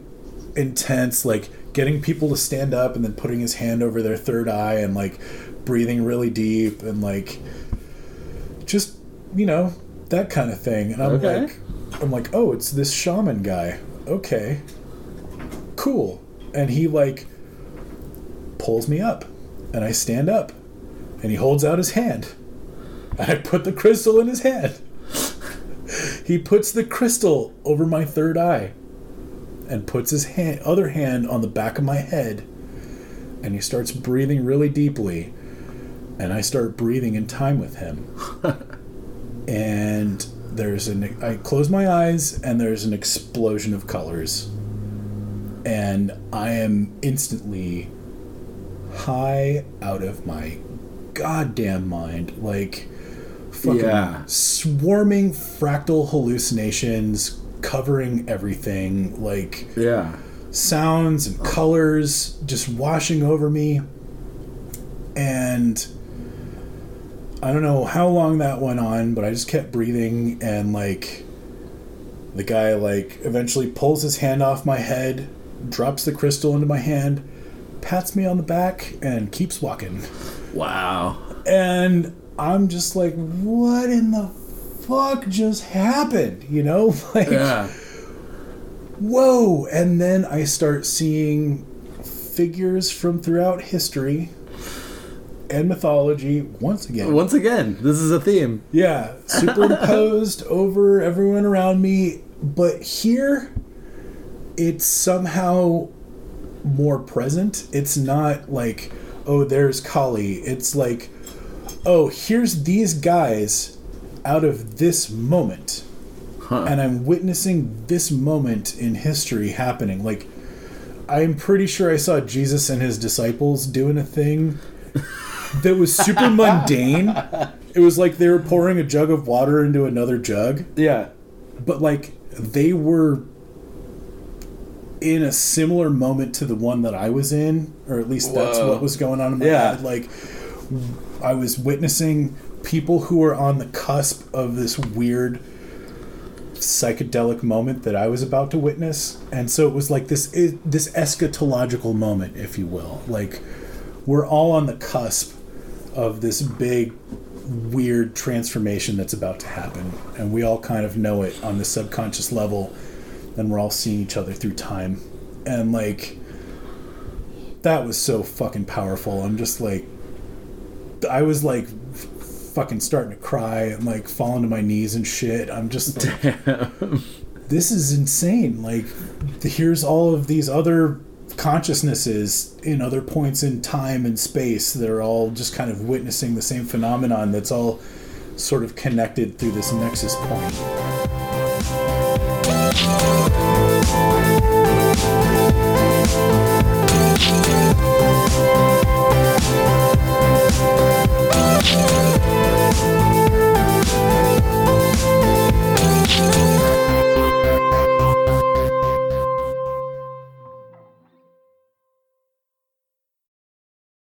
intense, like getting people to stand up and then putting his hand over their third eye and like breathing really deep and like just that kind of thing. And I'm like, oh, it's this shaman guy. Okay, cool. And he like pulls me up, and I stand up, and he holds out his hand, and I put the crystal in his hand. He puts the crystal over my third eye, and puts his other hand on the back of my head, and he starts breathing really deeply, and I start breathing in time with him. And I close my eyes, and there's an explosion of colors, and I am instantly high out of my goddamn mind, like fucking swarming fractal hallucinations covering everything, like Yeah. sounds and colors just washing over me. And I don't know how long that went on, but I just kept breathing, and like the guy like eventually pulls his hand off my head, drops the crystal into my hand, pats me on the back, and keeps walking. Wow. And I'm just like, what in the fuck just happened? You know? Like, Yeah. whoa. And then I start seeing figures from throughout history and mythology once again. Once again, this is a theme. Yeah, superimposed over everyone around me. But here, it's somehow more present. It's not like, oh, there's Kali. It's like, oh, here's these guys out of this moment. Huh. And I'm witnessing this moment in history happening. Like, I'm pretty sure I saw Jesus and his disciples doing a thing that was super mundane. It was like they were pouring a jug of water into another jug. Yeah. But, like, they were in a similar moment to the one that I was in, or at least that's what was going on in my head. Like, I was witnessing people who were on the cusp of this weird psychedelic moment that I was about to witness. And so it was like this eschatological moment, if you will. Like, we're all on the cusp of this big weird transformation that's about to happen, and we all kind of know it on the subconscious level, and we're all seeing each other through time. And like, that was so fucking powerful. I'm just like, I was like fucking starting to cry and like falling to my knees and shit. I'm just like, damn. This is insane. Like, here's all of these other consciousnesses in other points in time and space that are all just kind of witnessing the same phenomenon that's all sort of connected through this nexus point.